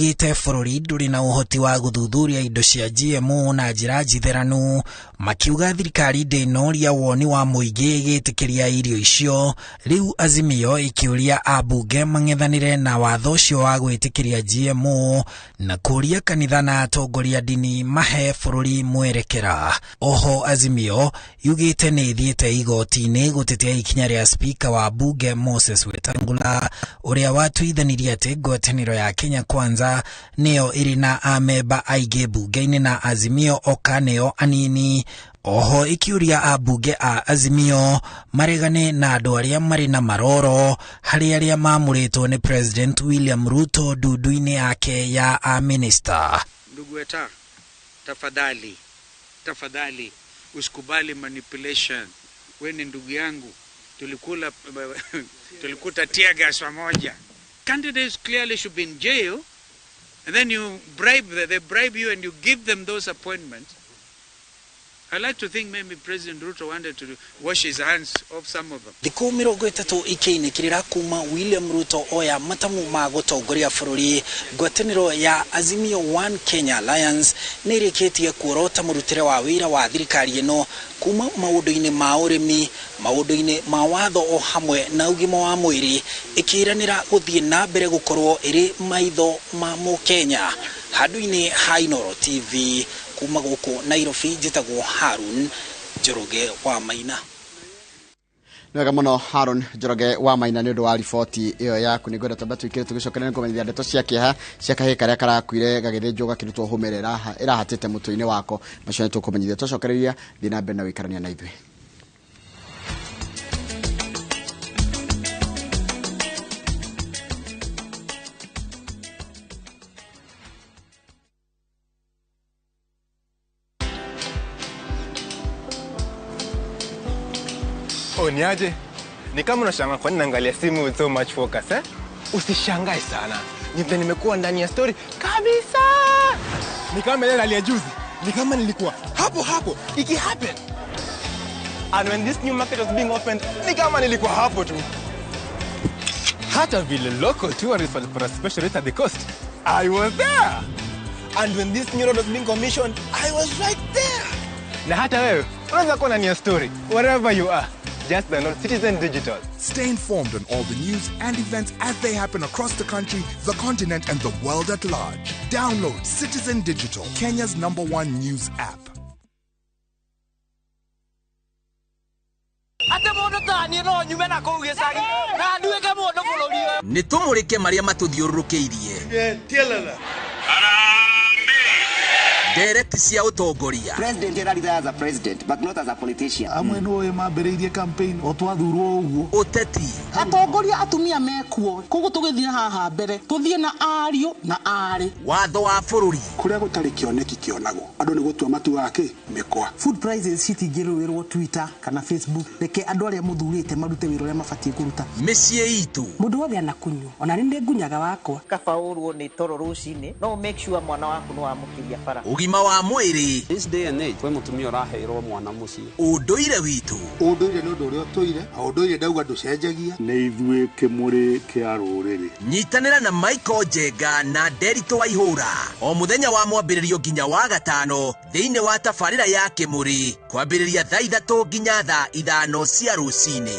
niugite bururi nduri na uhoti wa guthuthuria indo cia GMO na njira njitheranu, makiuga thirikari ndinoria woni wa muingi gitikiria irio icio. Riu Azimio ikiuria abunge mang'ethanire na watho ucio wa gwitikiria GMO na kuria kanitha na atongoria dini mahe bururi mwerekera. Oho Azimio yugite ni ithiete igoti-ini gutetea ikinya ria spika wa bunge Moses Wetangula uria watuithanirie ati ngwataniro ya Kenya Kwanza niyo iri na amemba aige bunge-ini na Azimio okaneo anini. Oho ikiuria abunge a Azimio maregane na andu aria mari na maroro hari aria mamuritwo ni President William Ruto dudu-ini yake ya a minister. Ndugu Weta, tafadhali usikubali manipulation. Wewe ni ndugu yangu, tulikuta tear gas pamoja. Candidates clearly should be in jail, and then they bribe you and you give them those appointments. I like to think maybe President Ruto wanted to wash his hands of some of them. Thiku 30 ikiinikirira kuma William Ruto oya matamu ma gutongoria bururi, ngwataniro ya Azimio One Kenya Alliance nirikitie kuorota murutire wa wira wa thirikari ino kuma maundu-ini ma urimi, maundu-ini ma watho o hamwe na ugima wa mwiri, ikiranira guthie na mbere gukorwo iri maitho ma Mukenya. Handu-ini ha Inooro TV kuma guku Nairobi, njitagwo Harun Njoroge wa Maina. Nwega muno Harun Njoroge wa Maina ni undu wa riboti iyo yaku. Nigwenda twamba twikire tugicokanira kumenyithia ndeto cia kieha cia kahii karia karakuire gagithĩnjwo gakirutwo humerera irahatite mutu-ini wako. Macio ni tukumenyithia tucokereria thina mbere na wikarania na ithui. Niaje? Ni kama unashangaa kwa nini naangalia simu with so much focus eh? Usishangae sana. Nimekuwa ndani ya story kabisa. Ni kama ile hali ya juzi. Ni kama nilikuwa hapo iki happen. And when this new market was being opened, ni kama nilikuwa hapo tu. Hata vile local tourists for a special rate at the coast, I was there. And when this new road was being commissioned, I was right there. Na hata wewe unaweza kuwa ndani ya story wherever you are. Just download Citizen Digital. Stay informed on all the news and events as they happen across the country, the continent, and the world at large. Download Citizen Digital, Kenya's #1 news app. Nitumurike maria matuthiururukiirie. Tialala. Direct cia utongoria. President era as a president but not as a politician. Amwe no mambiriirie campaign o twathurwo uguo. Uteti. Atongoria atumia mekuo kugu tugithia haha mbere tuthie na ario na ari. Watho wa bururi. Kuria gutari kioneki kionago. Andu ni gutua matu yake mikwa. Food prices citingirwirwo Twitter kana Facebook. Reke andu aria muthurite marute wiro ria mabatie kuruta. Micie itu. Mundu wothe anakunyu. Ona ni ngunyaga wakwa. Kafaurwo ni toro rucini. No make sure mwana waku no amukiria bara. Ugima wa mwiri. This day and age we mutumia uraheirwo mwana muci. Unduire witu. Unduire ni undu uria toire. Unduire ndauga nducenjagia. Ni ithue Kimuri kia ruriri. Nyitanira na Michael Jenga na Derito Waihura o muthenya wa mwambiririo nginya wa gatano thiini wa tafarira ya Kimuri kwambiriria thaa 3 nginya thaa 5 cia rucini.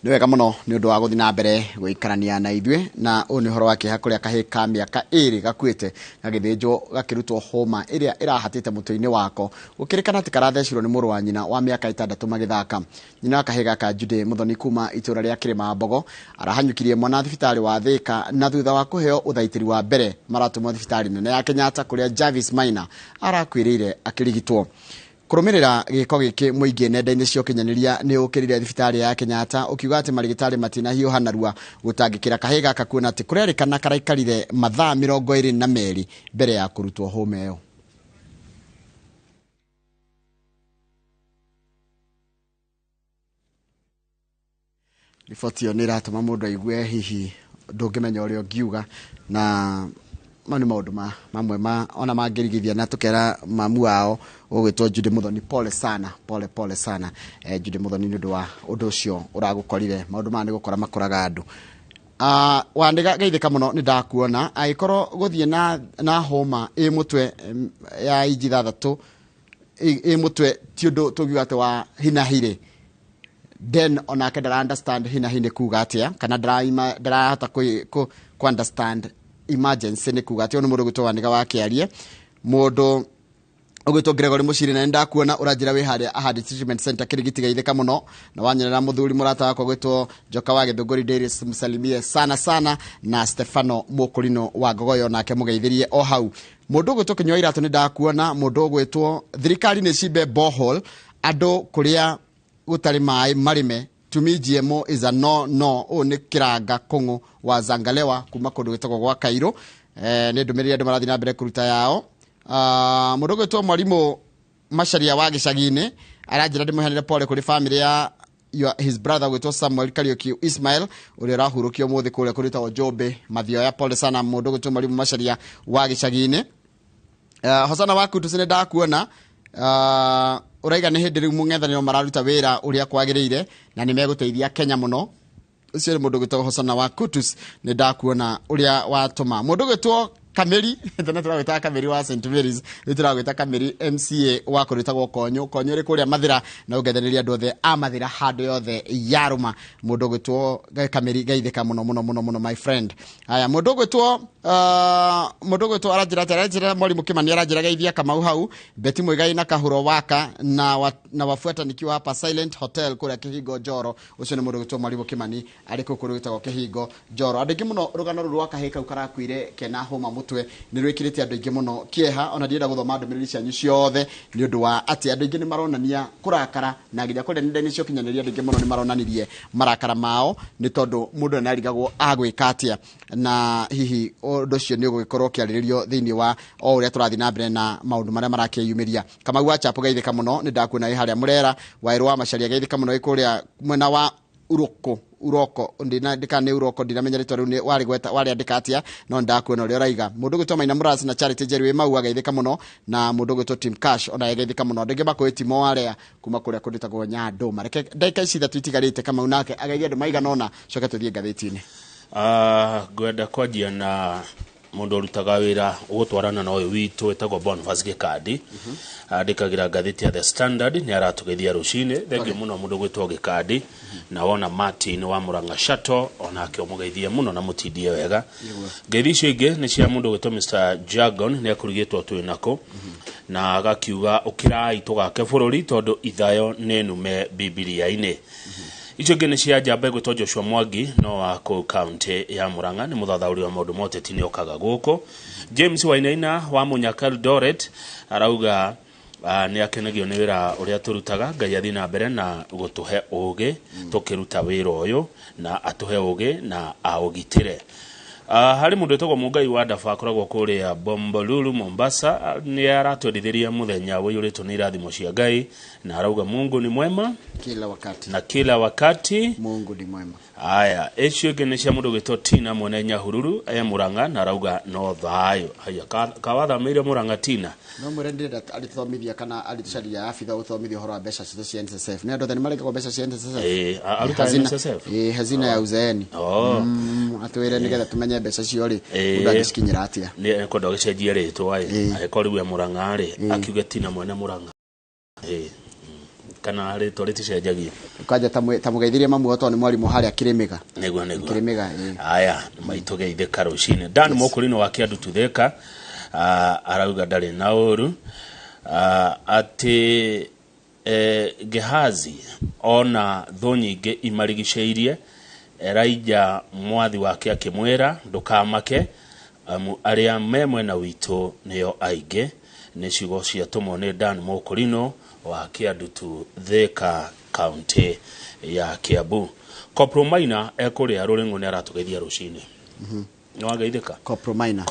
Niwega muno ni undu wa guthi na mbere guikarania na ithue na uni horo wake hakuria kahi ka miaka iri gakwite gagithinjwo gakirutwo homa iria irahatite mutu-ini wako ukirikana ati karathecirwo ni muru wa nyina wa miaka 6 magithaka. Nyina wa kahi gaka Jude Muthoni kuma itura ria Kirima Mbogo arahanyukirie mwana thibitari wa Thika na thutha wa kuheo uthaitiri wa mbere maratumwo thibitari nene ya Kenyatta kuria Jarvis Maina arakwirire akirigitwo. Kurumirira giko giki muingi nenda-ini cia ukinyaniria ni ukirire thibitari ya Kenyatta ukiuga ati marigitari matina hiyo narua gutangikira kahi gaka kuona ati kurerikana karaikarire mathaa 22 mbere ya kurutwo home iyo. Riboti yo ni iratuma mundu aigue hihi ndungimenya uria ngiuga na mani maundu mamwe ona mangirigithia na tukera mamu wao ugwitwo Judy Muthoni pole sana Judy Muthoni ni undu wa undu ucio uragukorire maundu ma ni gukora makoraga andu wandega geithika muno ni ndakuona agikorwo guthie na homa mutwe ya inji 3 mutwe ti undu tugiuga ati wa hinahire then onake ndara understand hinahine kuga atia kana ndarahota ku understand emergency ni kuga atia ni mundu gwitwo wandega wakiarie mundu ugwitwo Gregory Muciri na ndakuona uranjira wi haria Ahadi Treatment Center kirigiti geithika muno na wanyerera muthuri murata wako gwitwo Joka wa Githunguri Dairies musalimie sana na Stefano Mukurino wa Gogoyo nake mugeithirie o hau mundu gwitwo Kinywa Iratu ni ndakuona mundu gwitwo thirikari ni cibe borehole andu kuria gutari mai marime tumi GMO is a no o ni kiranga kungu wa Zangalewa kuma kundu gwitwo gwa Kairo ni ndumiriri andu marathi na mbere kuruta yao mundu gwitwo Mwalimu Macharia wa Gicagini aranjira ndimuhanire pole kuri family ya his brother gwitwo Samuel Kariuki Ismail uri rahurukio muthi kule kurita Ojombe mathio ya pole sana mundu gwitwo Mwalimu Macharia wa Gicagini hosana waku tusine ndakuona uraiga ni hindi riu mungethaniro mararuta wira uria kwagirire na ni meguteithia Kenya muno ucio ni mundu gwitwo Hosana wa Kutus ni ndakuona uria watuma mundu gwitwo Kameri ndana turawita Kameri wa St Mary's turawita Kameri MCA wa kuritagwo konyo ri kuria Mathira na ugathaniria andu othe a Mathira handu yothe yaruma mundu gwitwo Kameri geithika muno my friend haya mundu gwitwo aranjira Mwalimu Kimani aranjira geithia Kamau hau Beti Muigai na Kahuro waka na wafuata nikiwa hapa Silent Hotel kuria Kihingo Njoro ucio ni mundu gwitwo Mwalimu Kimani ari kukuru gwitagwo Kihingo Njoro andingi muno rugano ruru wakahika ukarakwire kena homa mutwe ni rwikirite andu ingi muno kieha ona ndienda guthoma ndumiriri cianyu ciothe ni undu wa ati andu ingi ni maronania kurakara na nginya kule nende cio kinyanĩria andu ingi muno ni maronanirie marakara mao ni tondu mundu narigagwo agwika atia na hihi undu ucio ni ugikorwo kiariririo thiini wa o uria turathi na mbere na maundu maria marakiyumiria kama gwa chapo geithika muno ni ndakuona haria Murera Wairu wa Macharia geithika muno ikuria mwena wa uroko ndika ne uroko ndinamenya ritwa riu wari gweta wari andikatia no ndakuona uri raiga mundu gwitwa Maina Murasi na Charity Jerry Mau ageithika muno na mundu gwitwa Team Cash ona ageithika muno ndege bakwetimo aria kuma kuria kunditagwo Nyando mareke ndaika ici that twitigarite kama unake ageithia andu maiga nona coka tuthie ngatheti-ini gwenda kwajia na mundu urutaga wira ugutwarana na uyu witu etagwo Boniface Gikadi andikagira ngatheti ya The Standard ni aratugeithia rucine thengio muno mundu gwitwo Gikadi na wona Martin wa Muranga Shato onake omugeithie muno na mutindie wega ngeithi icio ingi ni cia mundu gwitwo Mr Jargon ni akurigitwo twinako na agakiuga ukirai tugake bururi tondu ithayo nenume Biblia-ini icio ingi ni cia njamba gwitwo Joshua Mwangi no wa county ya Muranga ni muthathauri wa maundu moteti ni okaga guko James Wainaina wa Munyaka Eldoret arauga ni akenagio ni wira uria turutaga Ngai athi na mbere na gutuhe ugi tukiruta wira uyu na atuhe ugi na augitire hari mundu etagwo Mungai wa Dafa akoragwo kuria Bombolulu Mombasa ni aratwendithiria muthenya wiyuritwo ni irathimo cia Ngai na arauga Mungu ni mwema kila wakati Mungu ni mwema aya ecio gene cia mundu gwitwo Tina mwene Nyahururu aya Muranga na arauga no thayo haya kawatha meire Muranga Tina no murendire alithomithia kana alitucaria afitha uthomithia horo wa mbeca cia NSSF ni andu thani mareka mbeca cia NSSF aruta NSSF hazina ya uzeeni atwire nigetha tumenye mbeca cio ri mundu agicikinyira atia ni kondo gicenjia ritwa agiko riu Muranga ri akiuga Tina mwene Muranga kana ritwa riticenjagia ukaja tamugeithirie mamu oto ni mwalimu haria Kirimiga Kirimiga aya maitugeithika rucine Dan Mukurino wa Kiandu Tutheka arauga ndari na uru ati Gehazi ona tho nyingi imarigiceirie Raija mwathi wake akimwira ndukamake aria memwe na witu niyo aige ni ciugo cia tumwo ni Dan Mukurino wa Kiandu Tutheka county ya Kiambu Kopromaina ekuria ruringo ni aratugeithia rucine no ageithika Kopromaina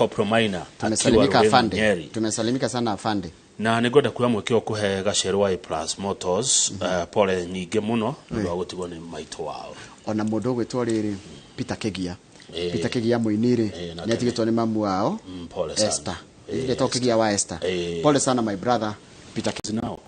tumesalimika sana afande na nigoda kuya mwekio kuhe gacerwa Plus Motors pole nyinge muno ndo gutigwo ni maito wao ona mundu gwitwo riri Peter Kegia Peter Kigia Muiniri ni atigitwo ni mamu wao Esther ile tokigia wa Esther pole sana my brother Peter now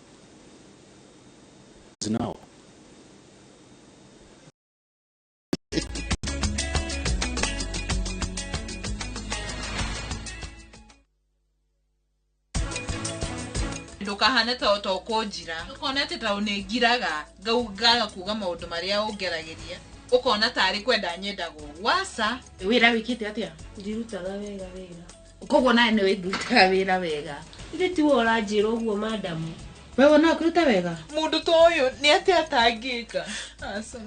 ndukahane ta ukonjira ukona ati ta unengiraga ngaugaga kuga maundu maria ungerageria ukona tari kwenda nyendago wasa wira wikite atia ndirutaga wega koguo nae ni windutaga wira wega ire ti wora njira uguo madamu wewe no kuruta wega mundu to uyu ni ati atangika asa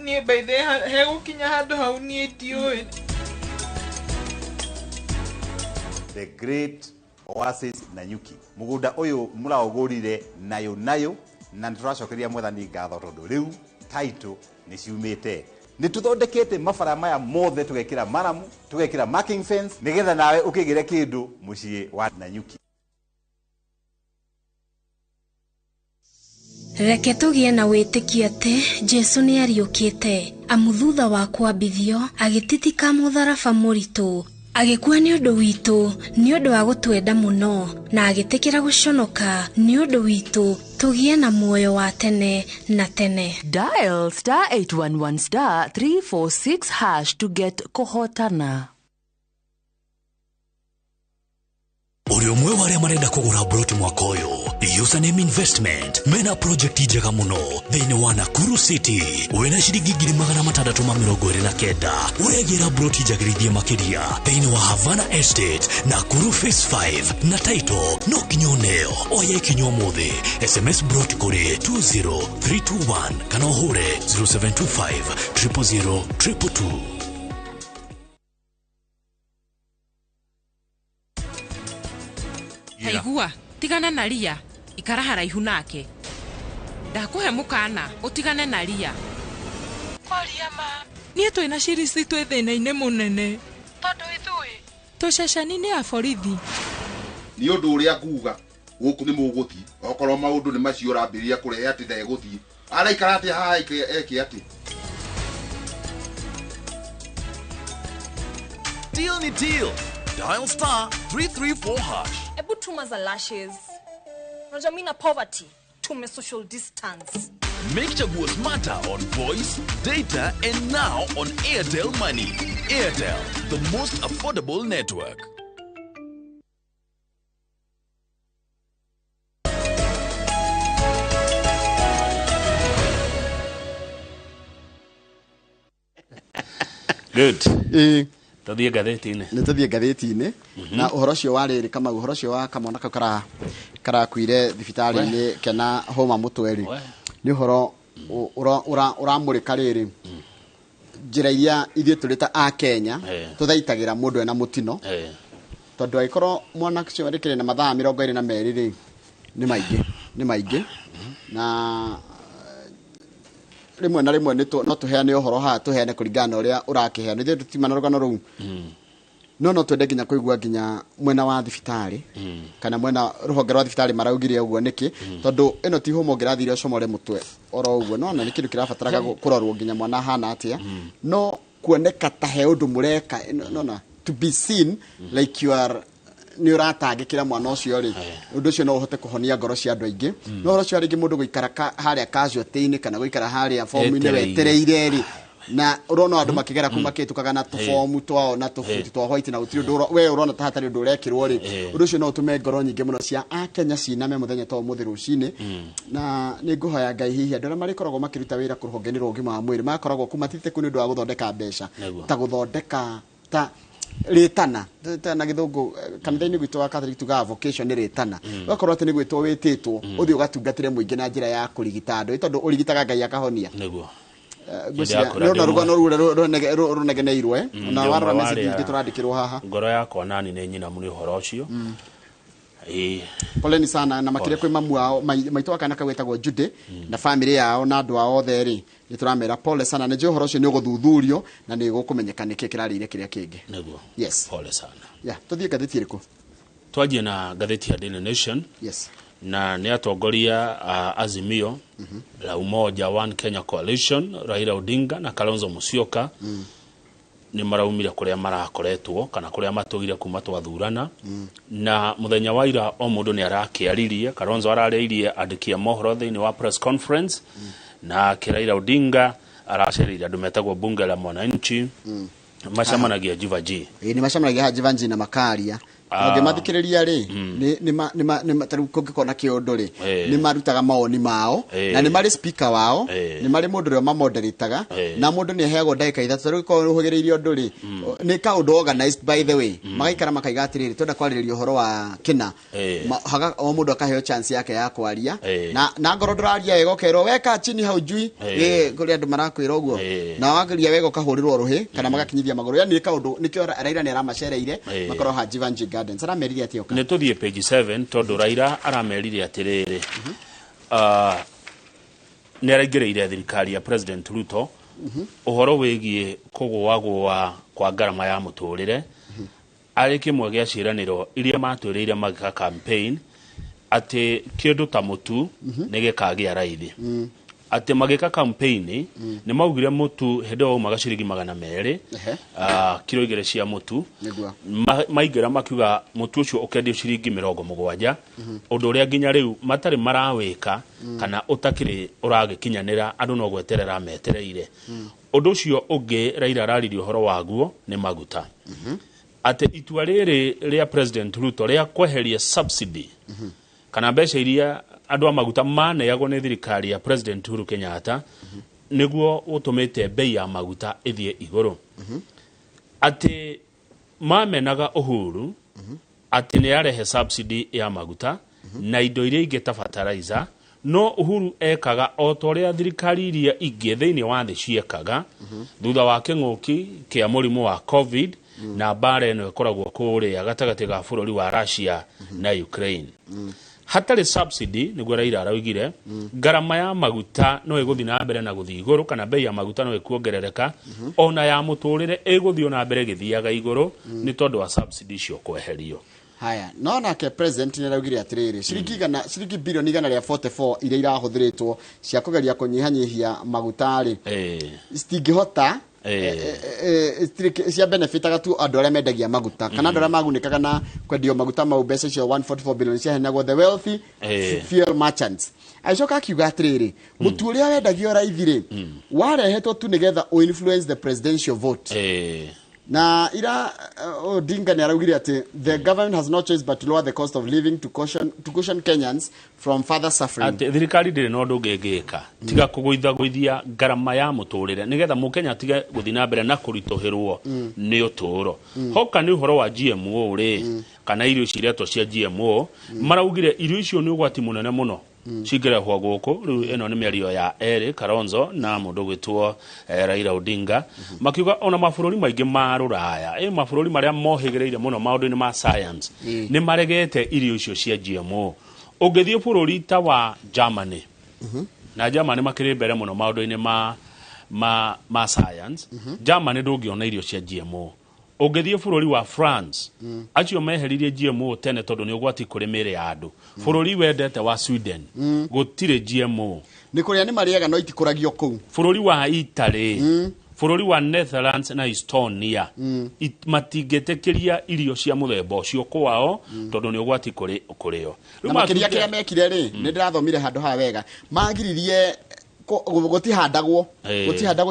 ni baithe he gukinya handu hau ni ndioi the great Oasis Nanyuki mugunda uyu muraogurire nayo na turacokeria mwathani ngatho tondu riu title ni ciumite ni tuthondekete mabara maya mothe tugekira maramu tugekira marking fence nigetha nawe ukigire kindu mucii wa Nanyuki. Reke tugie na witikia ati Jesu ni ariukite amuthutha wa kwambithio agititika mutharaba muritu agikua ni undu witu ni undu wa gutwenda muno na agitikira guconoka ni undu witu tugie na muoyo wa tene na tene. Dial *811*346# to get kohotana. Uri umwe waria marenda kugura broti mwaka uyu Username Investment mena project njega muno thiini wa Nakuru City wena ciringi 629 uregira broti njagirithie makiria thiini wa Havana Estate Nakuru Phase 5 na title no kinyoneo oya ikinyo muthi SMS broti kuri 20321 kana uhure 0725 000 222. Haigua tigana na ria ikara haraihu nake ndakuhe mukana utigane na ria kwaria ma nie twina shirisi twi thina-ini munene tondu ithui tuceceni-ini ya borithi ni undu uria kuga guku ni muguthi okorwo maundu ni macio rambiria kurehe ati ndeguthi araikara ati haha eki ati deal ni deal. Dial *334#. Ebu tuma za lashes. Unajua mimi na poverty. Tume social distance. Make chaguo smarter on voice, data and now on Airtel Money. Airtel, the most affordable network. Good. Tuthie gatheti-ini ni tuthie gatheti-ini na uhoro cio wariri kama uhoro cio wa kamwana kau karakuire thibitari-ini kena homa mutweri ni uhoro uramurika riri njira iria ithie turita a Kenya tuthaitagira mundu ena mutino tondu aikorwo mwana cio arikire na mathaa 22 ri ni maingi na rimwe na rimwe no tuheane uhoro ha tuheane kuringana uria urakiheana ithe tutimana rugano ru no twende nginya kuigua nginya mwena wa thibitari kana mwena ruhonge rwa thibitari maraugirie uguo niki tondu ino ti homo ngirathire ocomore mutwe oro uguo no na nikindu kirabataraga kurorwo nginya mwana hana atia no kuoneka ta he undu mureka no to be seen like you are ni uratangikira mwana ucio ri undu ucio no uhote kuhonia ngoro cia andu aingi no horo cio ringi mundu guikara haria casualty-ini kana guikara haria form-ini wetereire ri na urona andu makigera kuma kitukaga na tufomu twao na tufuti twa white na utiri ndu we urona ta hatari ndu urekirwo ri undu ucio no utume ngoro nyingi muno cia a Kenya ciname muthenya to muthiru cine na ni nguhoya Ngai hihi andu mari koragwo makiruta wira kuruhonge ni rungima wa mwiri makoragwo kumatite kuni ndu wa guthondeka mbeca ta guthondeka ta ritana na githungu kanitha-ini gwitu wa Catholic tuga vocation ni ritana wakorwo ati ni gwitwo wititwo uthi ugatungatire muingi na njira ya kurigita andu tondu urigitaga Ngai akahonia niguo no rugano runegeneirwe na warora message ingi turandikirwo haha ngoro yakwa nani ni nyina muri horo ucio poleni sana na makire kwi mamu wao maitu akana kawetagwo Jude na family yao na andu ao othe ri ni turamera pole sana na johoro ucio ni uguthuthurio na ni gukumenyeka niki kirarire kiria kingi niguo yes pole sana tuthie gatheti iriku twajie na gatheti ya Daily Nation yes na ni atongoria Azimio la Umoja One Kenya Coalition Raila Odinga na Kalonzo Musyoka ni maraumire kuria marakoretwo kana kuria matugire kuma twathurana na muthenya wa ira o mundu ni arakiaririe Kalonzo araririe andikia mohoro thiini wa press conference na Raila Odinga aracerire andu metagwo bunge la mwananchi macamanagia Jivaji ni macamanagia Jivaji na makaria oge mathikiriria ri ni taru kungikona kiondo ri ni marutaga maoni mao na ni mari speaker wao ni mari mundu ro mamoderitaga na mundu ni heagwo ndagika ithatu taru ko ruhugiririo ndu ri ni kaundu organized by the way magaikara makaiga atiriri tonda kwariririo horo wa kina haga o mundu akaheo chance yake ya kwaria na ngoro nduraria wega ukero weka chini hau jui kuri andu marakwira uguo na wagiria wega ukahurirwo ruhi kana magakinyithia maguru yani ni kaundu nikio Raila ni aramacereire makoro ha Jivanji ne tuthie page 7 tondu Raila aramerire atiriri ne aragereire thirikari ya President Ruto uhoro wegie kugwagwa kwa garama ya muturire ari kimwe gia ciraniro iria matwirire magika campaign ati kindu ta mutu nige kagia raithi ati magika campaign ni maugire mutu hedo magacirigi 200 kilo igere cia mutu maigera makiuga mutu ucio ukendio ciringi 70 undu uria nginya riu matari marawika kana utakiri uragikinyanira andu no gweterera metereire undu ucio ungi Raila araririo horo waguo ni maguta ati itua riri ria President Ruto ria kweheria subsidy kana mbeca iria andu a maguta maneagwo ni thirikari ya President Uhuru Kenyatta niguo utumite bei ya maguta ithie iguru ati mamenaga Uhuru ati ni arehe subsidy ya maguta na indo iria ingi ta fertilizer no Uhuru ekaga otoria thirikari iria ingi thiini wa thi ciekaga thutha wa king'uki kia murimu wa COVID na bare no ikoragwo kuria gatagati ga bururi wa Russia na Ukraine hatari subsidy niguo Raila araugire garama ya maguta no iguthi na mbere na guthi iguru kana bei ya maguta no ikuongerereka ona ya muturire iguthi na mbere githiaga iguru ni tondu wa subsidy cio kweherio haya no nake president ni araugire atiriri ciringi bilioni 144 iria irahuthiritwo cia kugeria kunyihanyihia magutari stingihota cia benefitaga tu andu aria mendagia maguta kana andu aria magunikaga na kwendio maguta mau mbeca cio 144 billion cia henagwo the wealthy fuel merchants aicoka akiuga atiriri mutu uria wendagio raithiri warehetwo tu nigetha influence the presidential vote na ira Odinga ni araugire ati the government has no choice but to lower the cost of living to caution Kenyans from further suffering. Ati thirikari ndire no ndungengeka tiga kuguithia garama ya muturire nigetha mukenya tiga guthina mbere na kuritoherwo ni uturo hoka ni uhoro wa GMO ri kana irio ciretwo cia GMO maraugire irio icio ni ugwati munene muno cigerehwo guku riu eno ni miario ya Kalonzo na mundu gwitwo Raila Odinga makiuga ona mabururi maingi ma Ruraya mabururi maria mohigireire muno maundu-ini ma science ni maregete irio icio cia GMO ungithie bururi ta wa Germany na Germany makiri mbere muno maundu-ini ma science Germany ndungiona irio cia GMO ungithie bururi wa France acio meheririe GMO tene tondu ni ugwati kuri mere ya andu bururi wendete wa Sweden gutire GMO ni kuria ni mariega no itikuragio kuu bururi wa Italy bururi wa Netherlands na Estonia matingetekeria irio cia muthemba ucio kwao tondu ni ugwati kurio na makiria kiria mekire ri ni ndirathomire handu ha wega magiririe gutihandagwo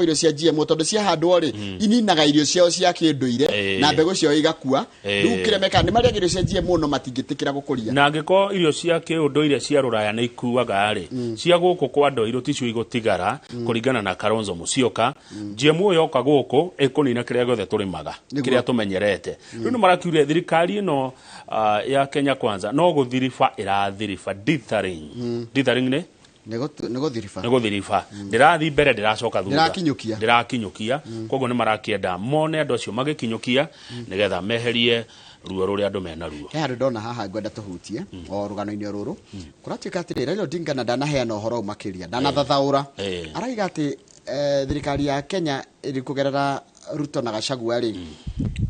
irio cia GMO tondu cia handwo ri ininaga irio ciao cia kinduire na mbegu ciao igakua riu kiremeka ni maria irio cia GMO no matingitikira gukuria na ngiko irio cia kinduire cia Ruraya ni ikuaga ri cia guku kwa ndoiro ticio igotigara kuringana na Kalonzo Musyoka GMO yoka guku ikunina kiria gothe turimaga kiria tumenyerete riu ni marakiure thirikari no ya Kenya Kwanza no guthirifa irathirifa dithering ni nego thirifa ndirathi mbere ndiracoka thutha ndirakinyukia koguo ni marakienda mone andu acio magikinyukia nigetha meherie ruo ruria andu mena ruo he andu ndona haha ngwenda tuhutie o rugano-ini ruru kuratuika ati Raila Odinga na ndanaheana uhoro makiria ndanathathaura araiga ati thirikari ya Kenya iri kugerera Ruto na Gachagua ri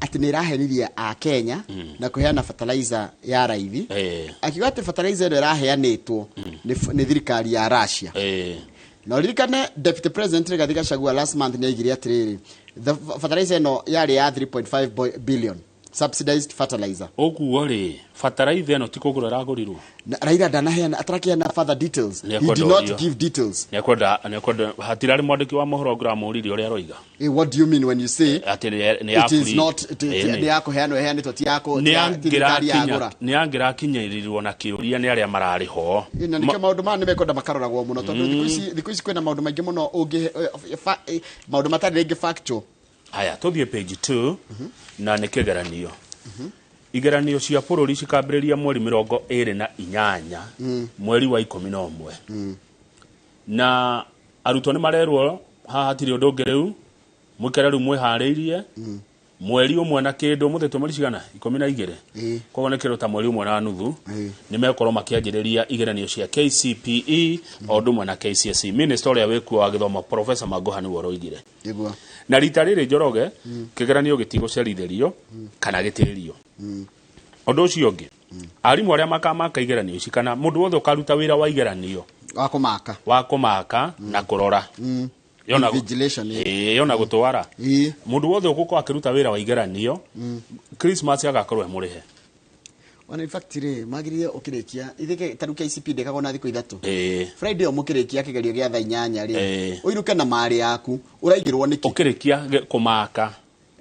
ati ni irahenirie a Kenya na kuheana fertilizer ya raithi akiuga ati fertilizer iraheanitwo ni thirikari ya Russia na ririkane deputy president Rigathi Gachagua last month ni aigire atiriri the fertilizer no yari ya 3.5 billion subsidized fertilizer. Oguo ri fertilizer eno tikugura ragurirwo. Raila danaheana atarakiana further details. He did not give details. Nekwenda hatirari mwandiki wa mohoro ngramuriri uria roiga. What do you mean when you say it is not ni yako heanitwo ti yako thirikari yagura? Ni angira kinyirirwo na kiuria ni aria marari ho. Ina nike maundu ma nimekwenda makaroragwo muno tondu thiku ici kwena maundu maingi muno ungi maundu matari rege factual. Haya tuthie page 2 na nikigeranio. Igeranio cia bururi cikambiriria mweri 28 mweri wa 11. Na arutwo ni marerwo haha hatiri undu ngeriu mwikere ru mwihariirie mweri umwe na kindu muthitwo mweri cigana 12 koguo ni kiruta mweri umwe na nuthu ni mekorwo makianjiriria igeranio cia KCPE odumwe na KCSE. Minister uria wikuo wa githomo Professor Magoha ni woroigire na rita riri Njoroge kigeranio gitigucerithirio kana gitiririo. Undu ucio ungi arimu aria makamaka igeranio ici kana mundu wothe ukaruta wira wa igeranio wa kumaka na kurora yona vigilation yona gutwara mundu wothe ukuko akiruta wira wa igeranio Christmas agakorwo murihe. Ona in fact magirire ukirikia ithike taruka ICP ndekago na thiko ithatu Friday omukirikia kigerio gya tha 8 ri uiruke na mari yaku uraigirwo niki ukirikia kumaka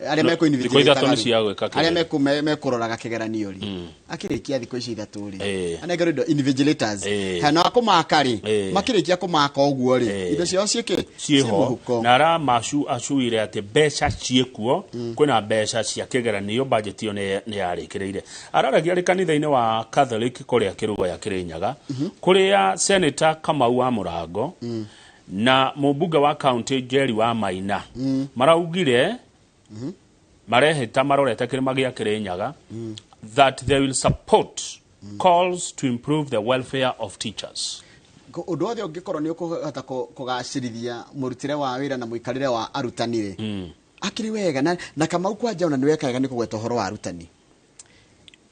aria meko individual aria meko mekororaga kigeranio ri akirikia thiko ici ithatu ri anegero invigilators kana akumaka ri makirikia kumaka oguo ri indo cio cieke cieho na ara macu acuire ati beca ciekuo kwina beca cia kigeranio budget yo ni yarikireire araragia ri kanitha-ini wa Catholic kuria kirugo ya Kirinyaga kuria Senator Kamau wa Murango na mubunge wa county Jerry wa Maina maraugire mareheta marorete kirima gia Kirinyaga that they will support calls to improve the welfare of teachers. Undu wothe ungikorwo ni ukuhota kugacirithia murutire wa wira na muikarire wa arutani ri akiri wega na Kamau kwanja ona ni wekaga ni kugweta horo wa arutani.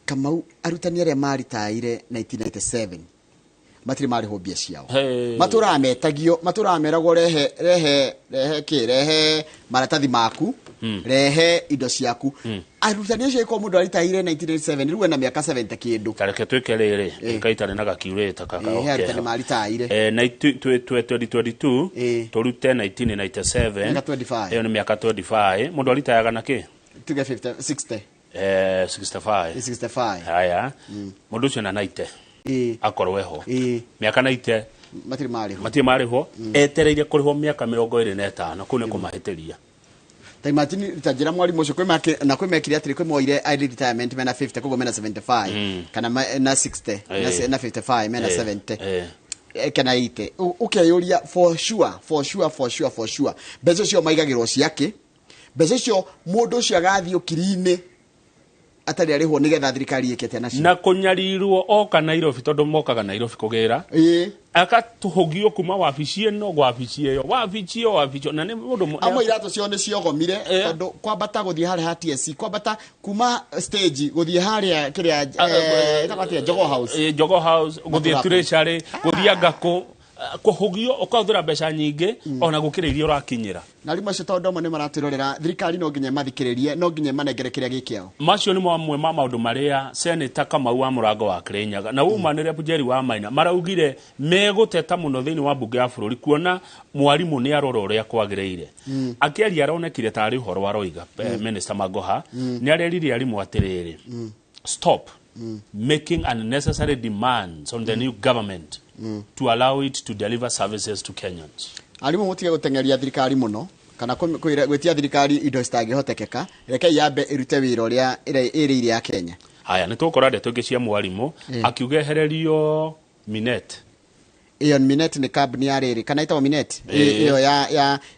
Kamau arutani aria maritaire 1997 matiri mari hobia ciao matura metagio matura meragwo rehe maratathi maku rehe indo ciaku arutani acio iko mundu aritaire 1997 riu na miaka 70 kindu kareke twike riri kaitane na gakiureta kaka arutani maritaire na 2022 turute 1997 iyo ni miaka 25 mundu aritayaga na ki tuge 60 65 haya mundu cio na 90 akorweho miaka 90 matiri mariho etereire kuriho miaka 25 kune kumahitiria Taimati tajira mwalimu ucio na kwimekire atiri kwimoire early retirement mena 50 kogo mena 75 kana na 60 na 55 mena 70 kana 80 ukeyuria for sure bezo cio maigagirwo ciake bezo cio mundu cio agathio kirine atari ariho nigetha thirikari ikete nacio na kunyarirwo oka Nairobi tondu mokaga Nairobi kugira akatuhogio kuma wabici eno wabici iyo na ni mundu amwe irato cio ni ciogomire tondu kwambata guthie hari ha TSC kwambata kuma stage guthie hari kiria itabatia Jogo House guthie Treasury guthie ngako kuhugio ukathura mbeca nyingi ona gukiriria urakinyira na rimo cio tondu mo maratirorera thirikari no nginya mathikiririe no nginya manengere kiria gikiao macio ni mamwe ma maundu maria Senator Kamau wa Murango wa Kirinyaga na umanire Jerry wa Maina maraugire meguteta muno thiini wa bunge ya bururi kuona mwarimu ni arora uria kwagiriire akiaria aronekire tari horo wa roiga Minister Magoha ni areririe arimu atiriri stop making unnecessary demands on the new government to allow it to deliver services to Kenyans. Alimu mutige gutengeria thirikari muno kana gwitia thirikari indo citangĩhotekeka reke yambe irute wira uria iri ya Kenya. Haya ni tukora ndeto ingi cia mwarimu akiugehererio Minet. Iyo Minet ni company ya riri kana itawa Minet iyo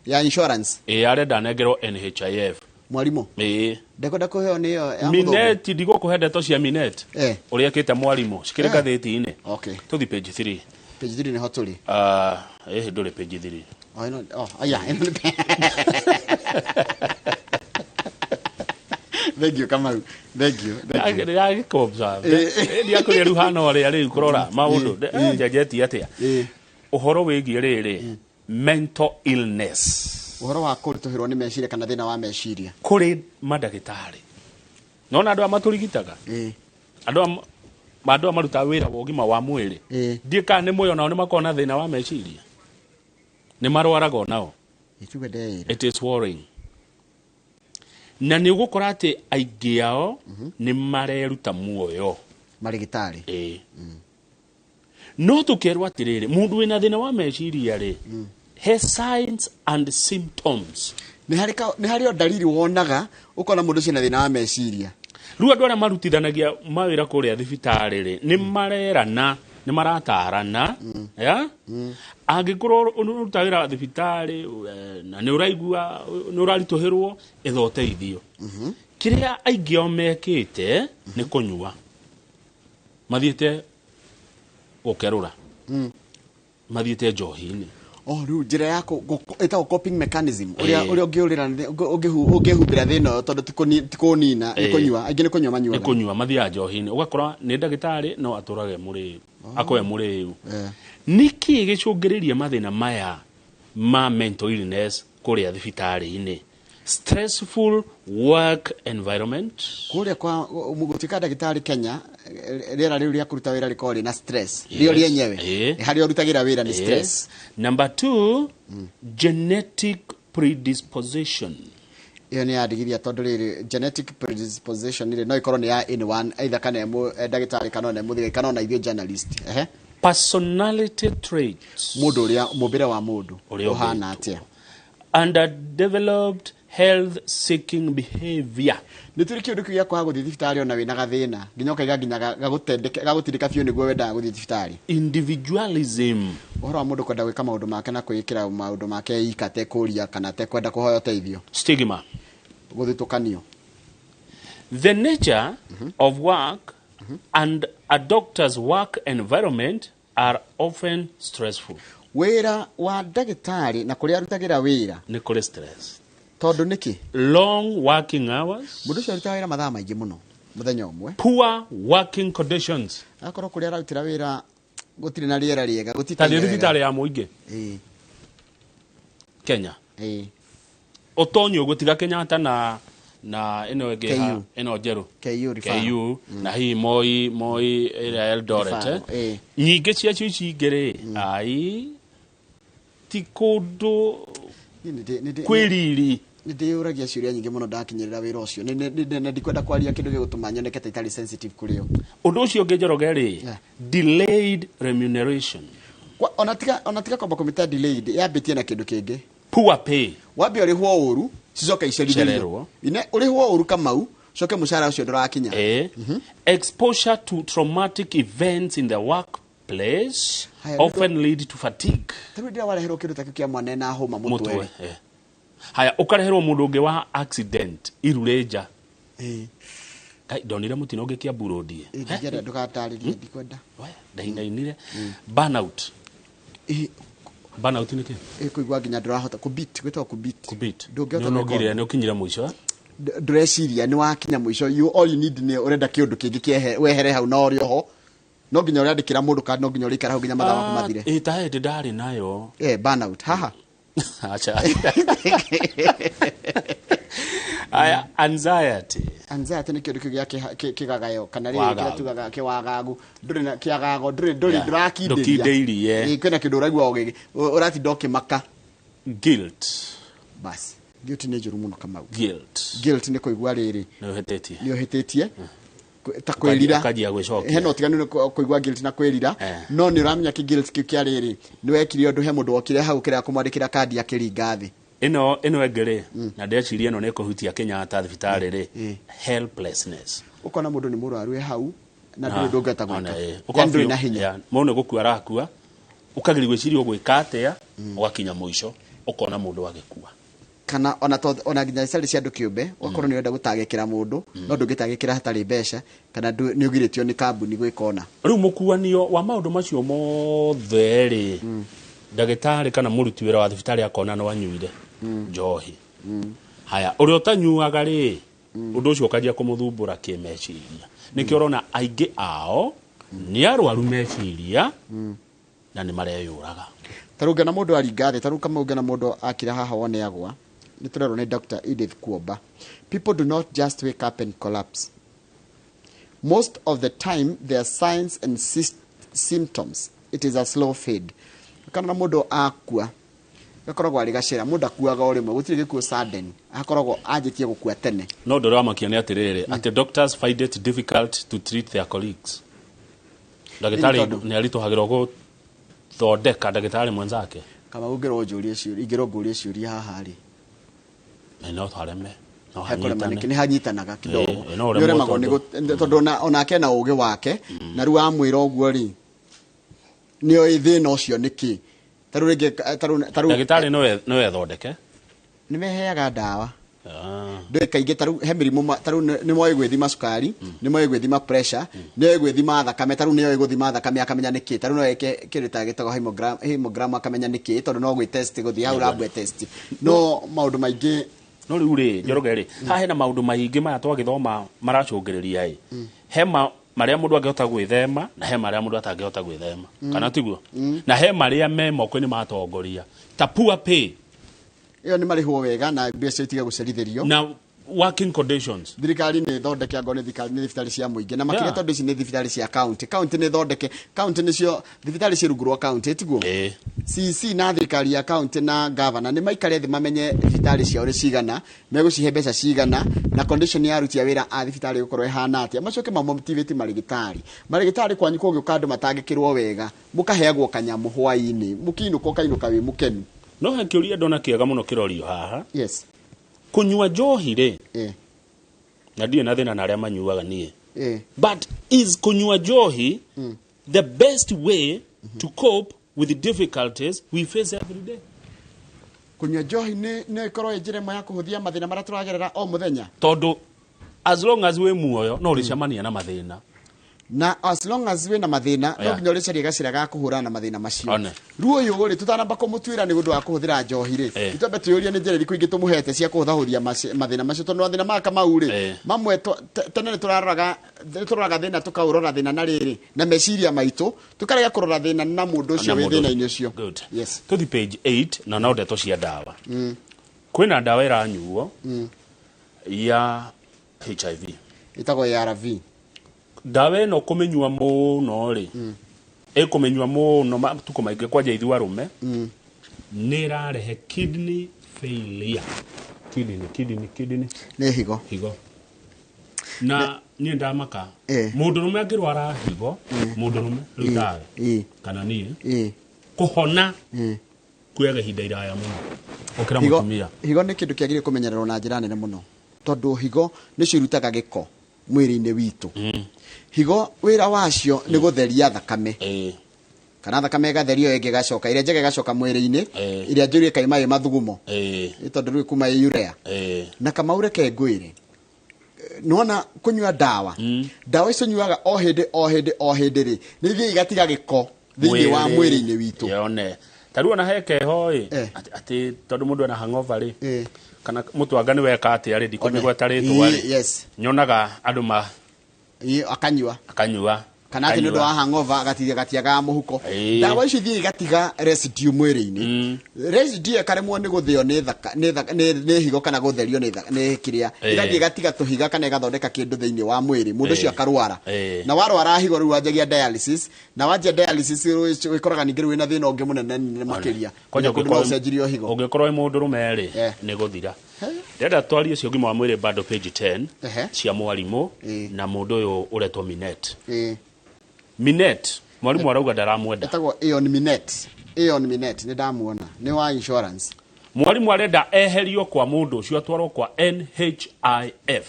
ya insurance arenda negerwo NHIF mwarimu ndeko kuheo ni iyo ya Minet ndigo kuhe ndeto cia Minet uria kite mwarimu cikire gatheti-ini tuthi page 3 ni hoturi ndore page 3 aya Thank you Kamau. Thank you. Ya gikobza. Ndia kuri ruhana ore ari kurora maundu jajeti atia. Uhoro wigie riri. mental illness uhoro wa kurituhirwo ni meciria kana thina wa meciria kuri madagitari nona andu amaturigitaga andu maruta wira wa ugima wa mwiri ndika ni moyo nao ni makona thina wa meciria ni marwaraga nao it is worrying na ni ugukora ati aingi ao ni mareruta muoyo marigitari no tukerwa atiriri mundu wina thina wa meciria ri he signs and symptoms ni hari dalili wonaga ukona mundu cina thina wa meciria riu andu aria marutithanagia mawira kuria thibitari ri ni marerana ni maratarana ya angikorwo uruta wira thibitari na ni uraigua ni urarituhirwo ithoteithio kiria aingi o mekite ni kunyua mathiete gukerura mathiete njohini riu njira yako ita coping mechanism uria ungiurira ungihumbira thina tondu tikunina ikunyua aingi ni kunyua manyua kunyua mathia njohini ugakora ni ndagitari no aturage muri akoe muri niki gicungiriria mathina maya ma mental illness kuria thibitari-ini stressful work environment kuria kwa mugutika ndagitari Kenya rira riu ria kuruta wira rikori na stress rio rienyewe hari urutagira wira ni stress. Number 2 genetic predisposition iyo ni adigithia tondu riri genetic predisposition ri no ikorwo ni ya in one either kana ndagitari kana na muthiga kana na ithio journalist personality traits mundu uria mumbire wa mundu uhana atia underdeveloped health seeking behavior nituri kiundu kia kwa guthi thibitari ona wina gathina nginya ukaiga nginya gagutindika biu niguo wenda guthi thibitari individualism uhoro wa mundu kwenda gwika maundu make na kwikira maundu make ikate kuria kana te kwenda kuhoya uteithio stigma guthitukanio the nature of work and a doctor's work environment are often stressful wira wa ndagitari na kuria arutagira wira ni kuri stress tondu niki long working hours mundu cio arutaga wira mathaa maingi muno muthenya umwe poor working conditions akorwo kuria arutira wira gutiri na riera riega gutitari thibitari ya muingi Kenya otonyo gutiga Kenyatta na ino ege ino jeru KU na hii moi ira Eldoret nyingi cia cici ngere ai tikudu kwiriri ndiuragia ciuria nyingi muno ndakinyirira wira ucio ni ndikwenda kwaria kindu gigutuma nyonekete itari sensitive kuri yo undu ucio ngejorogeri delayed remuneration onatika kwamba kumita delayed yabitie na kindu kingi poor pay wabi urihwo uru cicoka icerithĩrio ine urihwo uru kamau coke mushara ucio ndurakinya exposure to traumatic events in the workplace often lead to fatigue taru ndia wareherwo kindu takio kia mwana na homa mutwe haya ukareherwo mundu ungi wa accident irureja kai donire mutino ungi kia burodi ngijera ndukataririe ndikwenda ndainire burnout burnout ni ki kuigwa nginya ndurahota kubit gwetwa kubit ndungihota no kinyira muico ndureciria ni wakinya muico all you need ni urenda kiundu kingi kiehe wehere hau na ori oho no nginya urandikira mundu kana no nginya urikara hau nginya mathaa maku mathire tahe ndari nayo burnout haha acha aya anxiety ni kindu kigagayo kana riri kira tugaga kiwagagu nduri na kiagago nduri ndurakindiria kwina kindu uragwa ogege urati ndokimaka guilt bas guilt ni njuru muno kama guilt ni kuigwa riri ni uhetetie ta kwirira kajia gwicokia heno tiganu kuigwa guilt na kwirira no ni uramenya ki guilt kia riri ni wekire undu he mundu okire hau kira kumwandikira kadi ya kiringathi ino engere na ndeciria no nekuhutia Kenyatta thibitari ri helplessness ukona mundu ni muraru hau na nduri ndungata gwika ukanduri na hinya muno gukua rakua ukagiri gwiciria gwika atia ugakinya muico ukona mundu agikua kana ona nginya cari cia andu kiumbe wakorwo ni wenda gutagikira mundu no ndungitagikira hatari mbeca kana ni ugiritio ni kambuni gwikona riu mukuanio wa maundu macio mothe ri ndagitari kana muruti wira wa thibitari akona no anyuire njohi haya uri utanyuaga ri undu ucio ukajia kumuthumbura kimeciria nikio urona aingi ao ni arwaru meciria na ni mareyuraga taruga na mundu aringathi taruga kama unga na mundu akira haha wone agwa ni turero ni Dr. Edith Kuoba. People do not just wake up and collapse. Most of the time there are signs and symptoms. It is a slow fade. Kana na mundu akua gakoragwo ari gacira mundu akuaga ori mwe gutire gikuo sudden akoragwo anjitie gukua tene. No ndoro amakia ni atiriri ati doctors find it difficult to treat their colleagues. Dagitari ni alituhagirwo go thondeka dagitari mwenzake. Kama ungero njurie ciuri ingiro ngurie ciuri haha ri no thareme no hanyitana ni hanyitanaga kidogo yore mago ni tondu onake na uge wake na ru amwira oguo ri nio ithina ucio niki taru ringi taru dagitari no ethondeke ni meheaga ndawa ndwe kaingi taru he mirimu taru ni moe gwithima sukari ni moe gwithima pressure ni moe gwithima thakame taru ni moe guthima thakame akamenya niki taru no eke kirita gitago hemogram akamenya niki tondu no gwi test guthi hau lab test no maundu maingi no riu ri njoroge ri ha hena maundu maingi maya twagithoma maracungiriria ri hema maria mundu angehota gwithema na he maria mundu atangehota gwithema kana tiguo na he maria me moko-ini matongoria ta poor pay iyo ni marihwo wega na mbeca itiga gucerithirio na working conditions. Thirikari ni thondeke ngo ni thibitari cia muingi na makire tondu ici ni thibitari cia county ni thondeke county nicio thibitari cia rugurwa county tiguo CC na thirikari ya county na governor ni maikare thi mamenye thibitari cia uri cigana megucihe mbeca cigana na condition ya aruti a wira a thibitari gukorwo ihana atia macoke mamotivate marigitari kwanyu ko giuka andu matangikirwo wega mukaheagwo kanyamu hwaini mukinuko kainuka wi mukenu no hakiuria ndona kiega muno kirorio haha yes kunywa njohi ri na ndio na thina na aria manyuaga nie but is kunywa njohi the best way to cope with the difficulties we face every day? Kunywa njohi ni ikorwo njire mo ya kuhuthia mathina maria turagerera o muthenya tondu as long as we muoyo no ricamania na mathina na as long as we na mathina no nginya uri caria gacira ga kuhura na mathina macio ruoyo uri tutanamba kumutwira ni gundu wa kuhuthira njohi ri itombe tuyuria ni njira iriku ingi tumuhete cia kuhuthahuria mathina macio tondu mathina maka mauri mamwe tene ni turaroraga thina tukaurora thina na riri na meciria maitu tukarega kurora thina na mundu ucio wi thina-ini ucio yes to the page 8 na no ndeto cia ndawa kwina ndawa iranyuo ya HIV itago ya ARV dawe no kumenywa muno ri ekumenywa muno matuko maingi kwanja ithu arume ni rarehe kidney failure kidney ne higo na ni ndamaka mundu rume angirwara higo mundu rume rutawe kana ni kuhona kuyaga hinda iraya muno okira mutumia higo ni kindu kiagire kumenyererwo na njira nene muno tondu higo ni cirutaga giko mwiri-ini witu higo wira wacio ni gutheria thakame kana thakame gatherio enge gacoka iria njege gacoka mwiri-ini iria njuri kaima mathugumo tondu rwi kuma urea na kama ureke ngwire nona kunywa dawa icio nyuaga o hindi ri ni thii igatiga giko thiini wa mwiri-ini witu yone taruo na heke hoi ati tondu mundu ana hangover ri kana mutwanga ni weka ati ari ndikumigwa taritwa ri nyonaga andu akanyua kana ati ndu wa hangover gatiaga muhuko dawa icio thii gatiga residue mwiri-ini residue karemwo ni guthio ni higo kana gutherio ni kiria igathie gatiga tuhiga kana igathondeka kindu thiini wa mwiri mundu cio akarwara na warwara higo riu wanjagia dialysis na wanjia dialysis wikoraga ningi riu wina thina ungi munene makiria konya kundu ucenjirio higo ungikorwo mundu rume ri ni guthira ndenda twarie cio ngima wa mwiri bado page 10 cia mwarimu na mundu uyu uretwo Minet mwarimu arauga ndaramwenda etagwo Ion Minet ni ndamuona ni wa insurance mwarimu arenda eherio kwa mundu ucio atwarwo kwa NHIF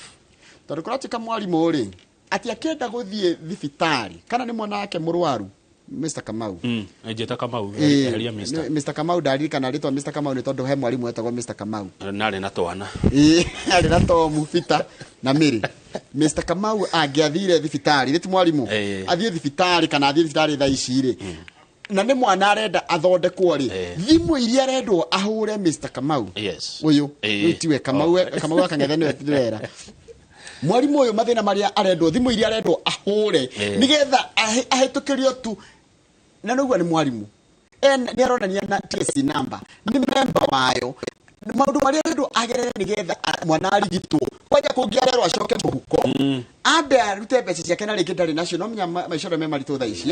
tondu kuratika mwarimu ri ati akenda guthie thibitari kana ni mwana wake murwaru Mr. Kamau ejeta Kamau eheria Mr. Kamau ndari kana ritwa Mr. Kamau ni tondu he mwarimu etagwo Mr. Kamau nari na twana ari na to mufita na miri Mr. Kamau angiathire thibitari riti mwarimu athie thibitari kana athie thibitari thaa ici ri na ni mwana arenda athondekwo ri thimu iria arendwo ahure Mr. Kamau uyu tiwe Kamau akang'ethe niwe ndira mwarimu uyu mathina maria arendwo thimu iria arendwo ahure nigetha ahitukirio tu na niguo ni mwarimu nä aronania na TSC number nä member wayo maundu maria ndu agerere nigetha mwana arigitwo kwaja kungiarerwo acoke muhuko ambe arute mbeca ciake na ringi ndari nacio no menya maicoro me maritå thaa ici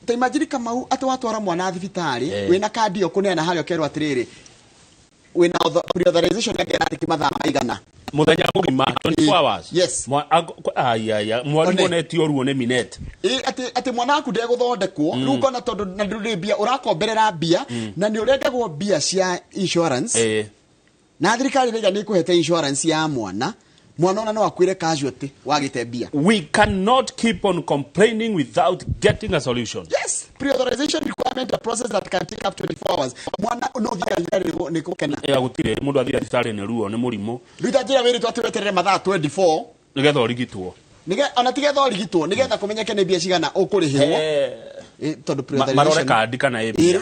ta imagine Kamau ati watwara mwana thibitari wina kandi yo kuneana hario kerwo atiriri wina authorization yake ati kimathaa maigana muthenya mugima 24 hours yes mwarimu netio ruo ne minute ati mwana waku ndegũthondekwo rĩu ngona tondu na ndũrĩ mbia ũrakomberera mbia na nĩ ũrengagwo mbia cia insurance na thirikari rĩga nĩ ĩkũhete insurance ya mwana ona no akwire casualty wagite mbia. We cannot keep on complaining without getting a solution. Yes, pre-authorization requirement, a process that can take up 24 hours. Mwana no thia ni kukena gutire mundu athia thitari ni ruo ni murimu rita njira wiri twatureterere mathaa 24 nigetha urigitwo ona tigetha urigitwo nigetha kumenyeke ni mbia cigana ukurihirwo tondu pre-authorization marore kandi kana ebia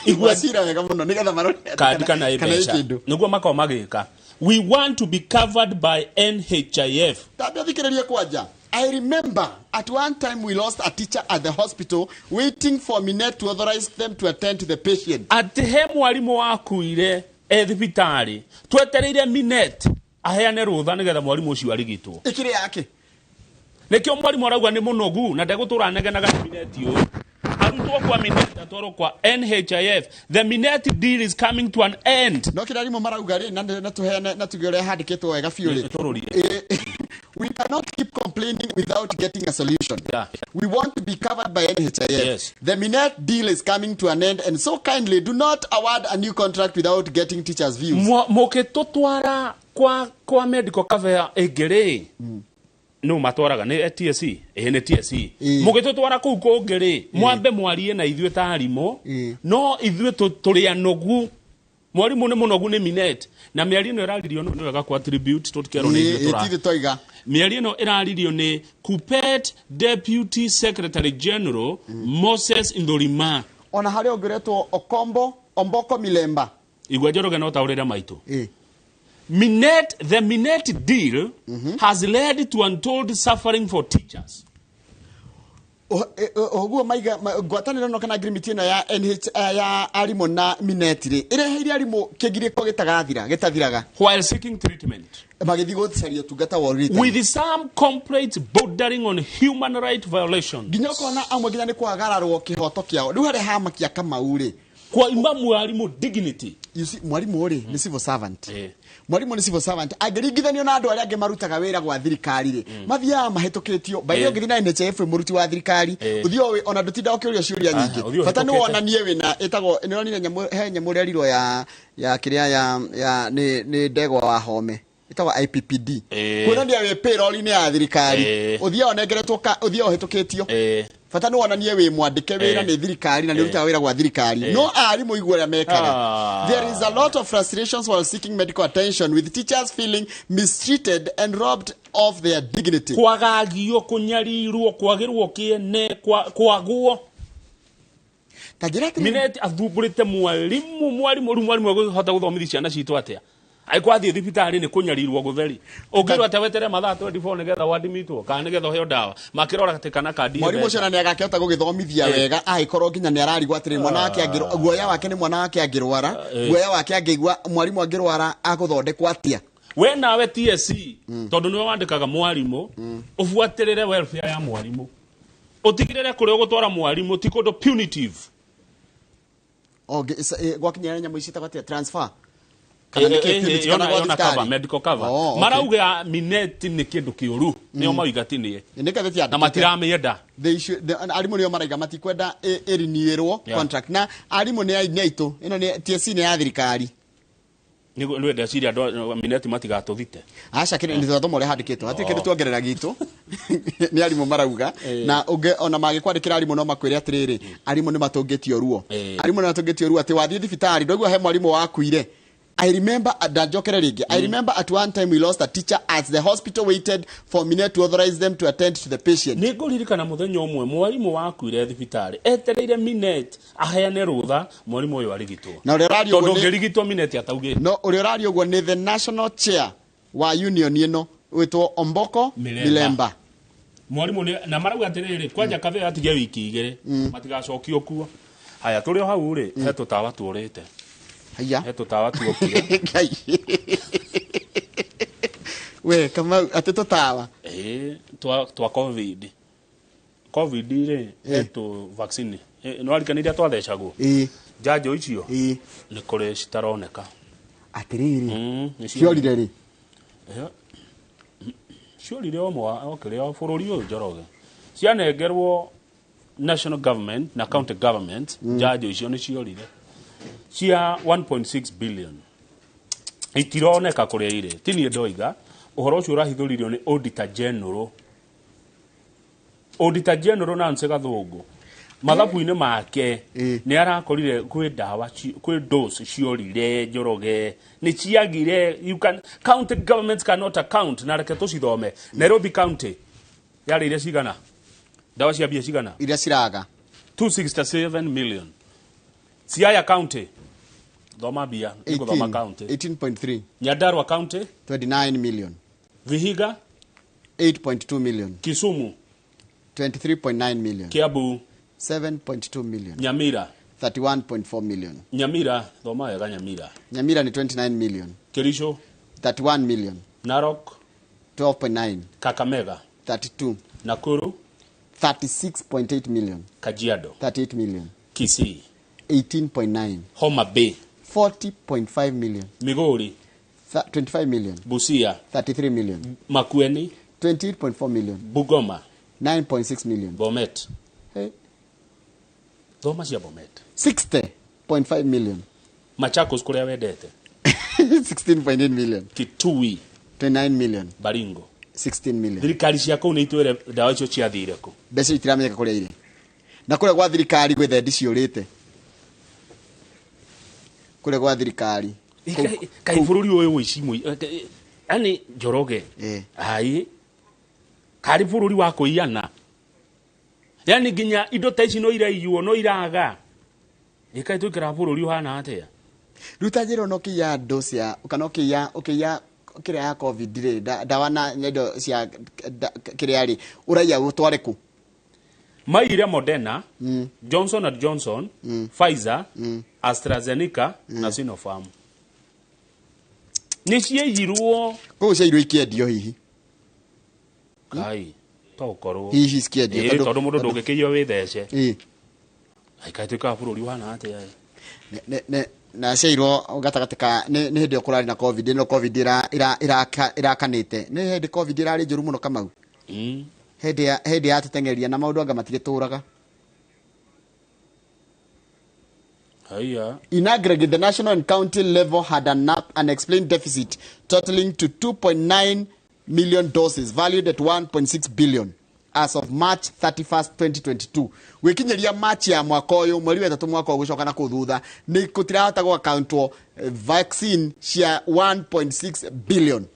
igwasira wega muno nigetha marore kandi kana ebia niguo makao magika. We want to be covered by NHIF. Tabiathikiririe kwanja. I remember at one time we lost a teacher at the hospital waiting for Minet to authorize them to attend to the patient. Ati he mwarimu wakuire thibitari twetereire Minet aheane rutha nigetha mwarimu ucio arigitwo. Ikire yake. Nikio mwarimu arauga ni munogu na ndegutura negenaga Minet uyu. Arutwo kwa Minet atwaro kwa NHIF. The Minet deal is coming to an end. No kirarimo marauga ri na tuheane na tugire handikitwo wega fiuri. We cannot keep complaining without getting a solution. Yeah. We want to be covered by NHIF. Yes. The Minet deal is coming to an end, and so kindly do not award a new contract without getting teachers' views. Mukitutwara kwa medical cover egere. No matwaraga ni TSC ni TSC mugitutwara ku kungiri mwambe mwarie na ithuĩ ta arimũ no ithuĩ turi anogu mwarimu ni munogu ni Minet na miario ino iraririo ni wega ku attribute tutikero ni ithuĩ toiga miario ino iraririo ni Kupet Deputy Secretary General Moses Indorima ona hari ongeretwo Omboko Milemba igwe Njoroge no taurira maitu Minet, the Minet deal has led to untold suffering for teachers. Oguo maiga gwataniro no kana agreement ino ya ya arimo na Minet ri ireheire arimo kigiriko gitathiraga while seeking treatment. Magithi gutharia tungata wa rita with some complaints bordering on human right violations. Ginya kona amwe ginya ni kwagararwo kihoto kiao riu hari hamakia Kamau ri kwa imamu arimo dignity. You see mwarimu ri ni civil servant. Mwarimu ni civil servant agiringithanio na andu aria ange marutaga wira gwa thirikari ri mathia mahetũkĩtio bayo ngithi na NHIF muruti wa thirikari uthio ona ndutinda ukiuria ciuria nyingi bata ni wonanie wina etagwo ni ronire nyamũ rerirwo ya kiria ya ni ndegwa wa home etagwo IPPD kuonania we payroll ni ya thirikari uthio onengeretwo uthio hetũkĩtio fata no wonanie we mwandike wira ni thirikari na ni ruta wira gwa thirikari no ari muigwa ya mekaga. There is a lot of frustrations while seeking medical attention with teachers feeling mistreated and robbed of their dignity. Kwagagio kunyarirwo kwagirwo kiene kwagwo tajirate Minet athumburite mwarimu hota guthomithia ciana citu atia aikwathie thibitari ni kunyarirwo gutheri ungirwa tawetere mathaa 24 nigetha wadimitwo kana nigetha heo dawa makirora katikana kandi mwarimu ucio na niagakihota gugithomithia wega aikorwo nginya ni ararigwa atiri mwana wake guoya wake ni mwana wake angirwara guoya wake angigwa mwarimu angirwara aguthondekwa atia we nawe TSC tondu niwe wandikaga mwarimu ufuatirire welfare ya mwarimu utigirire kuri ugutwara mwarimu ti kundu punitive gwakinya nyamu ici tabatia transfer yona cover medical cover marauga Minet ni kindu kiuru nio maigatinie na matiramienda arimu nio maraiga matikwenda erinierwo contract na arimu ni aitu ino ni TSC ni ya thirikari niwe ndeciria Minet matigatuthite aca kire ni thotho more handikitwo hatikire tuongerera gitu ni arimu marauga na unge ona magikwandikira arimu no makwire atiriri arimu ni matungitio ruo arimu ni matungitio ruo ati wathie thibitari ndogwa he mwarimu wakuire. I remember at one time we lost a teacher as the hospital waited for Minet to authorize them to attend to the patient. Niguririkana muthenya umwe mwarimu wakuire thibitari etereire Minet aheane rutha mwarimu uyu arigitwo na uri radio tondu ngirigitwo Minet atauge no uri radio gwo ni the national chair wa union ino witwo Omboko Milemba mwarimu na marauga atiriri kwanja kabe atige wiki igire matigacokio kuo haya turi hau ri he tutawa turite haya he tutawa tuokire we kama ate tutawa twa covid ri eto vaccine no alikaniria twathecagwo janjo icio ni kuri citaroneka atiriri ciorire ri ciorire omwa okire bururi uyu Njoroge cianengerwo national government na county government janjo icio ni ciorire cia 1.6 billion itironeka kuria ire tini ndoiga uhoro ucio urahithuririo ni auditor general Nancy Gathungu mathabu-ini make ni arakorire kwi dawa kwi dose ciorire Njoroge ni ciagire you can county governments cannot account na reke tucithome Nairobi county yari ire cigana dawa cia bia cigana ira ciraga 267 million Siaya county thoma bia iko thoma county 18.3 Nyandarua county 29 million Vihiga 8.2 million Kisumu 23.9 million Kiambu 7.2 million Nyamira 31.4 million Nyamira thoma wega Nyamira ni 29 million Kericho 31 million Narok 12.9 Kakamega 32 Nakuru 36.8 million Kajiado 38 million Kisii 18.9 Homa Bay 40.5 million Migori 25 million Busia 33 million Makueni 28.4 million Bugoma 9.6 million Bomet hey. Thoma cia Bomet 60.5 million Machakos kuria wendete 16.8 million Kitui 29 million Baringo 16 million thirikari cia kuu ni itwire dawa icio ciathire ku mbeca itiramenyeka kuria ire na kuria gwa thirikari gwe thendi ciurite kuria gwa thirikari kai bururi uyu wici mui ani Njoroge ai kari bururi wa kuiana yani ginya indo ta ici no iraiyuo no iraga ikai tukira bururi hana atia ruta njiro no kiya dosia ukana ukiya kiria ya covid ri dawa na nyedo cia kiria ri uraiya utware ku maire Moderna Johnson & Johnson Pfizer AstraZeneca na Sinopharm ni cieyirwo ko cieyirwo ikiendio hihi kai to korwo hihi cikiendio tondu mundu ndungikio withece aikai tuka bururi wana atia ne na cieyirwo gatagatika ni hindi okurari na covid no covid irakanite ni hindi covid irari njuru muno Kamau hindi ya tutengeria na maundu anga matigituraga haya in aggregate the national and county level had an unexplained deficit totaling to 2.9 million doses valued at 1.6 billion as of March 31st 2022 wikinyeria March ya mwaka uyu mweri wa 3 mwaka ugucoka na kuthutha ni kutirahota go accountwo vaccine cia 1.6 billion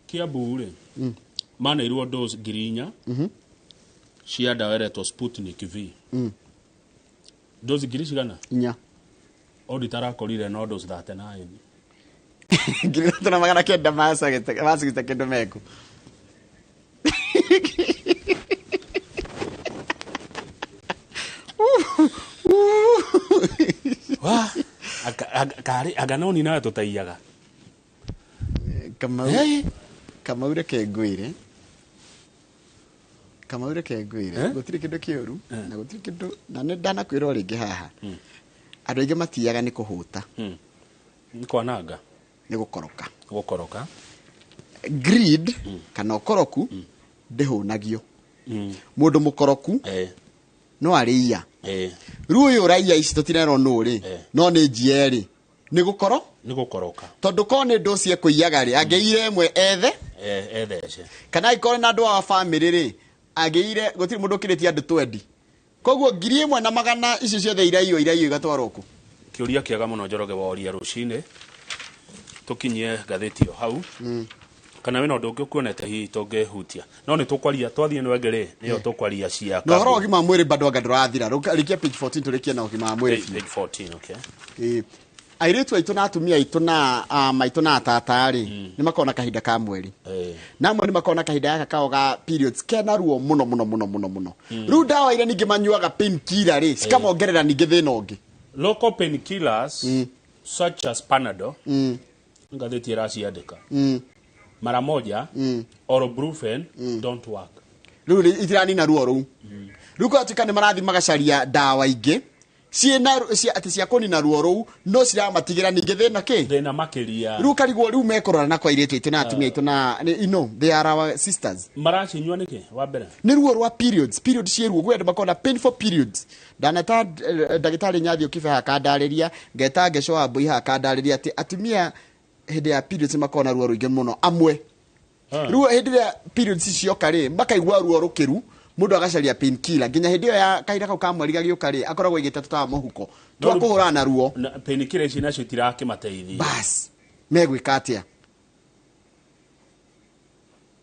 Kiambu ri mana irwo dose girinya cia dawa eretwo Sputnik V dose giri cigana inya auditor akorire no dose 39 ngiri tuna magana kenda masagite kendo meku wa aganoni na tutaiyaga Kamau reke ngwire gutiri kindu kiuru na gutiri kindu na ne ndana kwira ringi haha andu aingi matiyaga ni kuhuta ni kwananga ni gukoroka greed kana ukoroku ndihunagio mundu mukoroku no ariya ruyo uraiya ici tutirero nuri no ni njieri ni gukoroka tondu kone ndocie kuiyaga ri angeire imwe ethece kana ikore na andu wa family ri angeire gutiri mundu kiritie andu 20 koguo ngiri imwe na magana icio ciothe iraiywo igatwarwo ku kiuria kiaga muno Njoroge woria rucini tukinyie ngatheti yo hau kana wena undu ukionete hi tungehutia no ni tukwaria twathie no engere niyo tukwaria cia no horo gima mwiri bado anga ndurathira rikia page 14 turikie na gima mwiri page 14 okay airetu aitu na atumia aitu na maitu na atatari ni makona kahinda ka mweri namwe ni makona kahinda yaka kao ga periods kena ruo muno riu dawa ire ningi manyuaga painkiller ri cikamongerera ningi thina ungi local painkillers such as Panadol ngatheti iraciandika mara moja Ibuprofen don't work riu itirani na ruo ru riu kwa tukane marathi magacaria dawa ingi ati cia kunina ruo ruu no ciramatigira ningi thina ki thina makiria riu karigwo riu mekorora na kwa iretu itu na atumia itu na you know they are our sisters maracinyua niki wa mbere ni ruo rwa periods cieruo gwe ndakona painful periods ndanata ndagitari nyathi ukife hakandariria ngeta ngeco abui hakandariria ati atumia hinde ya periods makona ruo ruingi muno amwe riu hinde ya periods cioka ri makaigua ruo rukiru mundu agacaria painkiller nginya hindi ya kahinda kau ka mweri gagiuka ri akoragwo igitatuta muhuko twa kuhura na ruo painkiller ici nacio tirakimateithia bas megwika atia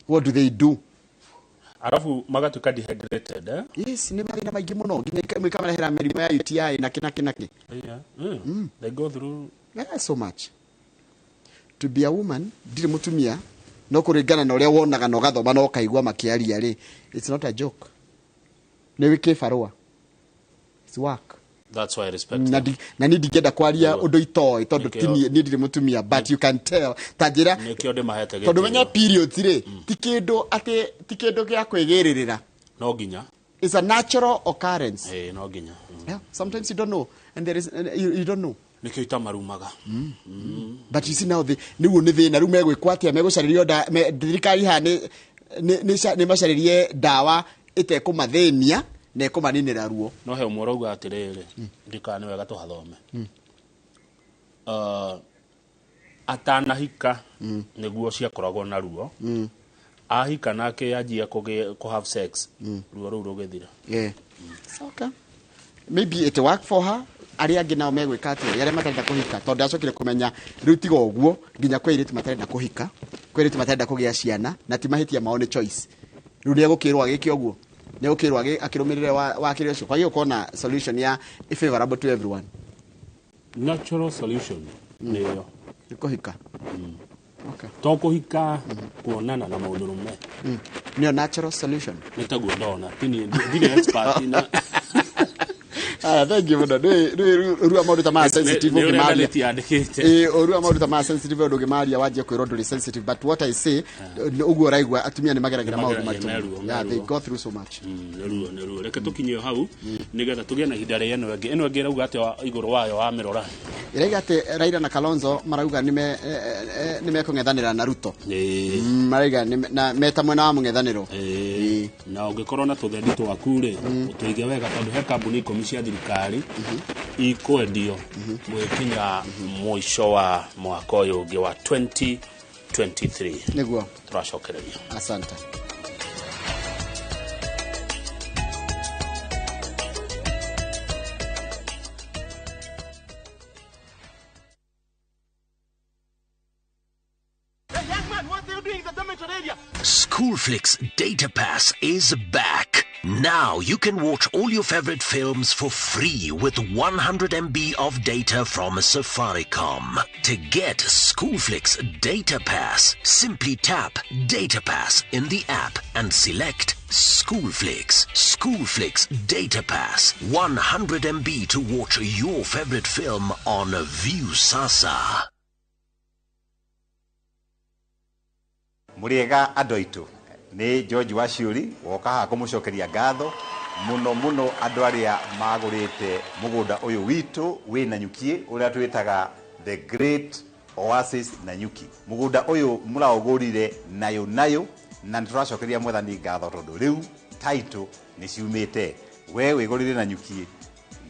what do they do arafu magatuka dehydrated yes ni mathina maingi muno nginya mwika marehera merimu ya UTI na kinaki yeah they go through so much to be a woman ndire mutumia no kuringana na uria wonaga no gathoma no kaigwa makiaria ri it's not a joke ne wike farua it's work that's why I respect na ni digenda kwaria undu itoi tondu tini ni ndire mutumia but you can tell tajira nikio de mahete tondu menya periods ri ti kindu gya kwegiririra no ginya it's a natural occurrence no ginya yeah sometimes you don't know and there is you don't know nikio itamarumaga but you see now niwo ni thina ru megwikwa atia megucaririo thirikari ha ni macaririe dawa itekumathenia na ikumaninira ruo no he umwe rauga atiriri ndikani wega tuhathome atanahika niguo ciakoragwo na ruo ahika nake yanjia ku have sex ruo ruu rugithira okay maybe it work for her ari angi nao megwika atia yare matarenda kuhika tondu acokire kumenya riu tiga uguo nginya kwa iritu matarenda kuhika kwa iritu matarenda kugia ciana na ti mahitia mao ni choice riu ni egukirwa agiki uguo ni egukirwa akirumirire wa kire ucio kwa hiyo kona solution ya favorable to everyone natural solution niyo kuhika okay to kuhika kuonana na maundurume ni natural solution nitaguo ndona tini ndire expert na thank you muno rua maundu ta ma sensitive ngimaria rua maundu ta ma sensitive ndo ngimaria wajia kwiro nduri sensitive but what I say uguo raigwa atumia ni mageragira maundu maritu yeah they go through so much neruo reke tukinye hau nigetha tugie na hindare eno ngi rauga ati iguru wayo wa mirora iraiga ati Raila na Kalonzo marauga nime kung'ethanira na Ruto maraiga na meta mwena wa mung'ethaniro na ungikorwo na tuthendi twaku ri utuige wega tondu he kambuni komisia thirikari ikwendio mwikinya mwisho wa mwaka uyu ungi wa 2023 niguo turacokereria asante Schoolflix Data Pass is back. Now you can watch all your favorite films for free with 100 MB of data from Safaricom. To get Schoolflix Data Pass, simply tap Data Pass in the app and select Schoolflix. Schoolflix Data Pass. 100 MB to watch your favorite film on View Sasa. Muriega adoitu ni George Waciuri woka ha kumucokeria ngatho muno andu aria magurite mugunda uyu witu wina nyuki uria twitaga the great oasis na nyuki mugunda uyu muraugurire nayo na turacokeria mwathani ngatho tondu riu title ni ciumite we wigurire na nyuki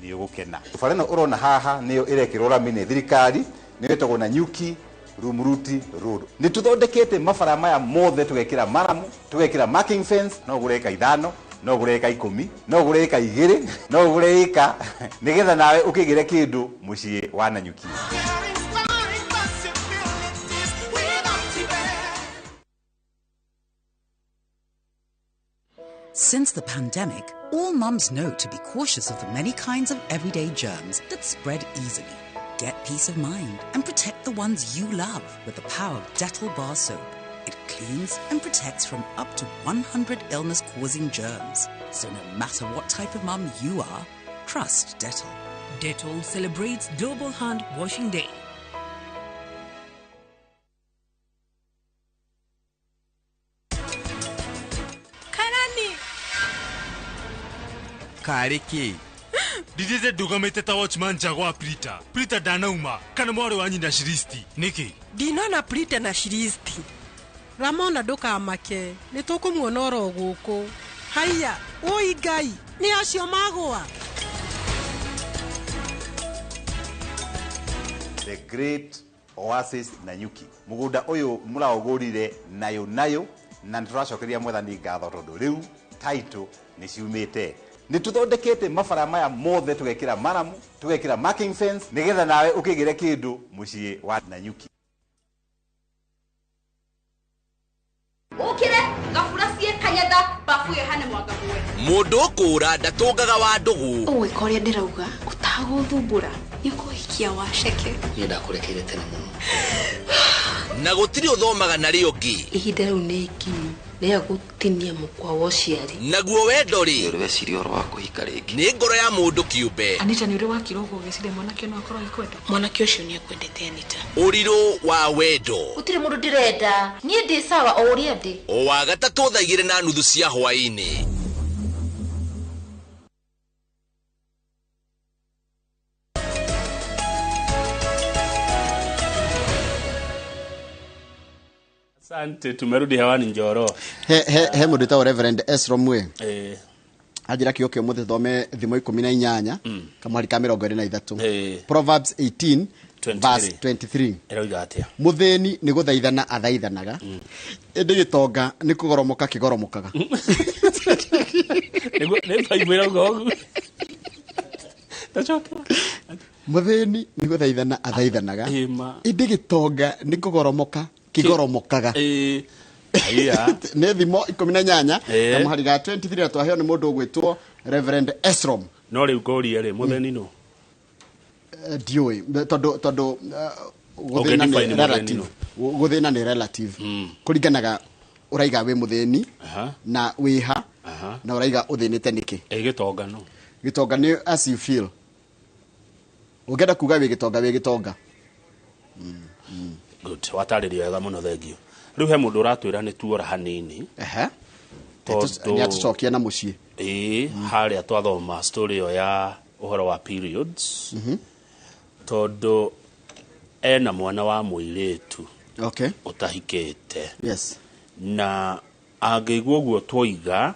ni ugukena fareno urona haha niyo irekirwo ramine thirikari ni wetagwo na nyuki Rumuruti Road. Ni tuthondekete mabara maya mothe tugekira maramu, tugekira marking fence, no gureka 5, no gureka 10, no gureka 2, no gureka nigetha nawe ukigire kindu mucii wa Nanyuki. Since the pandemic, all mums know to be cautious of the many kinds of everyday germs that spread easily. Get peace of mind and protect the ones you love with the power of Dettol bar soap. It cleans and protects from up to 100 illness-causing germs. So no matter what type of mum you are, trust Dettol. Dettol celebrates Global Hand Washing Day. Kanani! Kariki. Ndithite ndugamite ta watchman jagwa Prita. Prita ndanauma kana mwari wanyu na shiristi. Niki? Ndinona Prita na shiristi. Ramona ndukamake nitukumwona oro guku. Haya, oi Ngai, ni acio magwa. The Great Oasis Nanyuki. Mugunda uyu muraogurire nayo na nituracokeria mwathani ngatho tondu riu title ni ciumite. Ni tuthondekete mabara maya mothe tugekira maramu, tugekira marking fence nigetha nawe ukigire kindu mucii wa Nanyuki. Ukire gafuracie kanyenda bafuye hane mwanga mwe. Mundu ukura ndatungaga wa ndugu. Uwe koria ndirauga utaguthumbura nikuhikia waceke. Ni ndakurekeire tene muno. Na gutiri uthomaga na rio ngi. Ihinda riu ni ikinyu ria gutinia mukwa wa uciari. Naguo wendo ri. Uri weciria oro wa kuhika ringi. Ni ngoro ya mundu kiumbe. Anita ni uri wakira uguo giciria mwanake no akorwo ikwenda. Mwanake ucio ni ekwendete Anita. Uriru wa wendo. Utire mundu ndirenda. Nie ndi sawa o uria ndi. O wa gatatu thaigire na nuthu cia hwaini. Asante, tumerudi hewani Njoro. He mundu ta Reverend Ezra Mwe. Ajira kio kio muthe thome thimo 18 kamwari ka 23. Proverbs 18 verse 23. Eroiga atia. Mutheni ni guthaithana athaithanaga. Indi gitonga ni kugoromoka kigoromokaga. Ne paimira gogu. Tachoka. Mutheni ni guthaithana athaithanaga. Indi gitonga ni kugoromoka kigoromokaga. Aya. Ne thimo 18 kamwari ga 23 twaheo ni mundu gwitwo Reverend Esrom. No riu ngori ri mutheni no. Dioi todo guthina ni relative kuringanaga uraiga we mutheni na wiha na uraiga uthinite niki gitonga ni as you feel ugenda kuga we gitonga good wataririo wega muno thengio riu he mundu uratwira ni tuora hanini ni atucokia na mucii haria twathoma story yo ya uhoro wa periods todo ena mwana wa muiretu utahikete na angeigua guo twoiga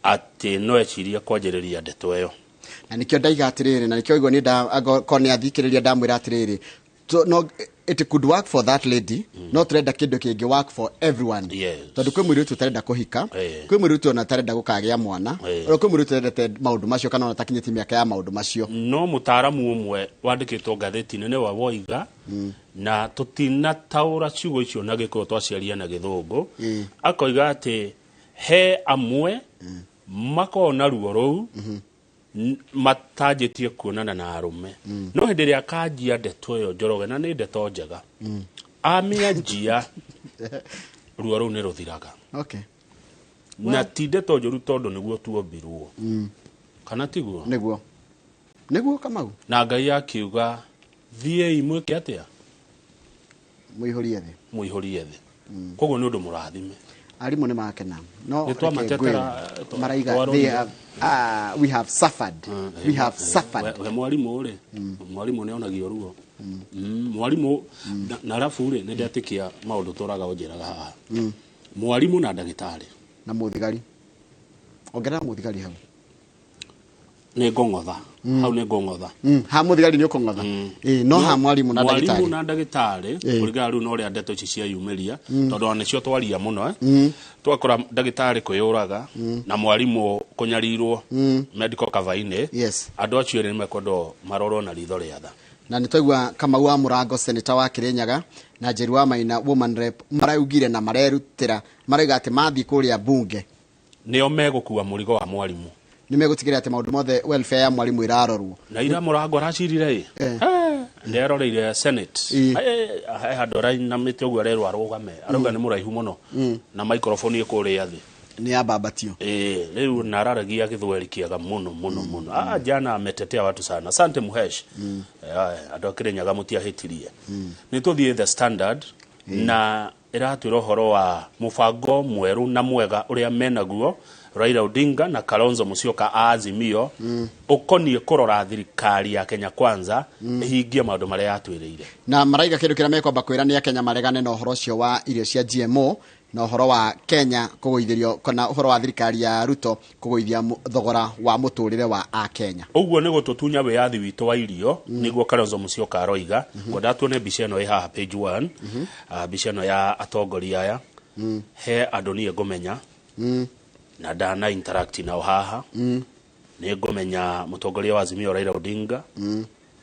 ati no eciria kwanjiriria ndeto eyo na nikio ndaiga atiriri na nikio igwa ni koni athikiriria ndamwira atiriri no it could work for that lady no trenda kindu kingi work for everyone tondu kwi mwiritu tarenda kuhika kwi mwiritu na tarenda gukagia mwana kwi mwiritu tarenda maundu macio kana ona takinyiti miaka ya maundu macio no mutaramu umwe wandikitwo ngatheti-ini ne wa woiga na tutina taura ciugo icio na giko twaciaria na githungu akoiga ati he amwe makona ruo rou matanjitie kuonana na arume no hindi ria kanjia ndeto yo Njoroge na ni ndeto njega amia njia ruo rou ni ruthiraga na ti ndeto njuru tondu niguo tuombirwo kana tiguo niguo Kamau na Ngai akiuga thiei mwike atia muihurie thi koguo ni undu murathime arimu ni makena no maraiga we have suffered we mwalimu ri mwalimu ni onagio ruo mwalimu na rafu ri ni ndatikia maundu turaga onjeraga haha mwalimu na ndagitari na muthigari ongerera muthigari hau ni ngongotha hau ni ngongotha ha muthigari ni ukongotha no ha mwalimu na ndagitari mwalimu na ndagitari kuriga riu no ria ndeto ici cia yumiria tondu ona cio twaria muno twakora ndagitari kuyuraga na mwalimu kunyarirwo medical cover-ini andu acio ni mekwendo marorwo na ritho ria tha na nitwaigua Kamau wa Murango senator wa Kirinyaga na Njeri wa Maina woman rep maraugire na marerutira maraiga ati mathi kuria bunge nio megukua murigo wa mwalimu nimegutigirira ati maundu mothe welfare ya mwalimu irarorwo na ira murango aracirire nderoreire Senate handu arainamite uguo arerwo arugame arauga ni muraihu muno na microphone ikuria thi ni yabambatio riu nararagia githweri kiaga muno jana ametetea watu sana. Asante Muhesh andu akirenyaga mutiahitirie ni tuthie The Standard na iratwira horo wa mubango mweru na mwega uria menaguo Raila Odinga na Kalonzo Musyoka Azimio ukonie kurora thirikari ya Kenya Kwanza ihingie maundu maria yatwiriire na maraiga kindu kira mekwamba kwira ni Kenya maregane na uhoro cio wa irio cia GMO na uhoro wa Kenya kugoithirio kana uhoro wa thirikari ya Ruto kugoithia thogora wa muturire wa a Kenya uguo ni gututunya wiyathi witu wa irio niguo Kalonzo Musyoka aroiga ndatwone mbica ino ihaha page 1 mbica ino ya atongoria aya he andu nie ngumenya na dana interact nao haha ni ngumenya mutongoria wa Azimio Raila Odinga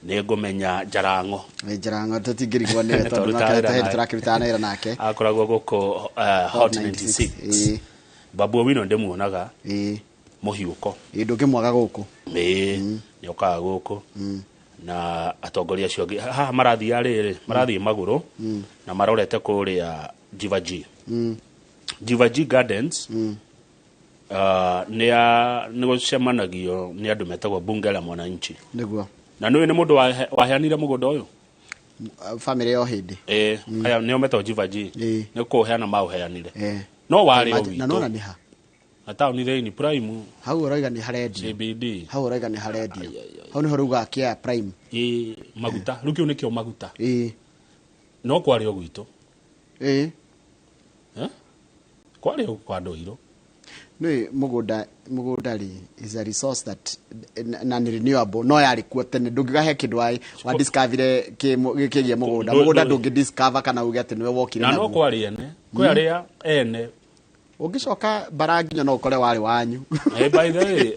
ni ngumenya Jarango tutingirigwo ni tondu turakirutana ira nake akoragwo guko hot 96 Babu Owino ndimuonaga muhiuko ndungimwaga guku ni okaga guku na atongoria acio haha marathi arire marathi maguru na marorete kuria Jivaji Gardens ni gucemanagio ni andu metagwo bunge la mwananchi niguo na ni mundu waheanire mugunda uyu family yo hindi aya ni ometo Jivaji ni kuheana mauheanire no wari o na nona ni ha ata ni thini prime hau uroiga ni haredio CBD hau uroiga ni haredio hau ni horuga kia prime maguta rukiu ni kio maguta no kwari o gwitu kwari o kwa ndoiro no mugunda ri is a resource that non renewable no yari kuo tene ndungigahe kindu wa discover kigie mugunda ndungi discover kana uge ati niwe wokire na no kwari ene kwi aria ene ungicoka baranginya no ukore wari wanyu by the way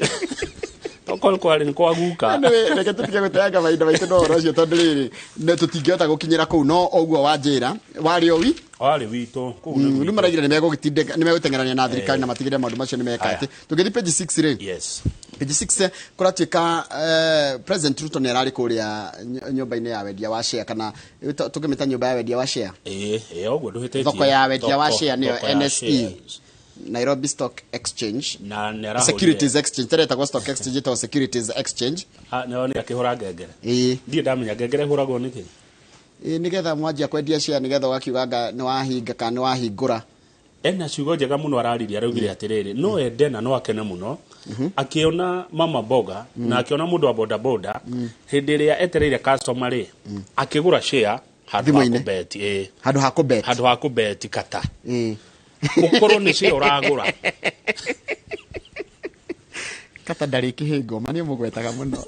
tokol kwari ni kwa guka reke tutige gutega maida baitu no rocio tondu riri ne tutingihota gukinyira kuu no oguo wanjira wari owi wari wito kuu ni maragira ni megugitindeka ni megutengerania na thirikari na matigire maundu macio ni mekate tugithi page 6 ri yes page 6 kuratuika President Ruto ni arari kuria nyumba-ini ya wendia wa share kana tugimita nyumba ya wendia wa share oguo nduhitetie thoko ya wendia wa share niyo NSE Nairobi Stock Exchange na Securities Exchange tereta go Stock Exchange to Securities Exchange no ni akihura ngengere ndie ndamenya ngengere huragwo niki nigetha mwanjia kwendia share nigetha ugakiuganga ni wahinga kana ni wahingura ena ciugo njega muno arariria araugire atiriri no ende na no akene muno akiona mama boga na akiona mundu wa boda boda hindi ria etereire customer ri akigura share handu ha kubeti kata ukoro ni cio uragura kata ndari kihingo mani mugwetaga muno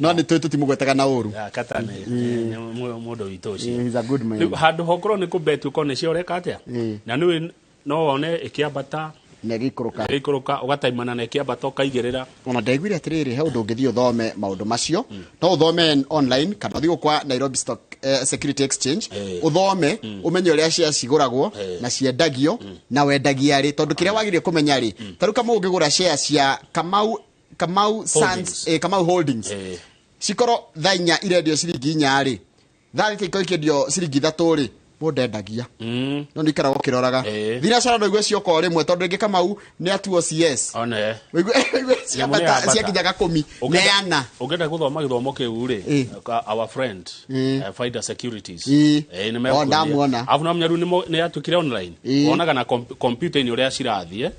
no ni twitu ti mugwetaga na uru kata ni mundu witu cio he's a good man handu hokoro ni kubeti uko ni cio reka atia na ni no one ikiambata negikuruka ugataimana na ikiambata ukaigirira ona ndaiguire atiriri he undu ngithio thome maundu macio no uthome online kana thio kwa Nairobi Stock Security Exchange uthome umenye uria cia ciguragwo na ciendagio na wendagia ri tondu kiria wagirie kumenya ri taruka mu ungigura share cia Kamau Sons Kamau Holdings cikoro thainya irendio ciringi 4 ri thari tiko ikendio ciringi 3 ri mundendagia no nikara gokiroraga thina cara no igwe cioko rimwe tondu ingi Kamau ni atuo CS one cia kinyaga 10 neana ungenda guthoma githomo kiu ri our friend Finder Securities ni mekwona afu na mnyaru ni atukire online onaga na computer ni uria cirathie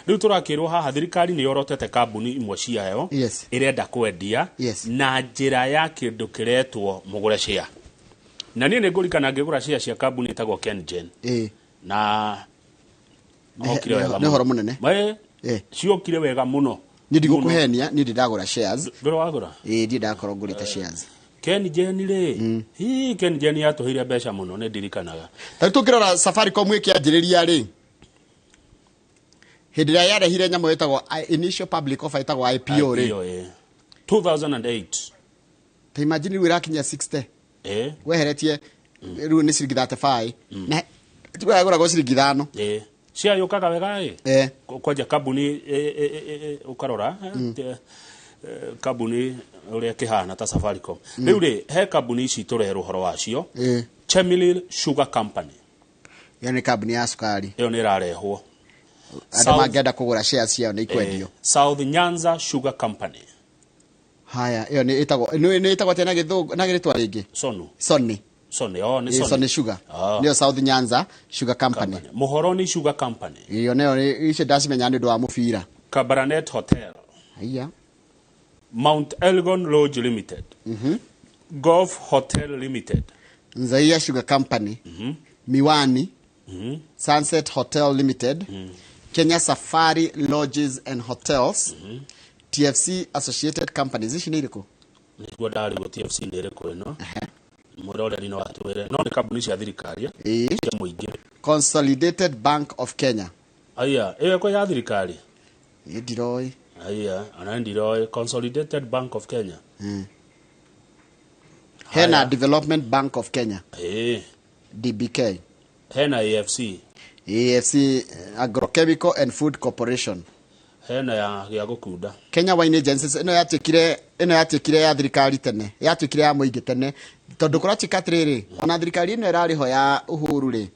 riu turakirwo haha thirikari ni yorotete kambuni imwe ciayo irenda kwendia na njira ya kindu kiretwo mugure share na niĩ nĩngũrikana ngĩgũra share cia kambuni itagwo KenGen na okire wega nĩ horo munene ciokire wega muno ni ndigũkũhenia ni ndagũra shares ndoro wagũra ndi ndakorwo ngũrĩte shares KenGen ri KenGen yatũhire mbeca muno nĩ ndirikanaga ta tũkĩrora Safaricom ĩkĩanjĩrĩria rĩ hĩndĩ ĩrĩa yarehire nyamũ ĩtagwo initial public offer ĩtagwo IPO rĩ 2008 ta imagine wĩrakinya 60 weheretie riu ni ciringi 35 na tuagura go ciringi 5 cia yukaga wega kwaja kabuni ukarora kabuni uria kihana ta Safaricom riu ri he kabuni ici turero horo wacio Kimuri Sugar Company yani kabuni ya sukari iyo ni rarehwo ada magenda kugura shares ciao ni ikwendio South Nyanza Sugar Company haya iyo ni itagwo tena githungu na giritwa ringi Sony ni Sony Sugar niyo South Nyanza Sugar Company Muhoroni Sugar Company iyo niyo icio ndacimenya ni ndu wa mubira Cabernet Hotel haya Mount Elgon Lodge Limited Golf Hotel Limited Nzaia Sugar Company Miwani Sunset Hotel Limited Kenya Safari Lodges and Hotels TFC Associated Companies ici ni iriko niguo ndari go TFC ni iriko ino muroreri no atwire no ni kambuni cia thirikari cia muingi Consolidated Bank of Kenya aya ko ya thirikari ndiroi aya ana ndiroi Consolidated Bank of Kenya Hena Development Bank of Kenya DBK hena AFC Agrochemical and Food Corporation hena ya gukunda Kenya Wine Agencies ino yatikire ya thirikari tene yatikire ya muingi tene tondu kuratika atiriri ona thirikari ino irariho ya Uhuru ri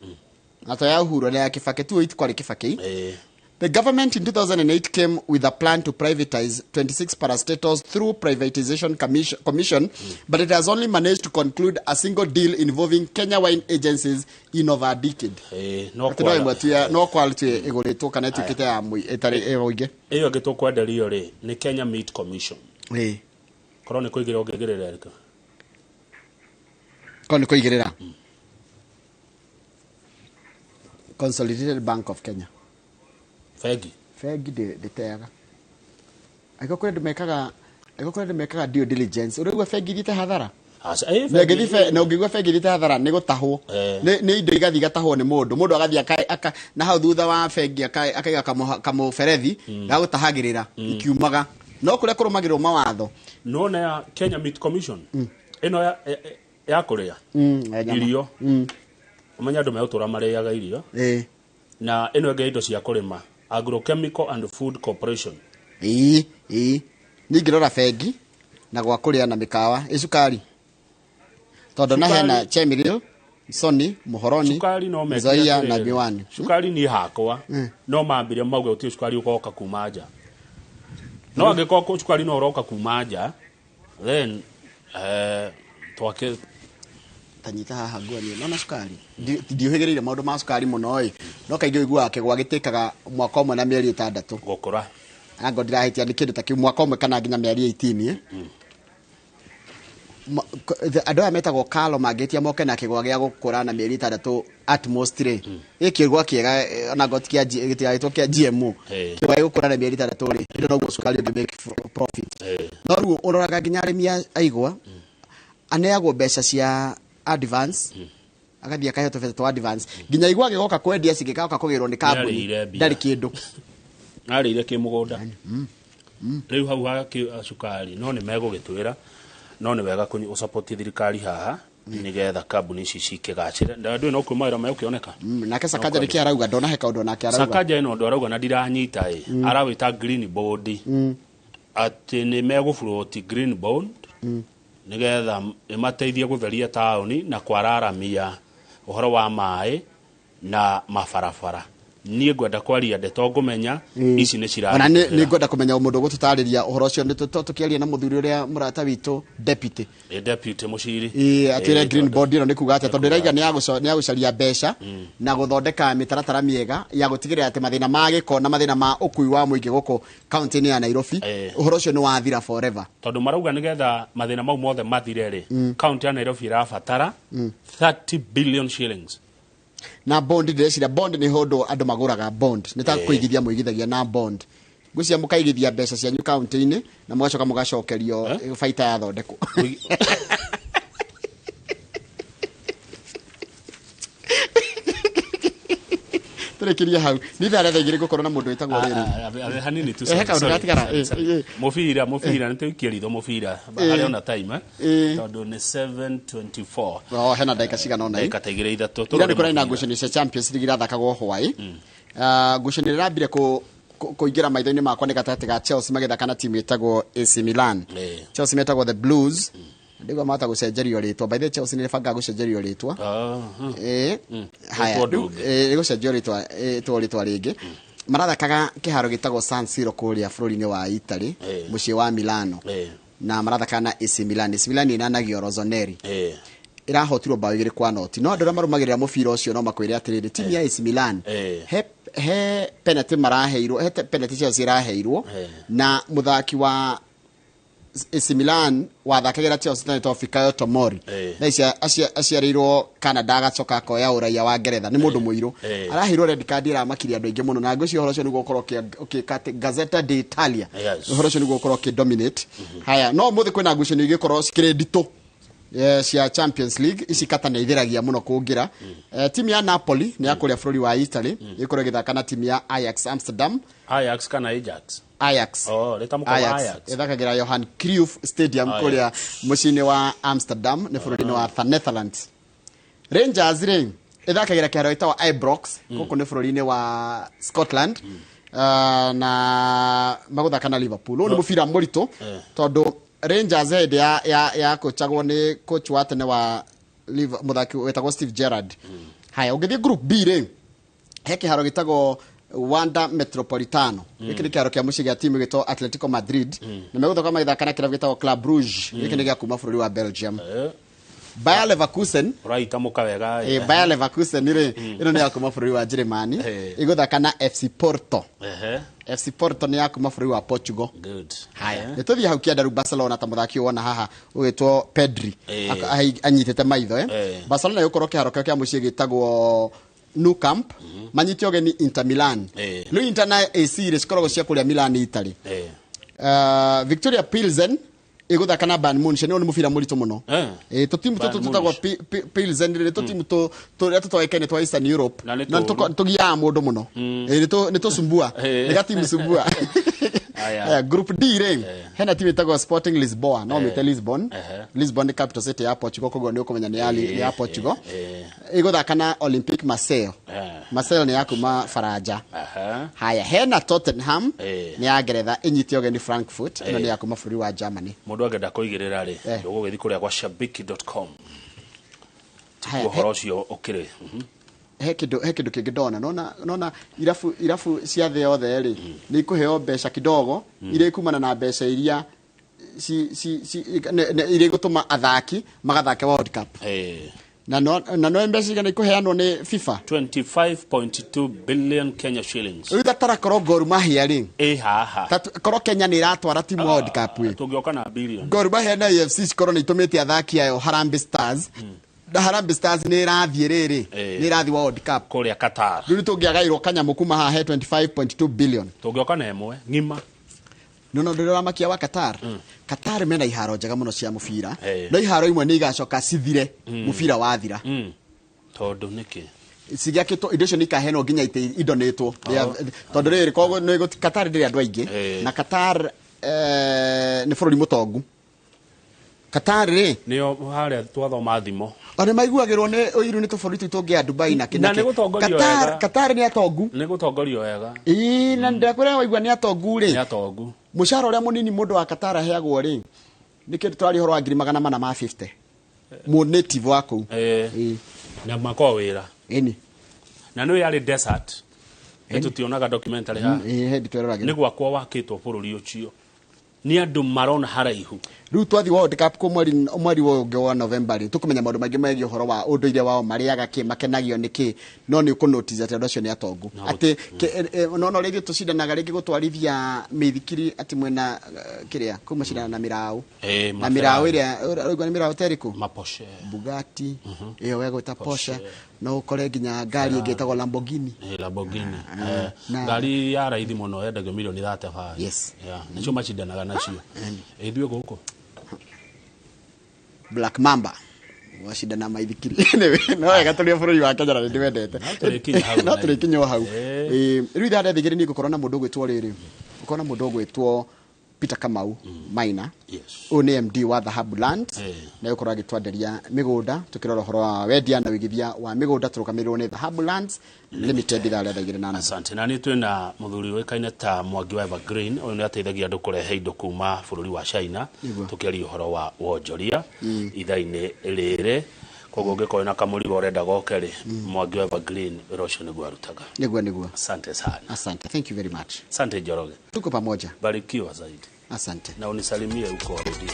ato ya Uhuru ya Kibaki tu itkwari Kibaki The government in 2008 came with a plan to privatize 26 parastatals through privatization commission, but it has only managed to conclude a single deal involving Kenya Wine Agencies in over a decade. No quality egoreto kana tikete ya etari ewoige. Eyo geto kwenderio ri ni Kenya Meat Commission. Korone kuigirira ongegerera erika. Korone kuigirira. Consolidated Bank of Kenya. Fegi de tega. Aiko kwenda mekaga due diligence. Urigwa fegi dite hadhara. Na ugigwa fegi dite hadhara ni gutahwo. Ni indo igathi gatahwo ni mundu agathi aka na hau thutha wa fegi akaiga kamo ferethi ga gutahagirira ikiumaga. No kuria kurumagirwo mawatho. No na ya Kenya Meat Commission. Ino ya kuria. Irio. Umenya andu megutura mariaga irio. Na ino nge indo cia kurima. Agrochemical and Food Corporation. Ningirora fegi na gwa kuria na mikawa icukari. Tondu na hena Kimuri, Sony, Muhoroni, Nzaia na Miwani. Sukari ni hakwa. No mambire mauge uti sukari ukoka kumaja. No angekoko sukari no roka kumaja. Then twake tanyita haha nguani no na sukari ndiuhigirire maundu ma sukari muno no kaingi igua ake gwagitikaga mwaka umwe na mieri 6 gukura ango ndirahitia ni kindu ta ki mwaka umwe kana nginya mieri 18 andu aya metagwo kalo mangitia moke na kigwa gia gukura na mieri 3 at most ri ikirwa kiega ona gotikia gitigaitwo kia GMO kigwa gukura na mieri 3 ri ndo no sukari ngi make profit no ru uroraga nginya arimi aigwa aneagwo mbeca cia advance akathi akahe tofete to advance nginya igwa gigoka kwendia cigikaoka kugirwo ni kambuni ndari kindu arire ki mugunda riu hau ha sukari no ni megugitwira no ni wega kunyi support thirikari haha nigetha kambuni ici cikigacire ndu no kumaira mai ukioneka nake Sakaja riki arauga ndona heka undu nake arauga Sakaja ino ndu arauga na ndiranyita arawita green board ati ni megufloat green bond nigetha imateithie gutheria taoni na kwararamia uhoro wa mai na mabarabara nie gwenda kwaria ndeto ngumenya ici ni cirari ona ni gwenda kumenya mundu gututariria uhoro ucio ni tukiaria na muthuri uria murata witu deputy muciri atire green board ino ni kuga ati tondu raiga ni agucaria mbeca na guthondeka mitaratara miega ya gutigirira ati mathina ma giko na mathina ma ukui wa muingi guku county ni ya Nairobi uhoro ucio ni wathira forever tondu marauga nigetha mathina mau mothe mathire ri county ya Nairobi irabatara 30 billion shillings na bond ndecira bond ni hondo andu maguraga bond nita kuigithia muigithagia na bond gucia mukaigithia mbeca cia new county ini na mugacoka mugacokerio faita ya thondeko turekiria hau ni thara thegire gukorwo na mundu witagwo riri hanini tu sasa mufira nituikiritho mufira hari ona time tondu ni 7:24 hena dakika cigana ona kategire ithatu ira ni kuna inagucio ni Champions League irathakagwo hwai ngucanio rambire kuingira maitho-ini makwa ni gatagati ga Chelsea magithaka na timu itagwo AC Milan. Chelsea metagwo the Blues. Ndigo mata gucenjerio ritwa. By the Chelsea ni banga gucenjerio ritwa. Haya. Gucenjerio ritwa ringi. Marathakaga kiharo gitagwo San Siro kuria bururi-ini wa Italy, mucii wa Milano. Na marathaka na AC Milan. AC Milan inanagio Rossoneri. Irahotirwo bao 2-0. No andũ marumagirira mubira ucio no makwire atiriri timu ya AC Milan he penalty maraheirwo, he penalty Chelsea iraheirwo na muthaki wa AC Milan wathakagira Chelsea na Fikayo Tomori na aciarirwo Canada agacoka koya uraia wa Ngeretha ni mundu muiru araheirwo red card iramakiri andu aingi muno na ngũci horo cio niguo korwo ukikate Gazzetta d'Italia horo cio niguo korwo dominate. Haya no muthi kwina ngucanio igikorwo cikire ndito cia Champions League ici katana ithiragia muno kungira. Timu ya Napoli ni yakuria bururi wa Italy ikorwo githaka na timu ya Ajax Amsterdam. Ajax kana Ajax? Ajax. Letamuka Ajax. Ithakagira Johan Cruyff Stadium kuria mucini wa Amsterdam ni bururi wa the Netherlands. Rangers ring ithakagira kiharo itawa Ibrox guku ni bururi wa Scotland. Na maguthaka na Liverpool. Ni mubira murito tondu Rangers hedi ya coachagwo ni coach wa tene wa muthaki wetagwo Steve Gerrard. Haya ugithie group B ri he kiharo gitagwo Wanda Metropolitano. Giki ni kiharo kia mucii gia timu gitwa Atletico Madrid. Na meguthoka magithaka na kirabu gitagwo Club Brugge. Giki ni gia kuma bururi wa Belgium. Bayer Leverkusen right amuka wega Bayer Leverkusen ri ino ni yakuma bururi wa Germany iguthaka na FC Porto. FC Porto ni yakuma bururi wa Portugal. Good. Haya nituthie hau kiandaru Barcelona ta muthaki wona haha ugitwo Pedri anyitete maitho Barcelona yukorwo kiharo kia mucii gitagwo Nou Camp manyite ogeni Inter Milan. No Inter na AC riskorogwo cia kuria Milan Italy. Victoria Pilsen iguthaka na Bayern Munich ni mubira murito muno. Tutimu tutagwo Pilsen ni tutimu to tutawekene twa Eastern Europe na tugia mundu muno. Ni tusumbua ni gatimu sumbua. Group D ring hena timu itagwo Sporting Lisboa no mite Lisbon. Lisbon ni capital city ya Portugal kogo ni ukumenya ni ya Portugal. Iguthaka na Olympique Marseille. Marseille ni yakuma Faraja. Haya hena Tottenham ni ya Ngeretha inyiti ogeni Frankfurt ino ni yakuma bururi wa Germany. Mundu agenda kuigirira ri ugugithi kuria kwa shabiki.com. Horo cio ukire he kindu kingi ndona nona irafu cia the othe ri ni kuheo mbeca kidogo ire kumana na mbeca iria ire gutuma athaki magathake World Cup na no mbeca igana ikuheanwo ni FIFA 25.2 billion Kenya shillings. Uita tara koro Gor Mahia ri haha koro Kenya ni iratwara timu World Cup wi tungioka na billion. Gor Mahia na AFC koro ni itumite athaki ayo Harambee Stars. Harambee Stars ni rathie riri ni rathi World Cup kuria Qatar. Riu tungiagairwo kanyamo kuma haha he 25.2 billion. Tungioka na emwe ngima no ndira makia wa Qatar. Qatar mena iharo njega muno cia mubira no iharo imwe ni igacoka cithire mubira wathira tondu niki cigiakitwo indo cio ni kaheno nginya ite idonetwo tondu riri kogo ni Qatar ndiri andu aingi na Qatar ni bururi mutongu. Qatar ri nio haria twathoma thimo oni maiguagirwo ni uiru ni tofauti tungia Dubai na kinake Qatar ni atongu ni gutongorio wega na ndakwira waigua ni atongu ri ni atongu mushara uria munini mundu wa Qatar aheagwo ri ni kindu twari horo wa 450 mu native wako na mako wira ini na no yari desert etutionaga documentary ha ni gwakwa wakitwo bururi ucio ni andu marona haraihu riu twathi World Cup ko mweri wa November tukumenya maundu maingi megie horo wa unduire wao mariaga ki makenagio niki no ni ku notice ati ndocio ni atongu ati no rigi tucindanaga rigi gutwarithia mithikiri ati mwena kiria kuma cindana na mirau na mirau iria urigwa ni mirau teriku Porsche Bugatti iyo wego ta Porsche no ukore nginya ngari ingetagwo Lamborghini ngari ya raithi muno yendagio milioni 35 yes nicio macindanaga nacio ithuĩ guku Black Mamba washindana maithikiri no wega tuli bururi wa Kenya na ndiwendete no turikinya hau riu itha thigiri ni gukorwo na mundu gwitwo riri ukorwo na mundu gwitwo Peter Kamau Maina one MD wa Dhahabu Land na yuko agitwanderia migunda tukirora horo wa wendia na wigithia wa migunda turukamirwo ni Dhahabu Lands Limited ithare ndagire na asante na ni twina muthuri wekaine ta Mwangi wa Evergreen uyu ni ateithagia andu kurehe indo kuma bururi wa China tukiaria horo wa wonjoria ithaine rire kogo ngeko na kamurigo urenda gokeri Mwangi wa Evergreen rosho niguo arutaga niguo asante sana asante thank you very much asante Njoroge tuko pamoja barikiwa zaidi asante na unisalimie huko warudi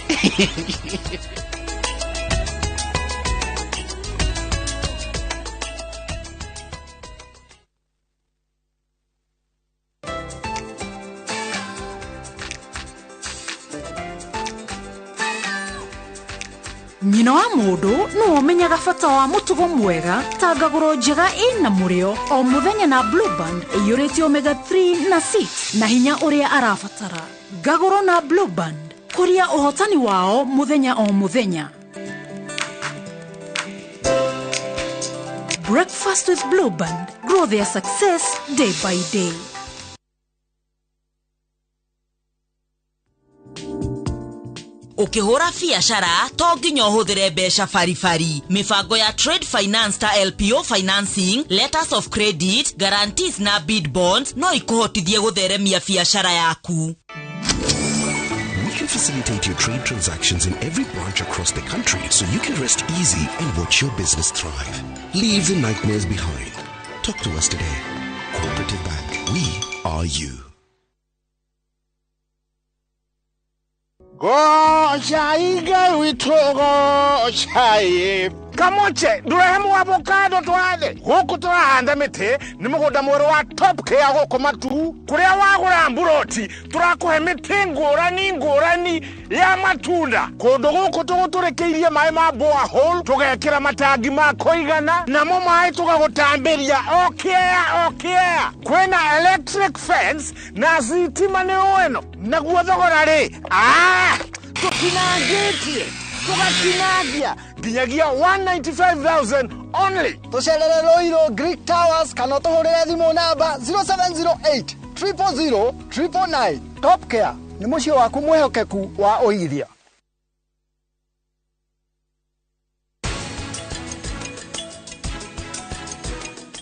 Nyina wa mundu no umenyaga bata wa mutugo mwega ta ngaguro njega ina murio o muthenya na Blue Band iyuriti omega 3 na 6 na hinya uria arabatara. Ngaguro na Blue Band kuria uhotani wao muthenya o muthenya. Breakfast with Blue Band, grow their success day by day. Ukihura biashara to nginya uhuthire mbeca farifari. Mifango ya trade finance ta LPO financing, letters of credit, guarantees na bid bonds no ikuhotithie gutheremia biashara yaku. We can facilitate your trade transactions in every branch across the country so you can rest easy and watch your business thrive. Leave the nightmares behind. Talk to us today. Cooperative Bank. We are you. Go shaiga witogo shai kamoche durehemu avocado twade huku turahanda mite ni mugunda mwero wa top care guku matu kuria wagura mburoti turakuhe mite ngurani ya matunda kundu guku tuguturekeirie mai ma borehole tugekira matangi ma koigana namo mai tugagutambiria okay kwena electric fence na sitima ni weno naguo thogora ri tukinagia ginyagia 195,000 only. Toshelele Loiro Greek Towers kanoto horere thimo namba 0708 000 999. Top Care ni mucio waku mwehokeku wa oithia.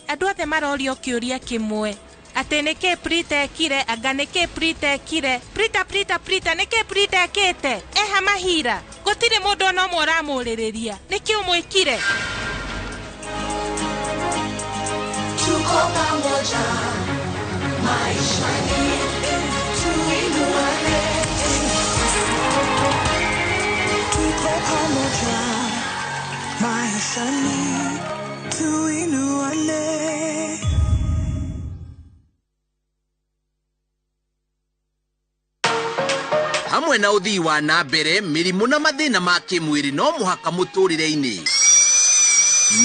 Andu othe marorio kiuria kimwe ate nike prite kire anga nike prite kire prita nike prite kete eha mahira gutire mundu no moramuririria niki umwikire tuko pamoja maisha ni tuinuane tuko pamoja maisha ni tuinuane. hamwe na uthii wa na mbere mirimu na mathina ma kimwiri no muhaka muturire-ini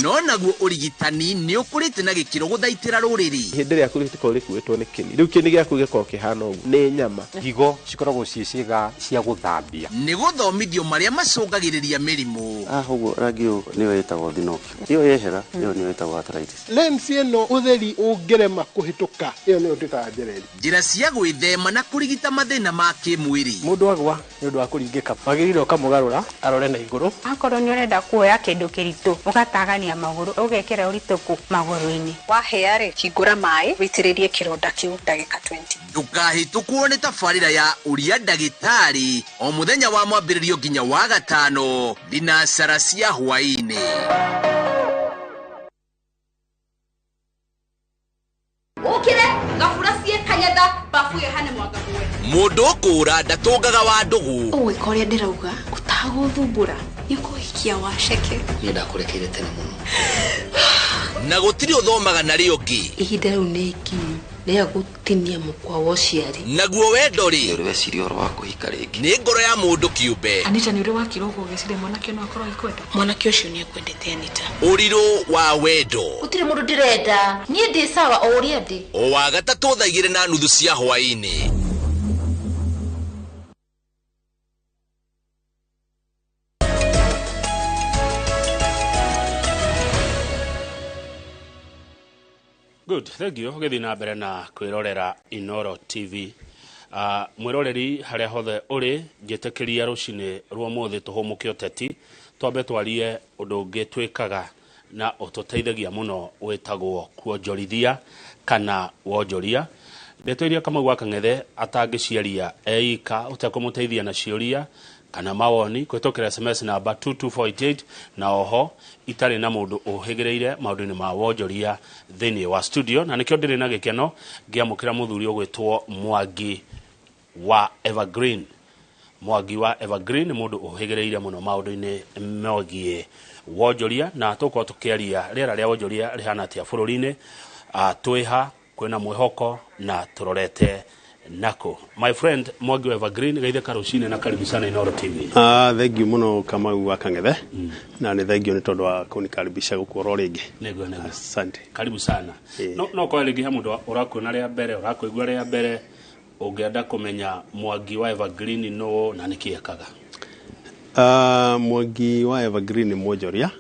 no naguo urigitani ni ukurite na gikiro guthaitira ruriri hindi ria kurikiko rikuitwo ni kini riu kini giaku giko kihana ugu ni nyama higo cikoragwo ciiciga cia guthambia ni guthomithio maria macungagiriria mirimu uguo rangi uyu niyo yetagwo thinoki iyo yehera iyo niyo yetagwo arthritis lens ino utheri ungirema kuhituka iyo niyo twikaga njereri njira cia gwithema na kurigita mathina ma kimwiri mundu agwa ni undu wa kuringika magirire ukamugarura arore na iguru akorwo ni urenda kuoya kindu kiritu ugatagania maguru ugekera urituku maguru-ini waheare hingura mai witiririe kironda kiu ndagika 20 ndukahitukwo ni tabarira ya uria ndagitari o muthenya wa mwambiririo nginya wa gatano thinacara cia hwaini ukire gafura cie kanyenda bafuye hane mwanga mwe mundu ukura ndatungaga wa ndugu uwikoria ndirauga utaguthumbura nikuhikia waceke ni ndakurekeire tene muno na gutiri uthomaga na rio ngi ihinda riu ni ikinyu ria gutinia mukwa wa uciari naguo wendo ri uri weciria oro wa kuhika ringi ni ngoro ya mundu kiumbe Anita ni uri wakirogo giciria mwanake no akorwo ikwenda mwanake ucio ni ekwendete Anita uriru wa wendo utire mundu ndirenda nie ndi sawa o uria ndi o wa gatatu thaigire na nuthu cia hwaini Good, thank you. Gethi na mbere na kwirorera Inoro TV. mwiroreri haria hothe uri ngitekiria rucini rwa muthi tuhumuke uteti twambe twarie undu ungi twikaga na ututeithagia muno wetagwo kuonjorithia kana wonjoria ndeto iria kama gwa Kang'ethe atangiciaria eika utekumuteithia na ciuria kana mawoni kwitokera SMS namba 22488 na oho itari na mundu uhigireire maundu-ini ma wonjoria thini wa studio na nikio ndiri na gikeno ngiamukira muthuri ogwitwo Mwangi wa Evergreen. Mwangi wa Evergreen ni mundu uhigireire muno maundu-ini megie wonjoria na tuko tukiaria riera ria wonjoria rihana atia bururi-ini twiha kwina mwihoko na turorete nako. My friend Mwangi wa Evergreen gaithe karucine na karibu sana Inoro TV. Thank you muno kama wa Kang'ethe na ni thank you ni tondu wa kunikaribisha gukoro ringi. Nego. Asante. Karibu sana. No kwa ringi ha mundu urakuona ria mbere urakuigua ria mbere ungienda kumenya Mwangi wa Evergreen no na nikiekaga. Mwangi wa Evergreen ni mwonjoria.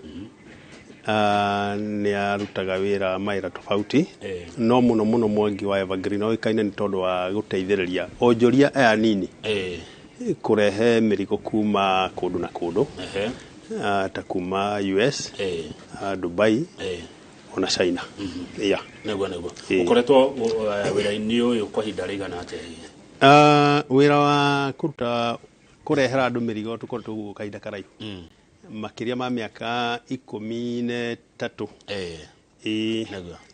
Ni arutaga wira maira tofauti no muno Mwangi wa Evergreen oikaine ni tondu wa guteithiriria onjoria aya nini kurehe mirigo kuma kundu na kundu ta kuma US Dubai ona China nego ukoretwo wira-ini uyu kwa hinda rigana atia wira wa kuruta kurehera andu mirigo tukoretwo guo kahinda karaihu makiria ma miaka 13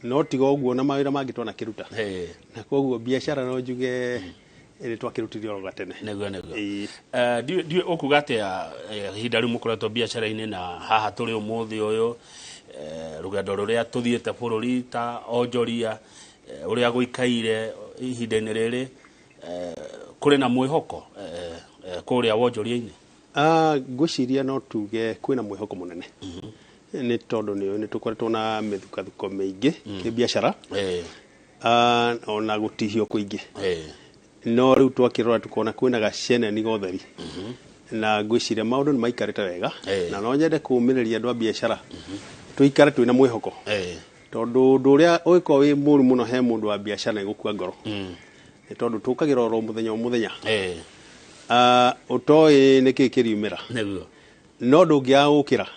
no tiga uguo na mawira mangi twana kiruta na koguo biashara no njuge iri twakirutirio ro gatene nego dio okugate hinda riu mukoretwo biashara-ini na haha turi umuthi uyu rugendo ruria tuthiete bururi ta onjoria uria guikaire ihinda-ini riri kuri na mwihoko kuria wonjoria-ini. Gwiciria no tuge kwina mwihoko munene ni tondu ni tukoretwo na mithukathuko maingi ki biashara ona gutihio kuingi no riu twakirora tukona kwina gacene ni gotheri na gwiciria maundu ni maikarite wega na no nyende kumiriria andu a biashara tuikare twina mwihoko tondu ndu uria uiko wi muri muno he mundu wa biashara igukua ngoro ni tondu tukagira oro muthenya utoi niki kiriumira no ndungia gukira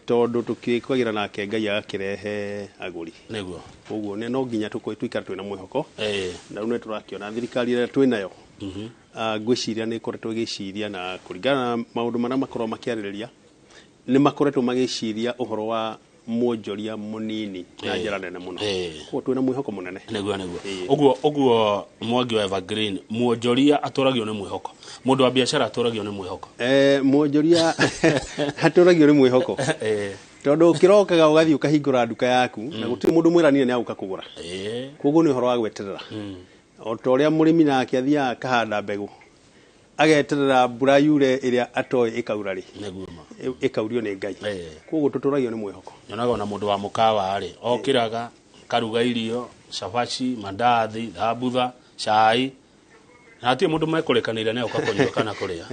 tondu tukikwagira nake Ngai agakirehe aguri uguo ne no nginya tuikara twina mwihoko na riu turakiona thirikari ira twinayo gwiciria ni koretwo giciria na kuringana na maundu maria makorwo makiaririria ni makoretwo magiciria uhoro wa mwonjoria munini na njira nene muno kwa twina mwihoko munene nego uguo Mwangi wa Evergreen mwonjoria atoragio ni mwihoko mundu wa biashara atoragio ni mwihoko mwonjoria atoragio ni mwihoko tondu kirokaga ugathi ukahingura nduka yaku na gutiri mundu mwiranire ni aguka kugura koguo ni uhoro wa gweterera o to uria murimi nake athia kahanda mbegu ageterera mbura yure iria atoi ikaura ri ikaurio ni Ngai koguo tuturagio ni mwihoko nyonaga na mundu wa mukawa ri okiraga karuga irio shafashi mandathi thabutha chai na ati mundu mekurekanira ne ukakonywa kana kuria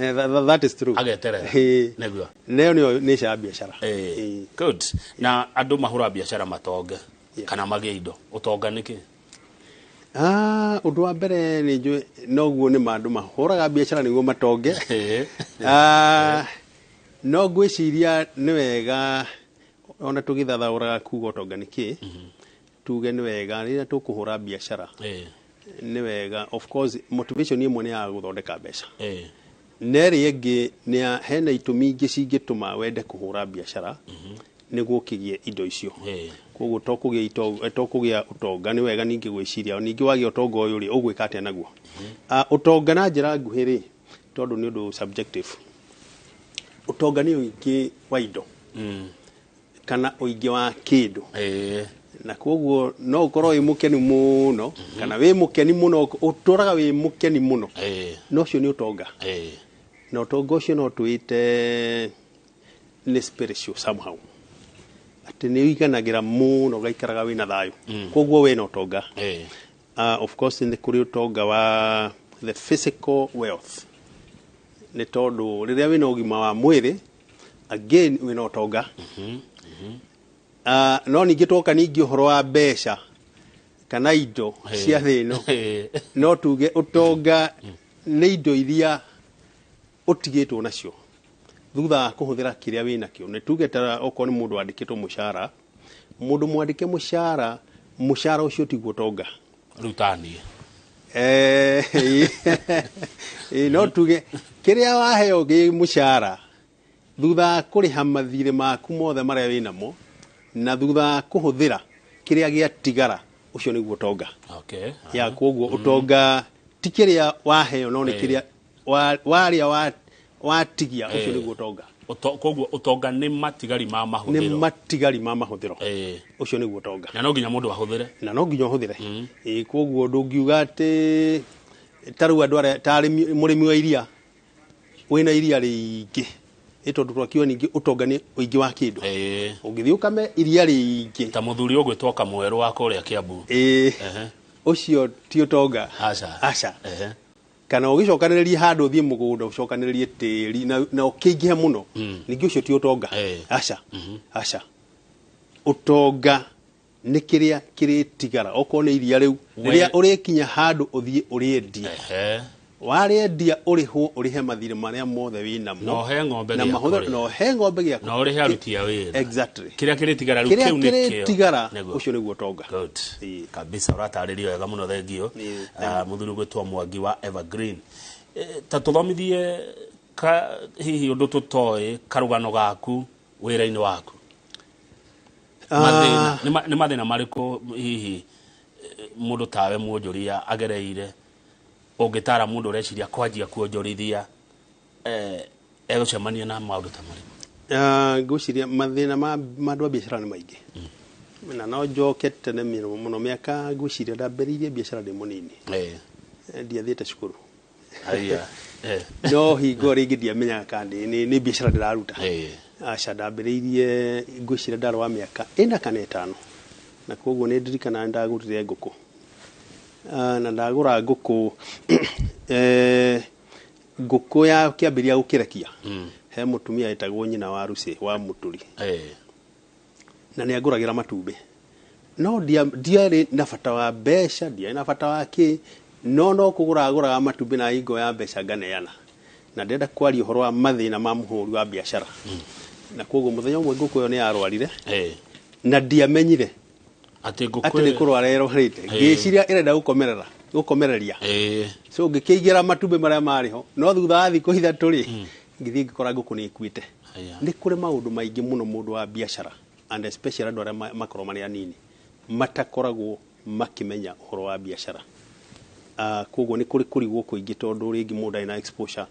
that is true ageterera neguo neo ni cia biashara good na andu mahura biashara matonge kana magie indo utonga niki undu wa mbere ni njue noguo ni mandu mahuraga biashara niguo matonge no gwiciria ni wega ona tugithathauraga kuga utonga niki tuge ni wega rira tukuhura biashara ni wega of course motivation imwe ni ya guthondeka mbeca neri ingi ni hena itumi ingi cingituma wende kuhura biashara niguo kigie indo icio koguo tokugia utonga ni wega ningi gwiciria ningi wagia utonga uyu ri ugwika atia naguo utonga na njira nguhiri tondu ni undu subjective utonga ni uingi wa indo kana uingi wa kindu na koguo no ukorwo wi mukeni muno kana wi mukeni muno uturaga wi mukeni muno no cio ni utonga no utonga ucio no tuite ni spiritual somehow ati ni wikanagira muno gaikaraga wina thayo koguo we no utonga of course ni kuri utonga wa the physical wealth ni tondu riria wina ugima wa mwiri again wina utonga no ningi twoka ningi uhoro wa mbeca kana indo cia thino no tuge utonga ni indo iria utigitwo nacio thutha kuhuthira kiria wina kio ni tuge ta okoni mundu andikitwo mushara mundu mwandike mushara ucio tiguo tonga rutani no tuge kiria waheo gi mushara thutha kuriha mathire maku mothe maria winamo na thutha kuhuthira kiria gia tigara ucio niguo tonga ya koguo utonga ti kiria waheo no ni kiria waria watigia ucio niguo tonga koguo utonga ni matigari ma mahuthiro ucio niguo tonga na no nginya mundu ahuthire koguo ndungiuga ati taru andu aria tari murimi wa iria wina iria ringi tondu twakiwa ningi utonga ni uingi wa kindu ungithi ukame iria ringi ta muthuri ugwitwoka mweru wa kuria Kiambu ucio ti utonga aca kana ugicokaniririe handu thie mugunda ucokaniririe tiri na ukiingihe muno ningi ucio ti utonga aca utonga ni kiria kiritigara okone iria riu riria urikinya handu uthie uriendia wariendia urihwo urihe mathire maria mothe winamo no he ng'ombe na mahutho no he ng'ombe giaku no urihe aruti a wira exactly kiria kiritigara riu kiu ni kiritigara ucio niguo tonga good kabisa urataririo wega muno thengio muthuri gwitwo Mwangi wa Evergreen ta tuthomithie hihi undu tutoi karugano gaku wira-ini waku ni mathina mariku hihi mundu tawe mwonjoria agereire ungitara mundu ureciria kwanjia kuonjorithia egucemania na maundu ta marimu nguciria mathina ma andu a biashara ni maingi na no njokete ne muno miaka nguciria ndambiriirie biashara ndi munini ndiathiite cukuru no hingo ringi ndiamenyaga kandi ni biashara ndiraruta aca ndambiriirie nguciria ndari wa miaka 4 kana 5 na koguo ni ndirikana ndagurire nguku na ndagura nguku nguku ya kiambiria gukirekia he mutumia etagwo nyina wa Rusi wa Muturi na ni aguragira matumbi no ndiari na bata wa besha ndiari na bata wa ki no kugura matumbi na ingo ya besha nganeana na ndenda kwari uhoro wa mathina ma muhuri wa biashara na koguo muthenya umwe nguku yo ni arwarire na ndiamenyire ati ni kurwara erorite ngiciria irenda gukomereria so ngikiigira matumbi maria mariho no thutha wa thiku ithatu ri ngithi ngikora nguku ni ikuite ni kuri maundu maingi muno mundu wa biashara and especially andu aria makoro mari anini matakoragwo makimenya uhoro wa biashara koguo ni kuri kurigwo kuingi tondu ringi mundu ina exposure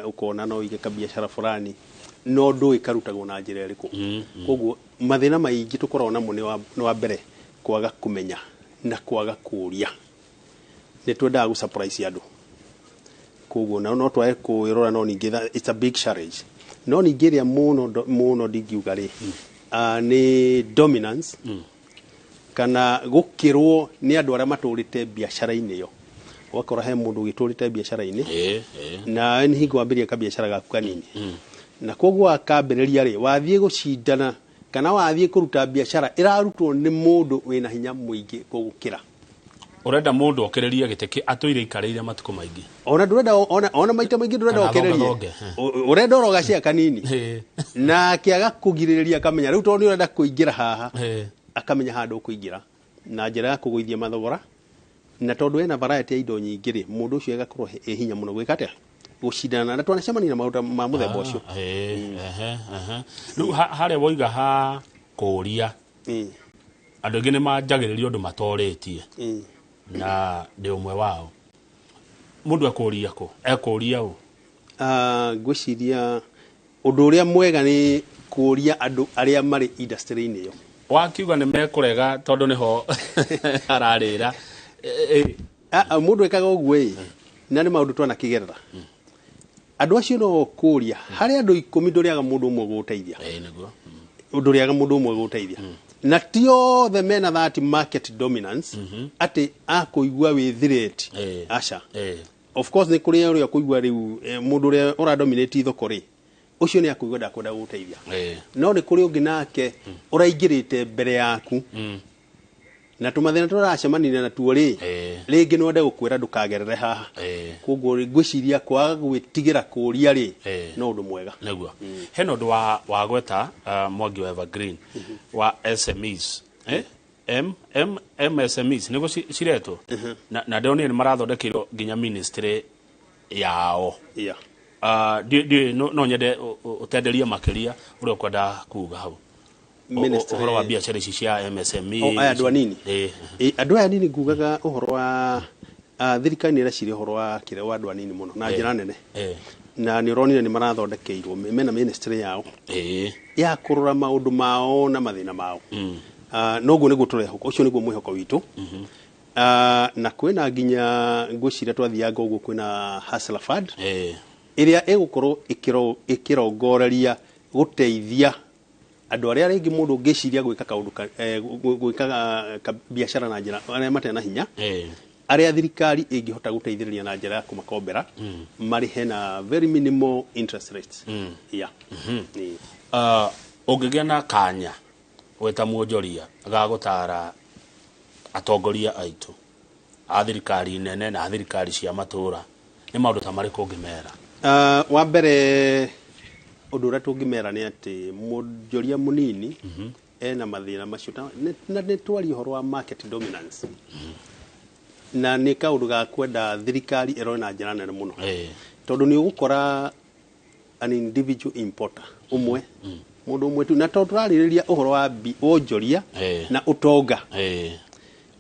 ukona no ige ka biashara fulani no ndu ikarutagwo na njira iriku koguo mathina maingi tukorwo namo ni wa mbere kwaga kumenya na kwaga kuria ni twendaga gu surprise andu koguo no twae kuirora no ningi it's a big challenge no ningi ria muno ndingiuga ri ni dominance kana gukirwo ni andu aria maturite biashara-ini yo wakora he mundu giturite biashara-ini na ni hingo ambiria ka biashara gaku kanini na koguo akambiriria ri wathie gucindana kana wathie kuruta biashara irarutwo ni mundu wina hinya muingi kugukira urenda mundu okereria giteke atuire ikareire matuko maingi ona ndurenda ona maita maingi ndurenda okereria urenda orogacia kanini na kiaga kugiriria kamenya riu to ni urenda kuingira haha akamenya handu kuingira na njira ya kuguithia mathogora na tondu ena variety ya indo nyingi ri mundu ucio agakorwo hinya muno gwikate gucindana na twanacemania na maundu ma muthemba ucio riu haria woiga ha kuria andu aingi ni manjagiriria undu matoretie na ndi umwe wao mundu akuria ko ekuria u ngwiciria undu uria mwega ni kuria andu aria mari industry-ini yo wakiuga ni mekurega tondu niho ararira mundu ekaga uguo na ni maundu twanakigerera andu acio no kuria hari andu 10 nduriaga mundu umwe guteithia niguo nduriaga mundu umwe guteithia na tio the men that market dominance ati akuigua withireti aca of course ni kuri uri akuigua riu mundu uri ura dominate ithoko ri ucio ni akuigua ndakwenda guteithia no ni kuri ungi nake uraingirite mbere yaku na tumathina turacemania na tuo ri ringi no nde gukwira ndukagerere haha koguo ngwiciria kwaga gwitigira kuria ri no undu mwega naguo heno ndu wa gweta Mwangi wa Evergreen wa SMEs MSMEs niko ciretwo na ndoni ni marathondekeirwo nginya ministry yao no nyende utenderia makiria uria kwenda kuga hau uhoro wa biacara ici cia MSME aya andu anini andu aya anini ngugaga uhoro wa thirikari ira ciri uhoro wa kire wa andu anini muno na njira nene na ni uronire ni marathondekeirwo mena ministry yao ya kurora maundu mao na mathina mao noguo niguo tureho ucio niguo mwihoko witu na kwina nginya ngwiciria twathianga uguo kwina Hustler Fund iria igukorwo ikirongoreria guteithia andu aria ringi mundu ngiciria gwika kaundu gwika biashara na njira aria matena hinya aria thirikari ingihota guteithiriria na njira ya kumakombera marihe na very minimal interest rates ungigia na kanya weta muonjoria gagutara atongoria aitu a thirikari nene na thirikari cia matura ni maundu ta mariko ungimera wa mbere undu uria tungimera ni ati muonjoria munini ena mathina macio na ni twari uhoro wa market dominance na ni kaundu ga kwenda thirikari ero na njira nene muno tondu ni ugukora an individual importer umwe mundu umwe tu na to turaririria uhoro wa wonjoria na utonga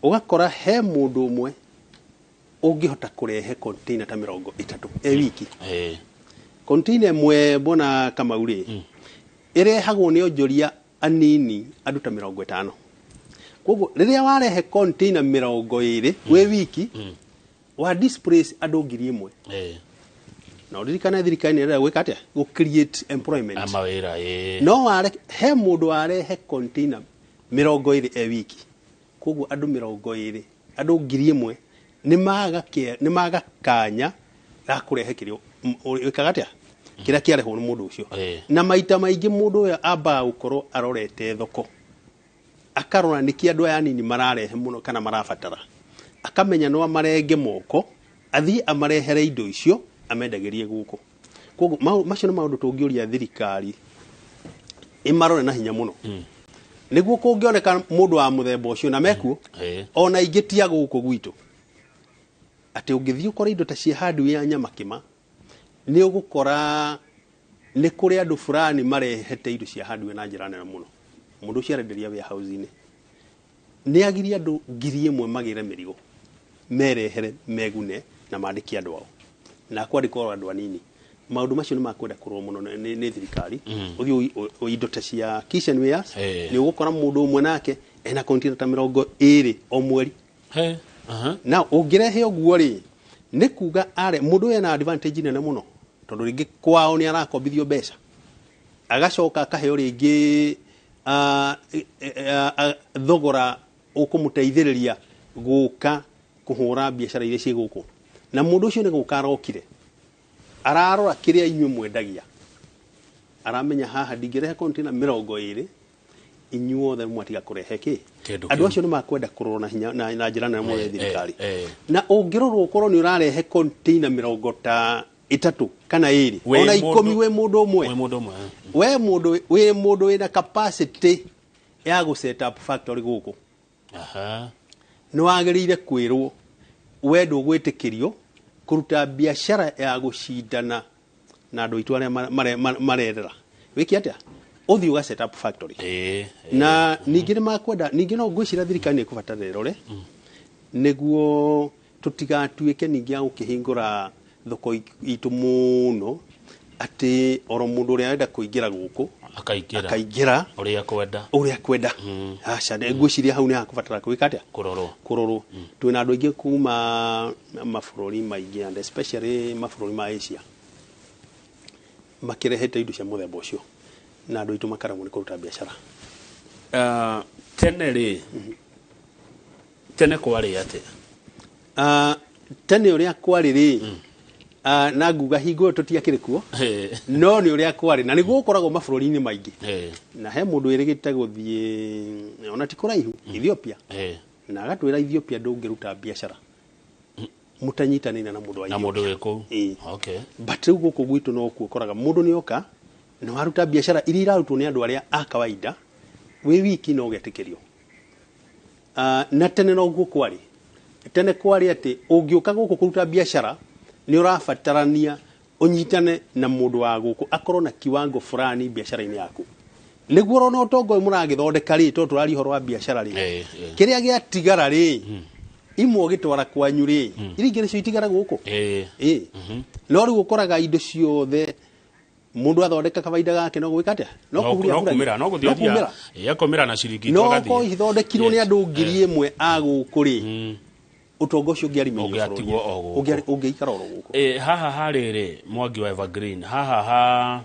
ugakora he mundu umwe ungihota kurehe container ta 30 wiki container imwe bona kama uri irehagwo ni onjoria anini andu ta 50 koguo riria warehe container 20 we wiki wa displace andu 1000 na uririkana thirikari nĩ gwĩka atĩa go create employment amawĩra no ware he mundu warehe container 20 wiki koguo andu 20 andu 1000 nĩ maga kanya ga kurehe kirio wĩkaga atĩa kira kiarehwo nĩ mundu ucio na maita maingĩ mundu uyo amba gukorwo arorete thoko akarora niki andu aya nini mararehe muno kana marabatara akamenya no amarenge moko athii amarehere indo icio amendagerie guko koguo macio nĩ maundu tũngĩũria thirikari imarore na hinya muno niguo kũngĩoneka mundu wa muthemba ucio na mekuo ona ingĩtia guko gwitu ati ũngĩthii ukora indo ta cia hardware ya nyamakima nĩ ũgũkora nĩ kũrĩ andu fulani marehete indo cia hardware na njĩra nene muno mundu ucio arenderia warehouse-inĩ nĩ agiria andu 1000 magĩre mĩrigo merehere megune na mandĩke andu ao na kwandĩkwo andu anini maundu macio nĩ makwenda kũrwo muno nĩ thirikari uthio indo ta cia kitchenwares nĩ ũgũkora mundu ũmwe nake ena container ta 20 o mweri na ũngĩrehe ũguo rĩ nĩ kuga are mundu ena advantage nene muno tondu ringi kwao ni arakombithio mbeca agacoka akaheo ringi thogora ukumuteithiriria guka kuhura biashara iria ci guku na mundu ucio ni gukarokire ararora kiria inyuĩ mwendagia aramenya haha ndingĩrehe container 20 inyuothe mwatiga kurehe ki andu acio ni makwenda kurorwo na hinya na njira nene muno thirikari na ũngĩrorwo ukorwo ni ũrarehe container 30 kana 2 ona 10 we mundu umwe we mundu wina capacity ya gu set up factory guku ni wagĩrĩire kwĩrwo we ndũgwĩtĩkĩrio kuruta biashara ya gucindana na andu itu arĩa marerera wiki atia uthi uga set up factory na ningĩ makwenda ningĩ no ngwĩciria thirikari nĩ ĩkũbatara ĩrore nĩguo tutigatuĩke ningĩ ya gũkĩhingũra thoko itu muno ati oro mundu ũrĩa arenda kũingĩra gũkũ akaingĩra ũrĩa kwenda aca ngwĩciria hau nĩ hakũbatara gwĩka atĩa kũrorwo twĩna andũ aingĩ kuma mabũrũri maingĩ and especially mabũrũri ma Asia makĩrehete indo cia mũthemba ũcio na andũ aitũ makaremwo nĩ kũruta biacara tene kwarĩ atĩa tene ũrĩa kwarĩ rĩ na nguga hingo tutiakĩrĩ kuo no nĩ ũrĩa kwarĩ na nĩguo ũkoragwo mabũrũri-inĩ maingĩ na he mũndũ wĩrĩgĩte gũthiĩ ona ti kũraihu Ethiopia na agatwira Ethiopia ndũngĩruta biacara mutanyitanĩra na mũndũ wa na mũndũ wĩkũ okay but rĩu gũkũ gwitũ no kuo koraga mũndũ nĩoka na waruta biacara iria irarutwo nĩ andũ arĩa a kawaida wĩ wiki no getĩkĩrio na tene no guo kwari tene kwari atĩ ũngĩũka gũkũ kũruta biacara nĩ ũrabatarania ũnyitane na mũndũ wa gũkũ akorwo na kiwango fulani biacara-inĩ yaku nĩguo rona ũtongo mũragĩthondeka rĩ to tũrari ũhoro wa biacara rĩ kĩrĩa gĩatigara rĩ imwe gĩtwara kwanyu rĩ iria ingĩ nĩcio itigara gũkũ no rĩu ũkoraga indo ciothe mundu athondeka kawaida gake no gwika atia no kumira no guthia yakomera na ciringi twagathia no ko ithondekirwo ni andu ngiri imwe agukuri utongo ucio ngiari menyo ungiikara oro guko haha harere Mwangi wa Evergreen ha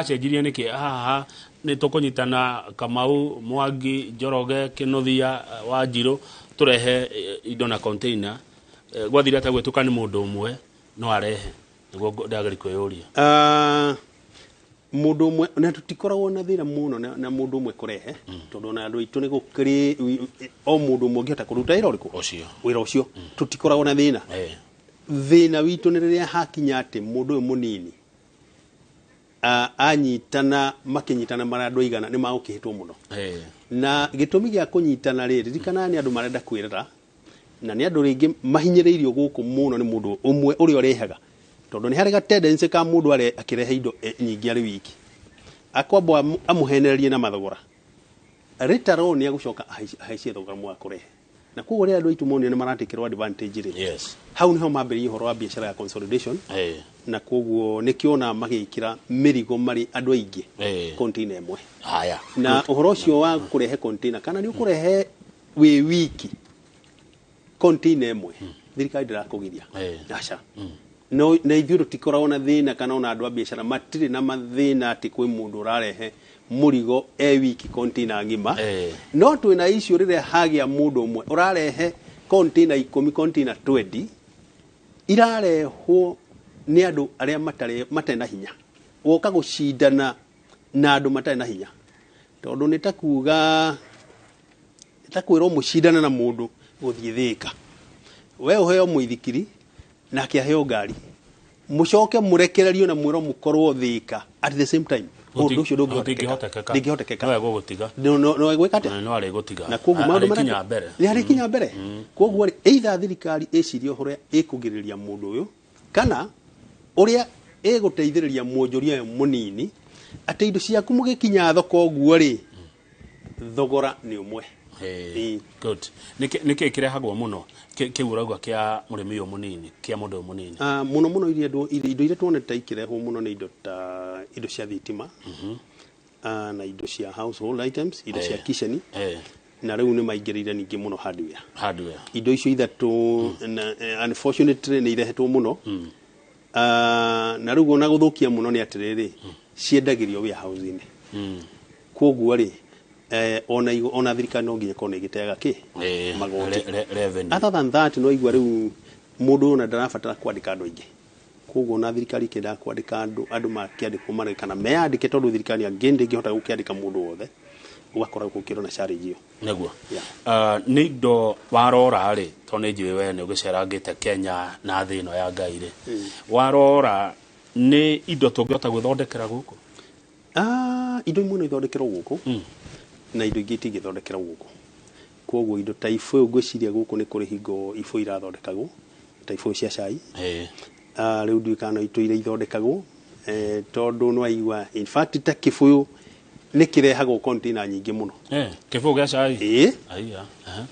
cenjirie niki haha ni tukunyitana Kamau Mwangi Njoroge Kinothia Wanjiru turehe indo na container gwathira ta gwetuka ni mundu umwe no arehe niguo ndagari kwiyuria mundu umwe na tutikoragwo na thina muno na mundu umwe kurehe tondu na andu itu ni gukiri o mundu umwe ngihota kuruta wira uriku wira ucio tutikoragwo na thina thina witu ni riria hakinya ati mundu uyu munini anyitana makinyitana mara andu igana ni magukihitwo muno na gitumi gia kunyitana riri rikana ni andu marenda kwirira na ni andu ringi mahinyiriirio guku muno ni mundu umwe uri orehaga tondu ni harega tendency ka mundu are akirehe indo nyingi ari wiki akwamba amuhenererie na mathogora ritaro ni agucoka ahaicie thogora mwa kurehe na kugo ri andu itu muno ni maratikirwa advantage ri hau niho mambiri horo wa biashara ya consolidation na kugo nikiona magikira mirigo mari andu aingi container imwe haya na uhoro cio wa kurehe container kana ni ukurehe wi wiki container imwe thirikari ndirakugiria acha no na ithuĩ tũtikoragwo na thĩna kana ona andũ a biacara matirĩ na mathĩna atĩ kwĩ mũndũ ũrarehe mũrigo wiki container ngima no twĩna icio rĩrĩa hagĩa mũndũ ũmwe ũrarehe container 10 container 20 irarehwo nĩ andũ arĩa matarĩ na hinya woka gũcindana na andũ matarĩ na hinya tondũ nĩ ta kuuga takwĩrwo mũcindana na mũndũ gũthiĩ Thĩka we ũheo mũithikiri na kiaheo ngari mucoke murekererio na mwiro mukorwo Thĩka at the same time undu ucio ndungihotekeka no egugutiga no gwikate no ari gutiga na koguo maundu mara ni ari kinya mbere koguo either thirikari icirio hore ikugiriria mundu uyu kana uria iguteithiriria mwonjoria munini ati indo ciaku mugikinya thoko guo ri thogora ni umwe good niki kirehagwo muno kiuragwa kia murimi uyu munini kia mundu munini muno indo iria tuonete ikirehwo muno ni indo ta indo cia thitima na indo cia household items indo cia kitchen na riu ni maingirire ningi muno hardware indo icio ithatu unfortunately ni irehetwo muno na riu ona guthukia muno ni atiriri ciendagirio warehouse-ini koguo ri ona thirikari no nginya kona igiteaga magoti other than that no igwa riu mundu ona ndarabatara kwandika andu aingi koguo na thirikari kenda kwandika andu makiandikwo mare kana meandike tondu thirikari angende ngihota gukiandika mundu wothe ugakora gukiro na challenge iyo neguo ni indo warora ri to ni njiwe we ni ugicerangite Kenya na thĩ ĩno ya Ngai ri warora ni indo tungihota gwithondekera guku indo imwe no ithondekerwo guku na indo ingĩ itingĩthondekerwo guku koguo indo ta ifo ngwiciria guku ni kuri hingo ifo irathondekagwo ta ifo cia cai riu ndikano itu ira ithondekagwo tondu no aigua in fact ta kifuyu ni kirehagwo container nyingi muno kifuyu gĩa cai aiya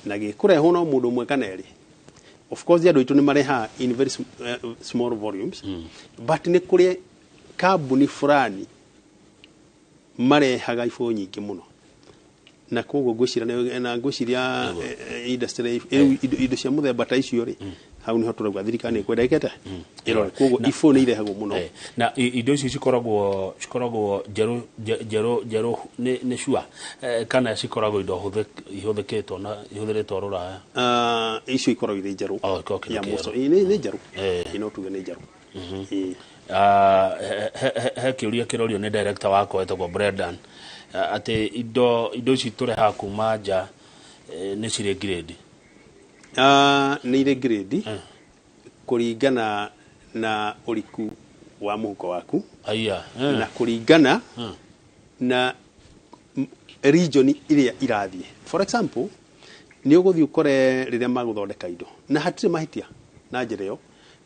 na gikurehwo no mundu umwe kana eri of course andu itu ni mareha in very small volumes but ni kuri kambuni fulani marehaga ifo nyingi muno na koguo ngwiciria na ngwiciria industry indo cia muthemba ta icio ri hau ni hoturagwa thirikari kwendekete iro koguo ifo ni irehagwo muno na indo icio cikoragwo jeru ni shua kana cikoragwo indo ihuthikitwo na ihuthiritwo ruraya icio ikoragwo ire jeru ya muso ni jeru ino tuge ni jeru he kiuria kirorio ni director wako etagwo Brendan ati indo ici tureha kuma nja ni cire grade nä irä grade kũringana na ũriku wa mũhuko waku na kũringana na region iria irathiĩ. For example, nĩ ũgũthiĩ ũkore rĩrĩa magũthondeka indo na hatirĩ mahĩtia na njĩra ĩyo,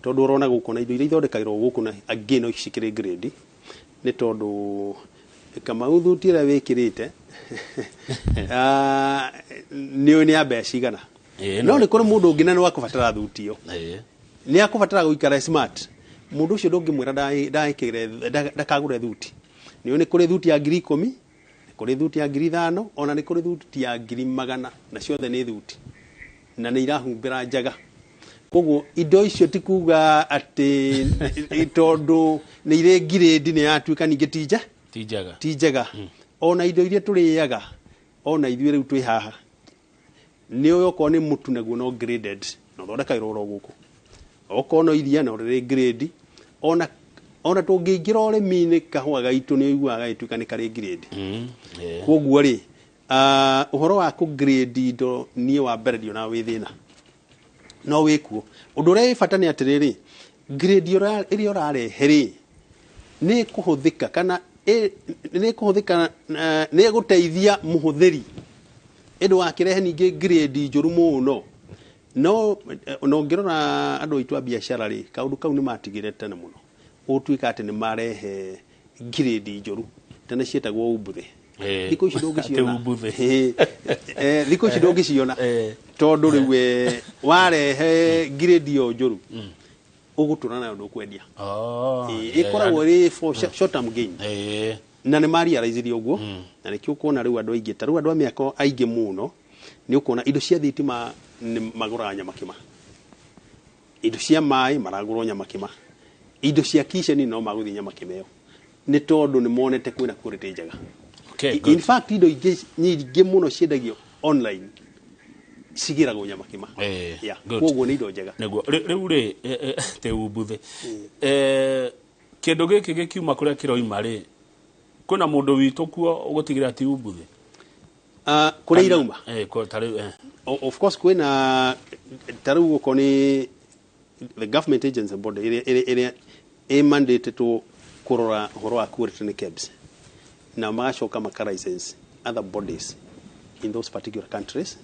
tondũ ũrona gũkũ na indo iria ithondekagĩrwo gũkũ na angĩ no cikĩrĩ grade, nĩ tondũ Kamau thuti ĩrĩa wĩkĩrĩte nĩ ya mbeca cigana. No nĩ kũrĩ mũndũ ũngĩ na nĩ wakũbatara thuti ĩyo, nĩ akũbatara gũikara smart. Mũndũ ũcio ndũngĩmwĩra ndakagũre thuti. Nĩ kũrĩ thuti ya 10,000, nĩ kũrĩ thuti ya 5,000, ona nĩ kũrĩ thuti ya 100,000, na ciothe nĩ thuti na nĩ irahumbĩra njaga. Koguo indo icio ti kuga atĩ tondũ nĩ irĩ grade nĩ yatuĩka ningĩ ti njega. Ona indo iria tũrĩaga ona ithuĩ rĩu twĩ haha nĩ okorwo nĩ mũtu naguo no graded na thondekagĩrwo oro gũkũ, okorwo no iria no rĩrĩ grade. Ona tũngĩingĩra ũrĩmi-inĩ kahũa gaitũ nĩ ũiguaga gagĩtuĩka nĩ karĩ grade. Koguo rĩ ũhoro wa kũ grade indo niĩ wa mbere ndio na wĩ thĩna no wĩkuo. Ũndũ ũrĩa wĩ bata nĩ atĩrĩrĩ, grade ĩrĩa ũrarehe rĩ nĩ kũhũthĩka kana nĩ kũhũthĩka nĩ gũteithia mũhũthĩri, ĩndũ wakĩrehe ningĩ grade njũru mũno. No ũngĩrora andũ aitũ a biacara rĩ, kaũndũ kau nĩ matigire tene mũno, gũtuĩka atĩ nĩ marehe grade njũru, tene cietagwo umbuthe. Thikũ ici ndũngĩciona tondũ rĩu warehe grade ĩyo njũru ũgũtũra nayo ndũkwendia. Ĩkoragwo ĩrĩ for short term gain, na nĩ marealize ũguo, na nĩkĩo ũkuona rĩu andũ aingĩ, ta rĩu andũ a mĩaka aingĩ mũno nĩ ũkuona indo cia thitima nĩ magũraga nyamakĩma, indo cia maĩ maragũrwo nyamakĩma, indo cia kiceni no magũthiĩ nyamakĩma ĩyo, nĩ tondũ nĩ monete kwĩna quality njega. In fact indo nyingĩ mũno ciendagio online cigĩragwo nyamakĩma. Koguo nĩ indo njega. Rĩu rĩ te umbuthe kĩndũ gĩkĩ gĩkiuma kũrĩa kĩroima rĩ, kwĩna mũndũ witũ kuo ũgũtigĩra ti umbuthe kũrĩa irauma. Of course kwĩna ta rĩu gũkũ nĩ the government agency body ĩrĩa ĩmandatetwo kũrora ũhoro wa quality nĩ KEBS, na magacoka maka license other bodies in those particular countries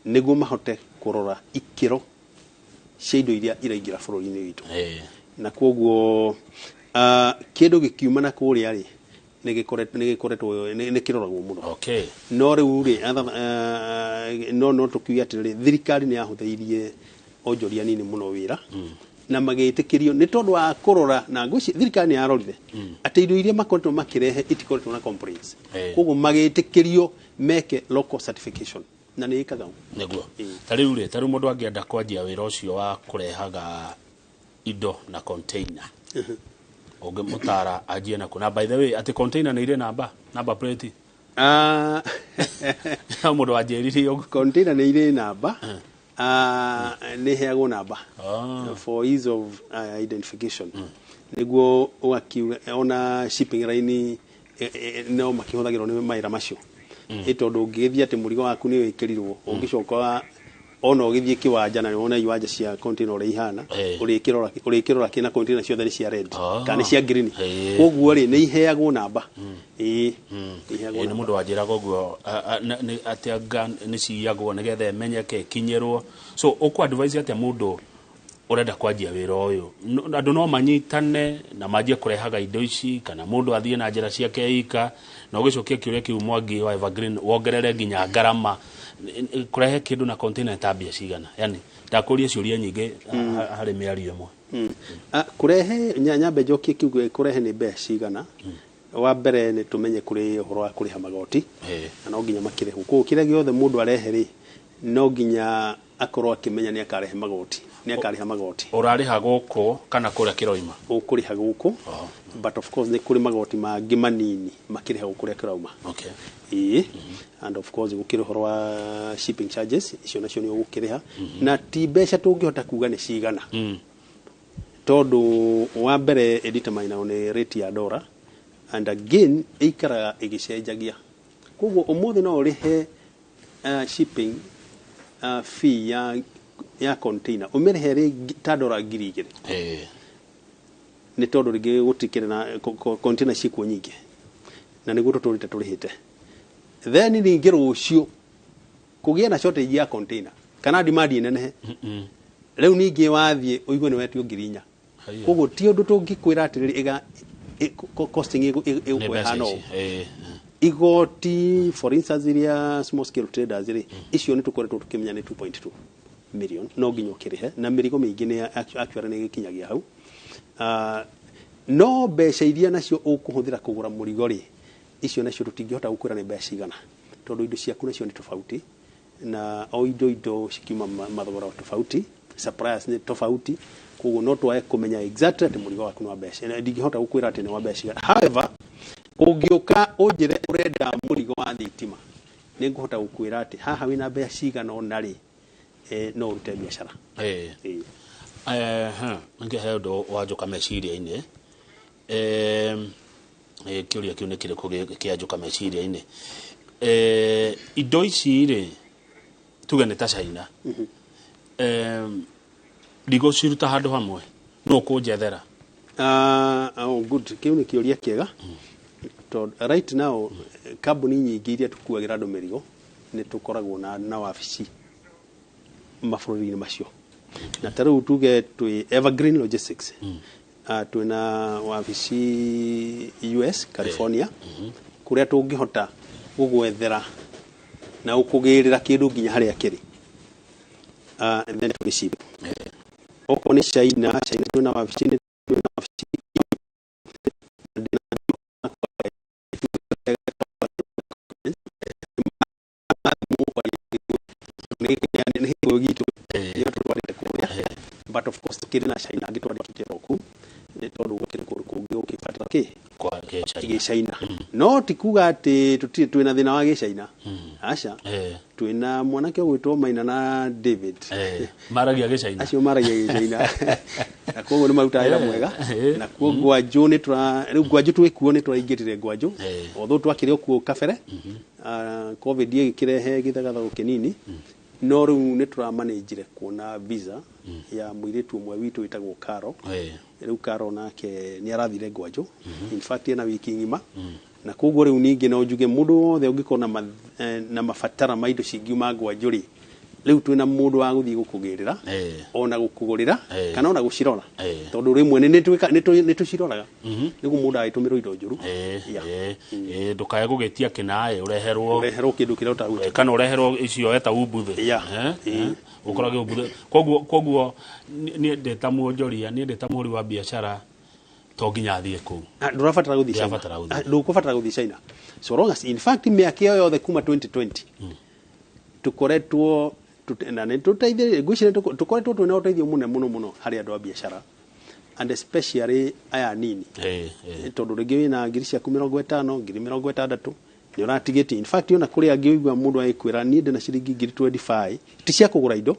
nĩguo mahote kũrora ikĩro cia indo iria iraingĩra bũrũri-inĩ witũ. Na koguo kĩndũ gĩkiuma na kũrĩa rĩ nĩ kĩroragwo mũno. No rĩu rĩ no tũkiuge atĩrĩrĩ, thirikari nĩ yahũthĩirie onjoria nini mũno wĩra na magĩtĩkĩrio nĩ tondũ wa kũrora, na ngwĩciria thirikari nĩ yarorire atĩ indo iria makoretwo makĩrehe itikoretwo na complaints. Koguo magĩtĩkĩrio meke local certification na nĩ ĩkaga nĩguo. Ta rĩu mũndũ angĩenda kwanjia wĩra ũcio wa kũrehaga indo na container ũngĩmũtara anjie naku, na by the way atĩ container nĩ irĩ namba plate mũndũ wanjĩririe ũguo, container nĩ irĩ namba, nĩ heagwo namba for ease of identification, nĩguo ũgakiuga ona shipping line no makĩhũthagĩrwo nĩ mawĩra macio. Tondũ ũngĩgĩthiĩ atĩ mũrigo waku nĩ wĩkĩrirwo ũngĩcoka ona ũgĩthiĩ kĩwanja na wona iwanja cia container ũrĩa ihana ũrĩkĩrora kĩna container ciothe nĩ cia red kana nĩ cia green. Koguo rĩ nĩ iheagwo namba. Nĩ mũndũ wanjĩraga ũguo atĩ anga nĩ ciyagwo nĩgetha ĩmenyeke ĩkinyĩrwo. So ũkũ advise atĩ mũndũ ũrenda kwanjia wĩra ũyũ, andũ no manyitane na manjie kũrehaga indo ici, kana mũndũ athiĩ na njĩra ciake ika na ũgĩcokia kĩũria kĩu Mwangi wa Evergreen wongerere nginya ngarama kũrehe kĩndũ na container ta mbia cigana? Yani ndakũria ciũria nyingĩ harĩ mĩario ĩmwe. Kũrehe nyambe njokie kiugo kũrehe nĩ mbeca cigana. Wa mbere nĩ tũmenye kũrĩ ũhoro wa kũrĩha magoti, na no nginya makĩrĩhwo. Koguo kĩrĩa gĩothe mũndũ arehe rĩ no nginya akorwo akĩmenya nĩ akarehe magoti, nĩ akarĩha magoti. Ũrarĩha gũkũ kana kũrĩa kĩroima? Ũkũrĩha gũkũ, but of course nĩ kũrĩ magoti mangĩ manini makĩrĩha kũrĩa kĩroima. And of course gũkĩrĩ ũhoro wa shipping charges, icio nacio nĩ ũgũkĩrĩha, na ti mbeca tũngĩhota kuga nĩ cigana, tondũ wa mbere determine nĩ rate ya dollar, and again ĩikaraga ĩgĩcenjagia. Koguo ũmũthĩ no ũrĩhe shipping fee ya ya container umerehere ta $2 ngiri ni tondu ringi gutikire na container ciikuo nyingi na niguo tuturite turihite then ningi rucio kugia na shortage ya container kana demand nenehe riu ningi wathie uigwe ni wetio ngirinya koguo ti undu tungikwira atiriri iga costing igukwehanoo igoti for instance iria small scale traders ri icio ni tukoretwo tukimenya ni 2.2 million no nginya ukirihe na mirigo mingi ni actually ni gikinyagia hau no mbeca iria nacio ukuhuthira kugura murigo ri icio nacio tutingihota gukwira ni mbeca igana tondu indo ciaku nacio ni tofauti na o indo cikiuma mathogora tofauti suppliers ni tofauti koguo no twae kumenya exactly ati murigo waku ni wa mbeca na ndingihota gukwira ati ni wa mbeca igana. However ungiuka unjire urenda murigo wa thitima ni nguhota gukwira ati haha wina mbeca cigana ona ri no urute biashara ngehe undu wanjuka meciria-ini kiuria kiu ni kiriku kianjuka meciria-ini indo ici ri tuge ni ta China ndigo ciruta handu hamwe no kunjethera good kiu ni kiuria kiega right now kambuni nyingi iria tukuagira andu mirigo ni tukoragwo na wabici mabũrũri-inĩ macio na tarĩu tuge twi Evergreen Logistics twina wabici US California kuria tungihota gugwethera na ukugirira kindu nginya haria kiri and then to ship oko ni China twina wabici but of course tukiri na China ngitwandikite roku ni tondu gukire kungi ukifatira kwa China no tikuga ati twina thina wa China acha twina mwanake gwitwo Maina na David maragia China acio maragia China na koguo ni marutaira mwega na kuo ngwanju ni riu ngwanju twikuo ni twaingirire ngwanju although twakire okuo kabere covid ikirehe githagathago kinini no riu ni turamanagire kuona visa ya mwiritu umwe witu witagwo Karo riu Karo nake ni arathire ngwanju in fact na wiki ngima na koguo riu ningi no njuge mundu wothe ungikona na mafatara maindo cingiuma ngwanju ri riu twina mundu wa guthii gukugirira ona gukugurira kana ona gucirora tondu rimwe ni tuciroraga nigu mundu aitumiro indo njuru ndukae gugitia kinae ureherwo kindu kiria utaguta kana ureherwo icio eta ubuthe ukorage ubuthe koguo ni ndeta muonjoria ni ndeta muri wa biashara to nginya athie ku ndurafatara guthii China ndukufatara guthii China so long as in fact miaka yo yothe kuma 2020 tukoretwo na ni tuteithie ngwicire tukoretwo twina uteithio muno hari andu a biashara and especially aya nini tondu ringi wina ngiri ciaku 50 ngiri 60 ni uratigiti in fact ona kuri angi uigwa mundu aikwira ni ndi na ciringi ngiri 25 ti cia kugura indo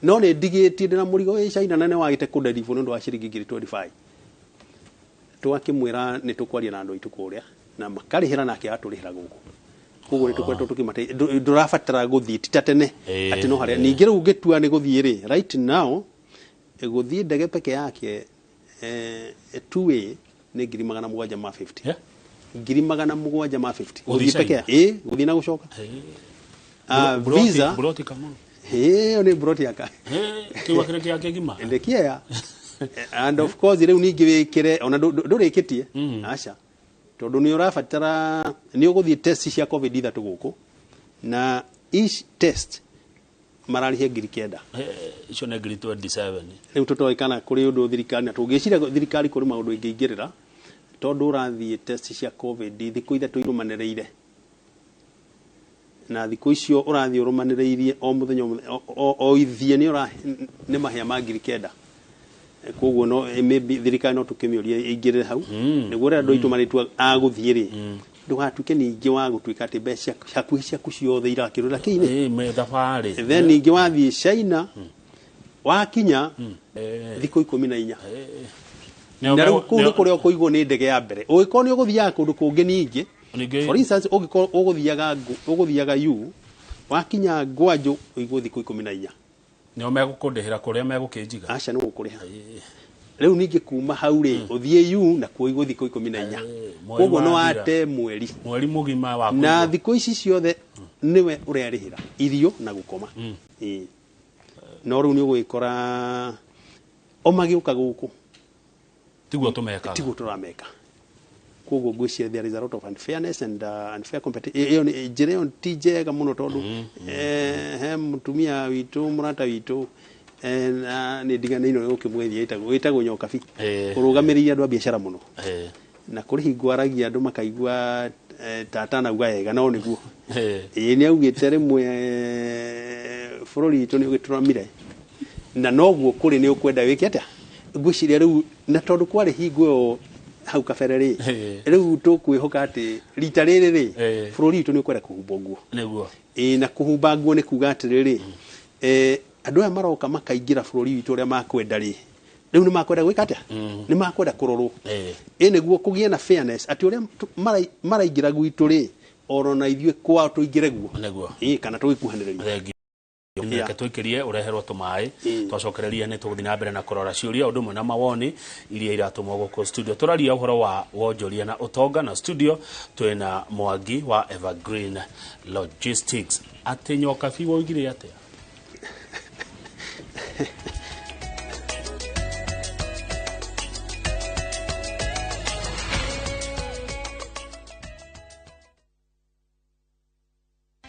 no ni ndigiti ndi na murigo wi China na ne wagite ku deliver ndu wa ciringi ngiri 25 twakimwira ni tukwaria na andu aitu kuria na makarihira nake aturihira guku koguo ni tukwetwo tukimate ndurafatara guthii titatene ati no haria ningi riu ngitua ni guthii ri right now guthii ndege peke yake two-way ni ngiri 750 ngiri 750 guthii peke guthii na gucoka visa broti kama ni broti yaka kiwa kile yake gima ndekia and of course riu ningi wikire ona ndurikitie acha tondu ni urafatara ni uguthii test cia covid 3 guku na each test mararihia ngiri 9 icio na ngiri 27 riu tutoikana kuri undu thirikari na tungicira thirikari kuri maundu ingingirira tondu urathii test cia covid thiku ithatu irumanereire na thiku icio urathii urumanereirie o muthenya o ithie ni mahia ma ngiri 9 koguo no maybe thirikari no tukimioria ingirire hau niguo ria andu aitu maritwa aguthie ri ndugatuike ningi wa gutuika ati mbeca ciaku ciothe irakirura kiini me thabari then ningi wathie China wakinya thiku 14 na riu kundu kuria kuigwo ni ndege ya mbere ugiko ni uguthiaga kundu kungi ningi for instance ugiko uguthiaga yu wakinya ngwanju uigwo thiku 14 Nio megukundihira kuria megukinjiga. Acha no gukuriha. Riu ningi kuma hau ri uthie yu na kuo iguthi ko 14. Koguo no ate mweri mugima wa na thiko ici ciothe niwe urerihira irio na gukoma. No riu ni ugikora omagiuka guku tiguo turameka. Koguo ngwiciria there is a lot of unfairness and unfair competition. Iyo ti njega muno tondu he mutumia witu murata witu ni ndiganĩirwo ukimwethia itagwo nyoka fi urugamiria andu a biashara muno na kuri hingwaragia andu makaigua tata na uga yega no niguo ni augite rimwe bururi itu ni ugituramire na noguo kuri ni ukwenda wiki atia ngwiciria riu na tondu kwari hingo hau kabereri riu tukwihoka ati rita riri ri bururi itu ni ukwenda kuhumba nguo niguo na kuhumba nguo ni kuga atiriri andu aya maroka makaingira bururi witu uria makwenda ri riu ni makwenda gwika atia ni makwenda kurorwo niguo kugie na fairness ati uria maraingira gwitu ri oro na ithue kwa tuingire guo niguo kana tugikuhaniriria Reke twikirie ureherwo tumai twacokereria ni tuguthi na mbere na kurora ciuria undu mwe na mawoni iria iratumwo guku studio turaria uhoro wa wonjoria na utonga na studio twina Mwangi wa Evergreen Logistics ati nyoka fi woigire atia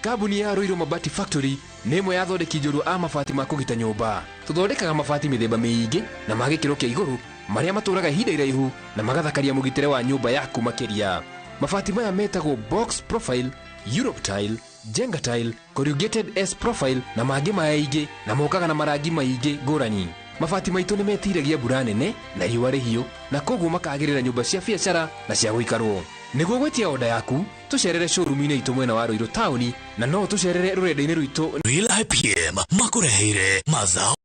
Kabuni ya Ruiru Mabati Factory nĩ ĩmwe ya athondeki njorua a mabati ma kũgita nyũmba. Tũthondekaga mabati mĩthemba mĩingĩ na ma gĩkĩro kĩa igũrũ marĩa matũraga ihinda iraihu na magathakaria mũgitĩre wa nyũmba yaku makĩria. Mabati maya metagwo box profile, Europe tile, Jenga tile, corrugated S profile na mangĩ maingĩ na mokaga na marangi maingĩ ngũrani. Mabati maitũ nĩ metiragia mbura nene na riũa rĩhiũ na koguo makagĩrĩra nyũmba cia biacara na cia gũikarwo. Niguo gwetia oda yaku tucerere showroom-inĩ itũ mwena wa Ruiru tauni na no tucerere rurenda-inĩ rwitũ Real IPM makureheire mazao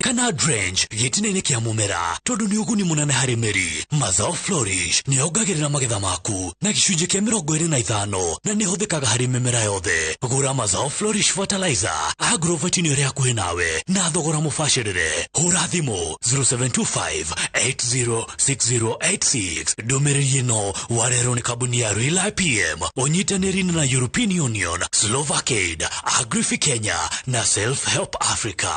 kana drench gĩtina-inĩ kĩa mũmera tondu nĩ ũguni mũnene harĩ mĩri. Mazao flourish nĩ yongagĩrĩra magetha maku na gĩcunjĩ kĩa 25 na nĩ hũthĩkaga harĩ mĩmera yothe. Gũra mazao flourish fertilizer agrovet nĩ ũrĩa hakuhĩ nawe na thogora mũbacĩrĩre. Hũra thimũ 0725806086. Ndũmĩrĩri ĩno warerwo nĩ kambuni ya Real IPM ũnyitanĩri na European Union, Slovakia, Agrifi Kenya na Self Help Africa.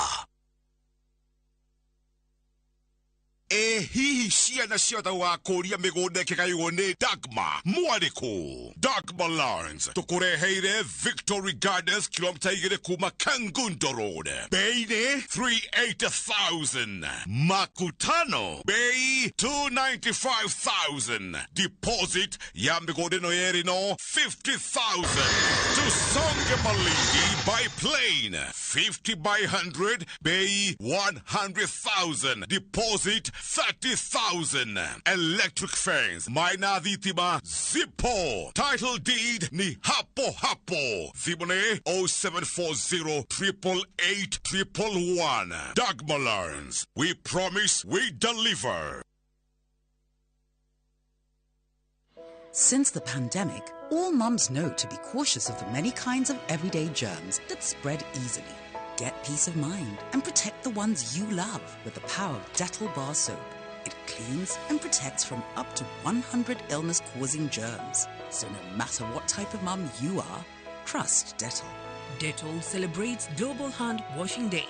Hihi ciana ciothe wakuria migunda ikigaywo ni Dagma mwariko Dagma Lawrence tukureheire Victory Gardens kilomita 2 kuma Kangundo Road. Bei ni 380,000. Makutano bei 295,000. Deposit ya migunda no yeri no 50,000. Tusonge Malindi by plane 50 by 100 bei 100,000. Deposit 30,000. Electric fence Maina Dhitima Zippo. Title deed ni hapo hapo. Zibone 0740 888 111. Dagma Lawrence. We promise we deliver. Since the pandemic, all mums know to be cautious of the many kinds of everyday germs that spread easily. Get peace of mind and protect the ones you love with the power of Dettol Bar Soap. It cleans and protects from up to 100 illness-causing germs. So no matter what type of mum you are, trust Dettol. Dettol celebrates Global Hand Washing Day.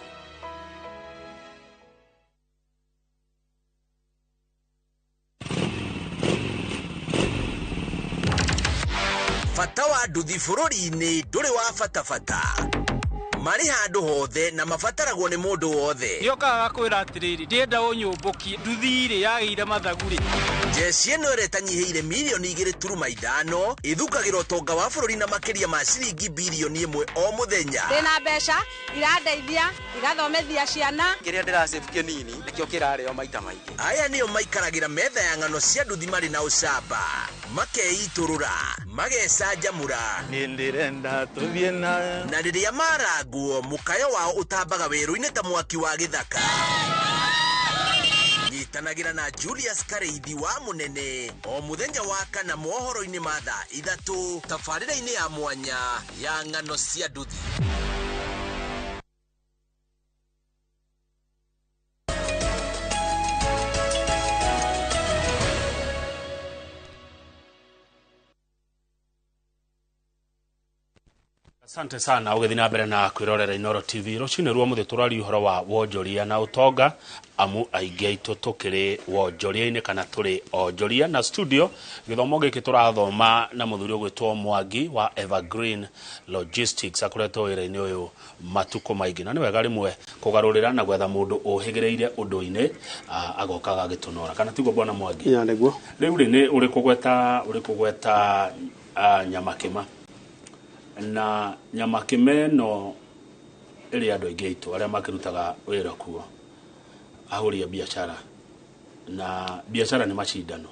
Fata wa nduthi bũrũri-inĩ ndũrĩ wa fatafata. Mari handu hothe na mafataragwo nĩ mũndũ wothe. Nĩokaga kwĩra atĩrĩrĩ ndĩenda ũnyũmbũkie nduthi ĩrĩ yagĩire mathagu-rĩ. Jeci ĩno ĩretanyihĩire milioni 2.5 ithukagĩra ũtonga wa bũrũri na makĩria ma ciringi bilioni 1 o mũthenya. Ndĩna mbeca irandeithia igathomethia ciana. Kĩrĩa ndĩrasave kĩnini nĩkĩo kĩrarĩo maita maingĩ. Aya nĩo maikaragĩra metha ya ng'ano cia nduthi marĩ na ũcamba, makeitũrũra, magecanjamũra. Nĩndĩrenda tũthiĩ na rĩrĩa maranguo mũkayo wao ũtambaga werũ-inĩ ta mwaki wa gĩthaka. Nyitanagĩra na Julius Kareithi wa Mũnene o mũthenya wa kana mohoro-inĩ ma thaa 3 tabarĩra-inĩ ya mwanya ya ng'ano cia nduthi. Asante sana ugethi na mbere na kwirorera Inoro TV rucine ruo muthe turari uhoro wa wonjoria na utonga amu aingi aitu tukiri wonjoria-ini kana turi onjoria na studio githomo giki turathoma na muthuri ugwitwo Mwangi wa Evergreen Logistics akuretwo wira-ini uyu matuko maingi na ni wega rimwe kugarurira na gwetha mundu uhigireire undu-ini agokaga gitunora kana tiguo bwana Mwangi ya niguo riu ni uri kugweta nyamakima na nyamakime no iri andu aingi aitu aria makirutaga wira kuo ahuria biashara na biashara ni mashindano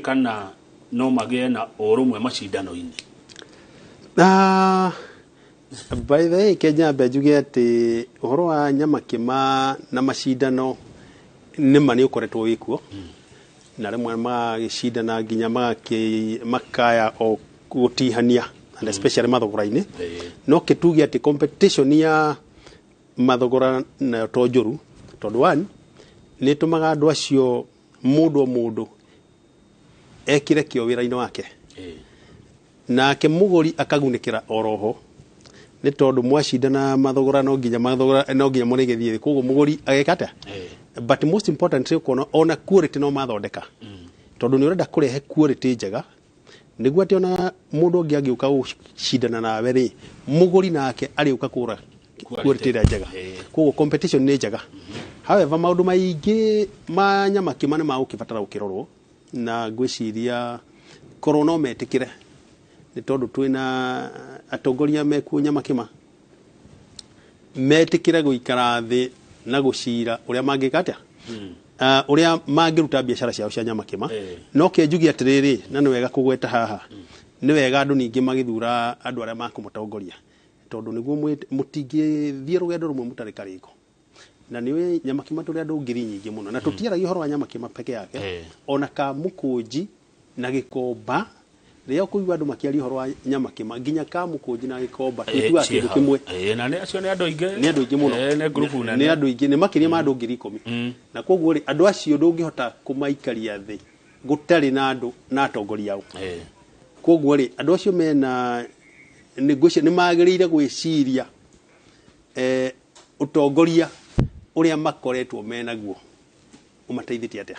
kana no magie na urumwe mashindano-ini by the way Kenya bejuge ati uhoro wa nyamakima na mashindano nima ni ukoretwo wikuo na rimwe magicindana nginya makaya o gutihania and especially mathogora-ini no kituge ati competition ya mathogora na tonjoru tondu one ni tumaga andu acio mundu ekire kio wira-ini wake nake muguri akagunikira oroho ni tondu mwashindana mathogora no nginya murigithie koguo muguri agekata but most important is kuona ona quality no mathondeka tondu ni urenda kurehe quality njega niguo ati ona mundu ungi agiuka gucindana nawe ri muguri nake ariuka kura quality njega koguo competition ni njega however maundu maingi ma nyamakima ni magukibatara gukirorwo na ngwiciria corona metikire ni tondu twina atongoria meku nyamakima metikire guikara thi na gucira uria mangikata uria mangiruta biashara ciao cia nyamakima no kenjugi atiriri na ni wega kugweta haha ni wega andu ningi magithura andu aria makumutongoria tondu niguo mutingithie rugendo rumwe mutari kariko na niwe nyamakima turi andu ngiri nyingi muno na tutiaragia uhoro wa nyamakima peke yake ona ka mukunji na gikomba ria kuigwa andu makiaria uhoro wa nyamakima nginya ka mukunji na gikomba tuigwa kindu kimwe na ni acio ni andu aingi muno ni group na ni andu aingi ni makiria ma andu ngiri 10 na koguo ri andu acio ndungihota kumaikaria thi gutari na andu na atongoria au koguo ri andu acio mena ni magirire gwiciria utongoria uria makoretwo menaguo umateithitie atia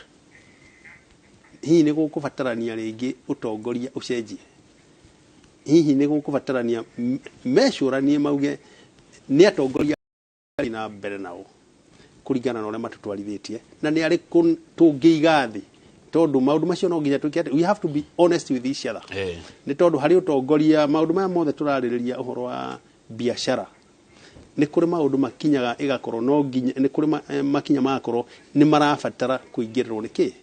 hihi ni gukubatarania ringi utongoria ucenjie hihi ni gukubatarania mecuranie mauge ni atongoria na mbere nao kuringana na uria matutwarithitie na ni ari tungiiga thi tondu maundu macio no nginya tukite we have to be honest with each other ni tondu hari utongoria maundu maya mothe turaririria uhoro wa biashara ni kuri maundu makinyaga igakorwo no nginya ni kuri makinya magakorwo ni marabatara kuingirwo niki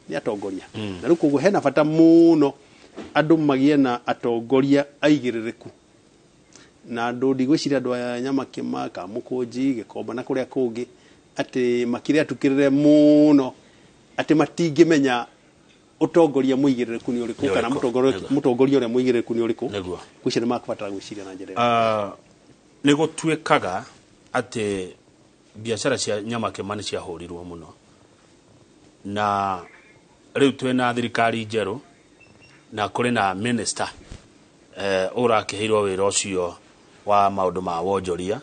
ni atongoria na riku guo hena bata muno andu magie na atongoria aigiririku na andu ndigwiciria andu aya nyamakima ka mukunji gikomba na kuria kungi ati makiria tukirire muno ati matingimenya utongoria muigiririku ni uriku kana mutongoria uria muigiririku ni uriku gwiciria makubatara gwiciria na njira ni gutwikaga ati biashara cia nyamakima ni ciahurirwo muno na riu twina thirikari njeru na kuri na minister urakiheirwo wira ucio wa maundu ma wonjoria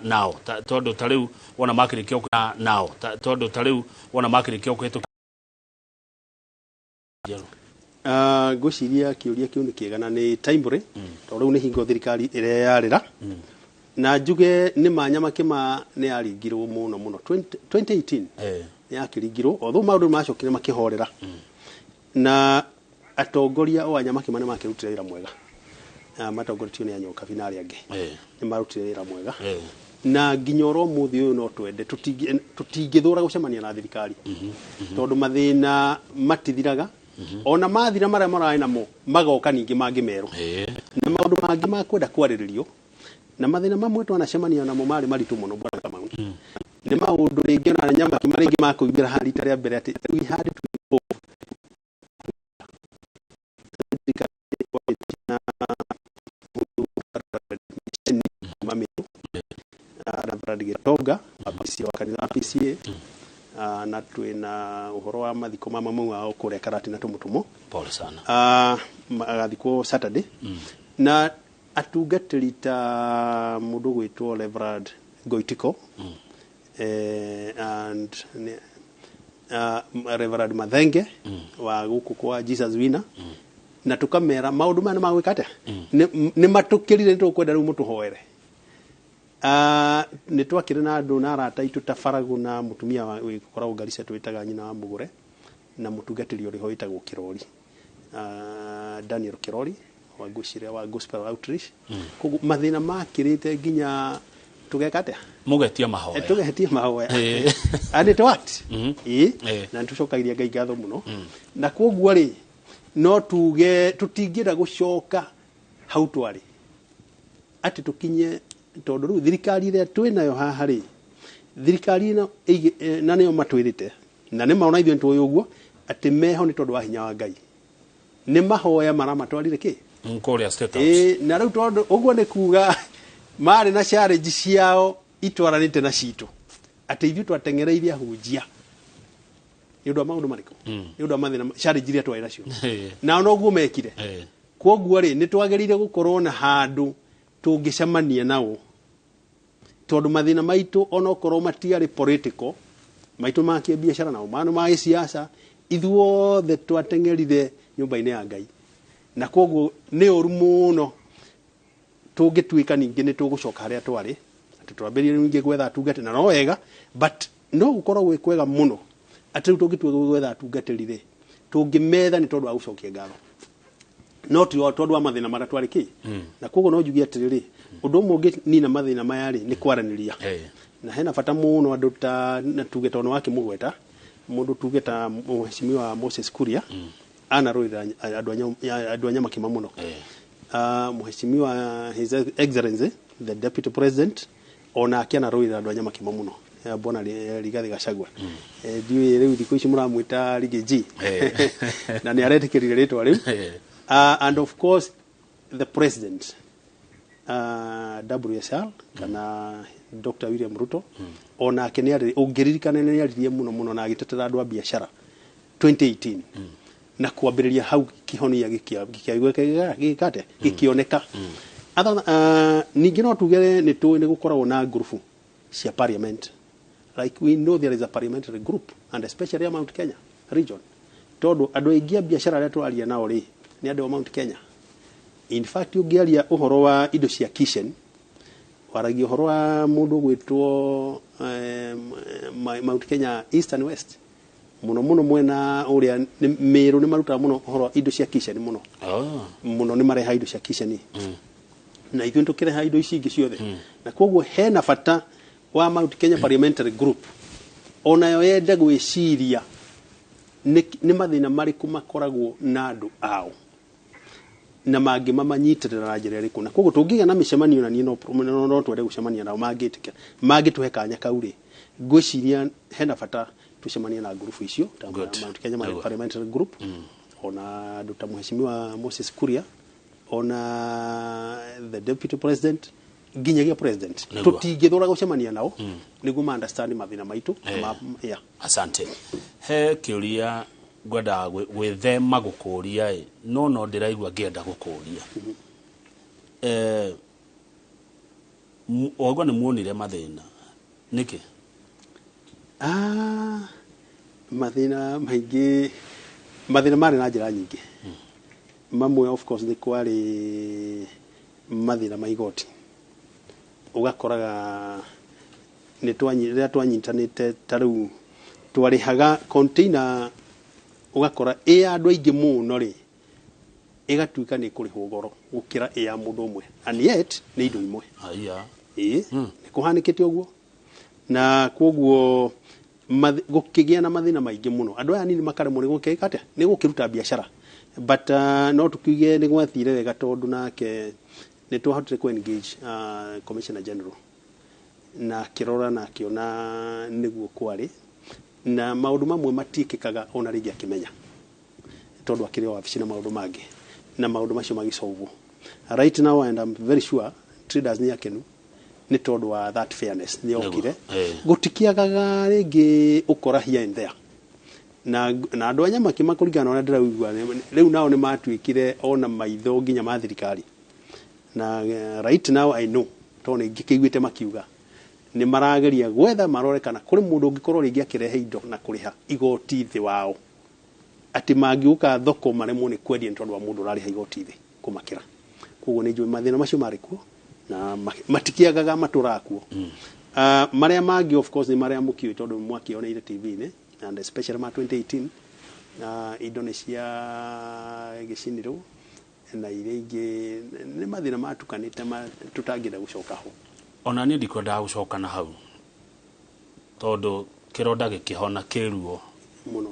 nao tondu tariu wona makirikia nao tondu tariu wona makirikia ukwetu ngwiciria kiuria kiu ni kiegana ni timbre tondu riu ni hingo thirikari iria yarira na njuge ni manyamakima ni yaringirwo muno 2018 ni yakiringirwo although maundu macokire makihorera na atongoria o anyamakima ni makirutire wira mwega matongoritio ni anyoka finali angi ni marutire wira mwega na nginyoro muthi uyu no twende tutingithura gucemania na thirikari tondu mathina matithiraga ona mathira maria marai namo magoka ningi mangi meru na maundu mangi makwenda kwariririo na mathina mamwe twanacemania namo mari maritu muno bwana kama ni maundu ringi na nyamakima ringi makuimbira hari taria mbere ati we had to toga apisi wa kanisa apisi na twina uhoro wa mathiko mamwe au kuria karati na tumutumo pole sana agathiko Saturday na atungatĩri ta mũndũ gwĩtwo Reverend Goitiko and Reverend Mathenge wa gũkũ kwa Jesus Winner na tukamera maũndũ maya magwĩka atĩa nĩ matũkĩrire nĩ tũkwenda rĩu mũtũhoere nĩ twakĩrĩ na andũ na arata aitũ ta Faragu na mũtumia wĩkoragwo Garissa twĩtaga nyina wa Mũgũre na mũtungatĩri ũrĩ ho wĩtagwo Kĩrori Daniel Kĩrori wa ngũciria wa Gospel Outreach koguo mathĩna makĩrĩte nginya tugeka atĩa mugetia mahoya tugetia mahoya and it worked na nĩtũcokagĩria Ngai ngatho mũno na koguo rĩ no tuge tutingĩra gũcoka hau twarĩ atĩ tũkinye tondũ rĩu thirikari ĩrĩa twĩnayo haha rĩ thirikari ĩno na nĩo matwĩrĩte na nĩ maona ithuĩ nĩtũĩ ũguo atĩ meho nĩ tondũ wa hinya wa Ngai nĩ mahoya maramatwarire kĩ Kũrĩa State House na rĩu tondũ ũguo nĩ kuga marĩ na challenge ciao itwaranĩte na citũ atĩ ithuĩ twatengereirie ahunjia nĩ ũndũ wa maũndũ marĩkũ nĩ ũndũ wa mathĩna challenge iria twarĩ nacio na no ũguo mekire koguo rĩ nĩ twagĩrĩire gũkorwo na handũ tũngĩcemania nao tondũ mathĩna maitũ onokorwo matiarĩ political maitũ ma kĩbiacara nao mano ma gĩsiasa ithuothe twatengerire nyũmba-inĩ ya Ngai na koguo nĩ ũru mũno tũngĩtuĩka ningĩ nĩ tũgũcoka harĩa twarĩ atĩ twambĩrĩrie ningĩ gwetha atungati na no wega but no gũkorwo gwĩ kwega mũno atĩ rĩu tũngĩtua gwetha atungatĩri rĩ tũngĩmetha nĩ tondũ wa gũcokia ngatho no ti tondũ wa mathĩna marĩa twarĩ kĩ na koguo no njugie atĩrĩrĩ ũndũ ũmwe ũngĩnina mathĩna maya rĩ nĩ kwaranĩria na hena bata mũno andũ ta na tuge ta wake mũgweta mũndũ tuge ta mheshimiwa Moses Kuria anarũĩra andũ a nyama kĩma mũno mheshimiwa His Excellency the Deputy President ona akianarũĩra andũ a nyama kĩma mũno Bwana Rigathi Gachagua ndiũĩ rĩu thikũ ici mũramwĩta Riggy na nĩ aretĩkĩrire rĩtwa rĩu and of course the president WSL kana Dr. William Ruto ona ake nĩ ũngĩririkana nĩ aririe mũno na agĩtetera andũ a biacara 2018 na kwambĩrĩria hau kĩhonia gĩkĩagĩkate gĩkĩoneka ningĩ no tuge nĩ gũkoragwo na ngurubu cia parliament like we know there is a parliamentary group and especially Mount Kenya region tondũ andũ aingĩ a biacara arĩa twaria nao rĩ nĩ andũ a Mount Kenya in fact ũngĩaria ũhoro wa indo cia kitchen waragia ũhoro wa mũndũ gwĩtwo Mount Kenya East and West muno mwena ũrĩa Meru nĩ marutaga muno ũhoro indo cia kitchen muno muno nĩ mareha indo cia kitchen na ithuĩ tũkĩreha indo ici ingĩ ciothe na koguo hena bata wa Mount Kenya Parliamentary Group onayo yende gwĩciria nĩ mathĩna marĩkũ makoragwo na andũ ao na mangĩ mamanyitĩrĩra na njĩra ĩrĩkũ na koguo tũngĩgĩa na mĩcemanio na niĩ no twende gũcemania nao mangĩtĩkĩra mangĩtũhe kanya kau rĩ ngwĩciria hena bata tucemanie na ngurubu icio ta Mount Kenya Parliamentary Group ona andũ ta mheshimiwa Moses Kuria ona the Deputy President nginyagia president tutingĩthũra gũcemania nao nĩguo ma understand mathĩna maitũ asante he kĩũria ngwenda gwĩthema gũkũria no ndĩraigua ngĩenda gũkũria ogwa nĩ muonire mathĩna nĩkĩ mathĩna maingĩ mathĩna marĩ na njĩra nyingĩ mamwe of course nĩ kwarĩ mathĩna ma igoti ugakoraga nĩ rĩrĩa twanyitanĩte ta rĩu twarĩhaga container ugakora andũ aingĩ mũno rĩ ĩgatuĩka nĩ kũrĩhwo goro gũkĩra ya mũndũ ũmwe and yet nĩ indo imwe nĩ kũhanĩkĩte ũguo na koguo gũkĩgĩa na mathĩna maingĩ mũno andũ aya nini makaremwo nĩ gũkĩka atĩa nĩ gũkĩruta biacara but no tukiuge nĩ gwathire wega tondũ nake nĩ twahotire ku engage Commissioner General na kĩrora na kĩona nĩguo kwarĩ na maũndũ mamwe matiĩkĩkaga ona rĩngĩ akĩmenya tondũ akĩrĩ wabici na maũndũ mangĩ na maũndũ macio magĩsolvwo right now and I'm very sure traders nĩ akenu nĩ tondũ wa that fairness nĩ okire gũtikiagaga rĩngĩ ũkora here and there na andũ anya makĩmakũringana na ndĩraigua rĩu nao nĩ matuĩkire ona maitho nginya ma thirikari na right now I know to nä ngä kä iguä te makiuga nä marageria gwetha marore kana kå rä må ndå å ngä korwo rä ngä akä rehe indo na kå rä ha igoti thä wao atä mangä å ka thoko maremwo nä kwendia nä tondå wa må ndå å rarä ha igoti thä kå makä ra koguo nä njå mathä na macio marä kuo na matikiagaga matå rakuo marä a mangä of course nä marä a må kiå tondå mwakä TV-inä and especially ma 2018 indo nä cia gä cinirwo na iria ingä nä mathä na matukanä te tå tangä da gå coka ho ona niä ndikwendaga gå coka na hau tondå kä ronda gä kä hona kä ruo mũno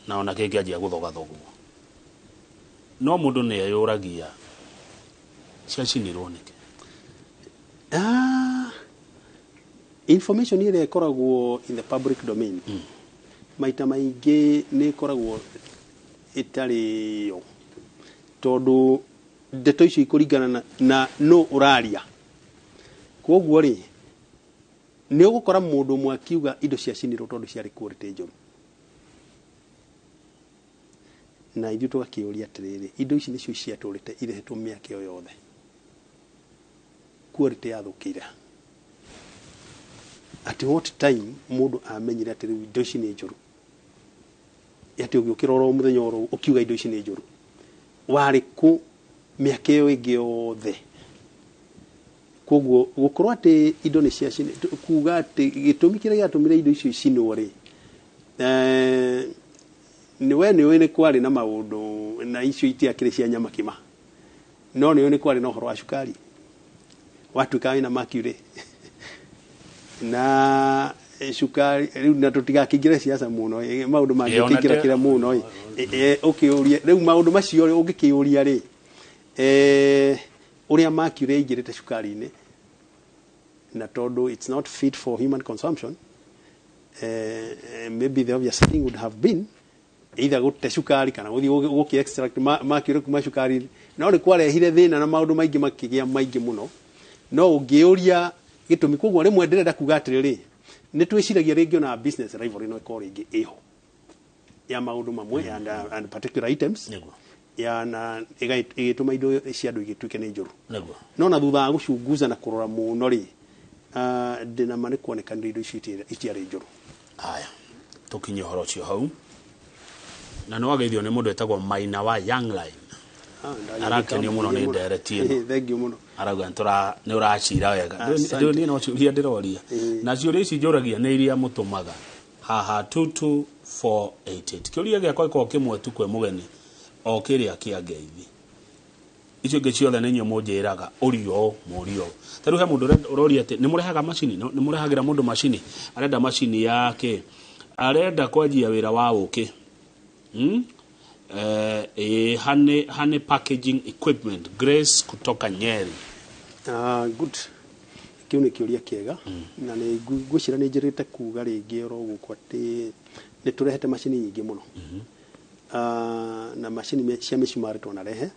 na ona kä ngä anjia gå thogathogwo no må ndå nä eyå ragia ciacinirwo nä kä information ĩrĩa ĩkoragwo in the public domain maita maingĩ nĩ ĩkoragwo ĩtarĩ yo tondũ ndeto icio ikũringana na no ũraria koguo rĩ nĩ ũgũkora mũndũ ũmwe akiuga indo ciacinirwo tondũ ciarĩ quality njũru na ithuĩ tũgakĩũria atĩrĩrĩ indo ici nĩcio ciatũrĩte irehetwo mĩaka ĩyo yothe quality yathũkĩire at what time mũndũ amenyire atĩ rĩu indo ici nĩ njũru atĩ ũgĩũkĩra oro mũthenya oro ũkiuga indo ici nĩ njũru warĩ kũ mĩaka ĩyo ĩngĩ yothe koguo gũkorwo atĩ indo nĩ ciacinĩ kuga atĩ gĩtũmi kĩrĩa gĩatũmire indo icio icinwo rĩ we nĩ ũĩ nĩ kwarĩ na maũndũ na icio itiakĩrĩ cia nyama kĩma no nĩ ũĩ nĩ kwarĩ na ũhoro wa cukari watuĩka wĩna mercury na cukari rĩu na tũtigakĩingĩre ciaca mũno maũndũ mangĩkĩingĩra kĩrĩa mũno ũkĩũria rĩu maũndũ macio ũngĩkĩũria rĩ ũrĩa mercury aingĩrĩte cukari-inĩ na tondũ it's not fit for human consumption maybe the obvious thing would have been either gũte cukari kana gũthiĩ gũkĩ extract mercury kuma cukari no nĩ kwarehire thĩna na maũndũ maingĩ makĩgĩa maingĩ mũno no ũngĩũria gĩtũmi koguo rĩmwe ndĩrenda kuga atĩrĩrĩ nĩ twĩciragia rĩngĩ ona business rivalry no ĩkorwo rĩngĩ ĩho ya maũndũ mamwe and particular items ya na ĩgĩtũma indo cia andũ igĩtuĩke nĩ njũru no na thutha wa gũcunguza na kũrora mũno rĩ ndĩna ma nĩ kuonekanire indo icio itiarĩ njũru haya tũkinye ũhoro ũcio hau na nĩ wageithio nĩ mũndũ etagwo Maina wa Young Line arakenio mũno nĩ ndereti ĩno thengiũ mũno arauga nĩ ũracira wega niĩ no ciũria ndĩroria na ciũria ici njũragia nĩ iria mũtũmaga haha 22488 kĩũria gĩakwa gĩkorwo kĩmwe tu kwĩ mũgeni o kĩrĩa kĩangeithi icio ingĩ ciothe nĩ inyuĩ mũnjĩraga ũrio mũrio tarĩu he mũndũ ũroria atĩ nĩ mũrehaga macini nĩ mũrehagĩra mũndũ macini arenda macini yake arenda kwanjia wĩra wa ũkĩ Honey packaging equipment Grace kutoka Nyeri good kĩu nĩ kĩũria kĩega na nĩ ngwĩciria nĩ njĩrĩte kuga rĩngĩ oro gũkũ atĩ nĩ tũrehete macini nyingĩ mũno na macini cia mĩcumarĩ twanarehe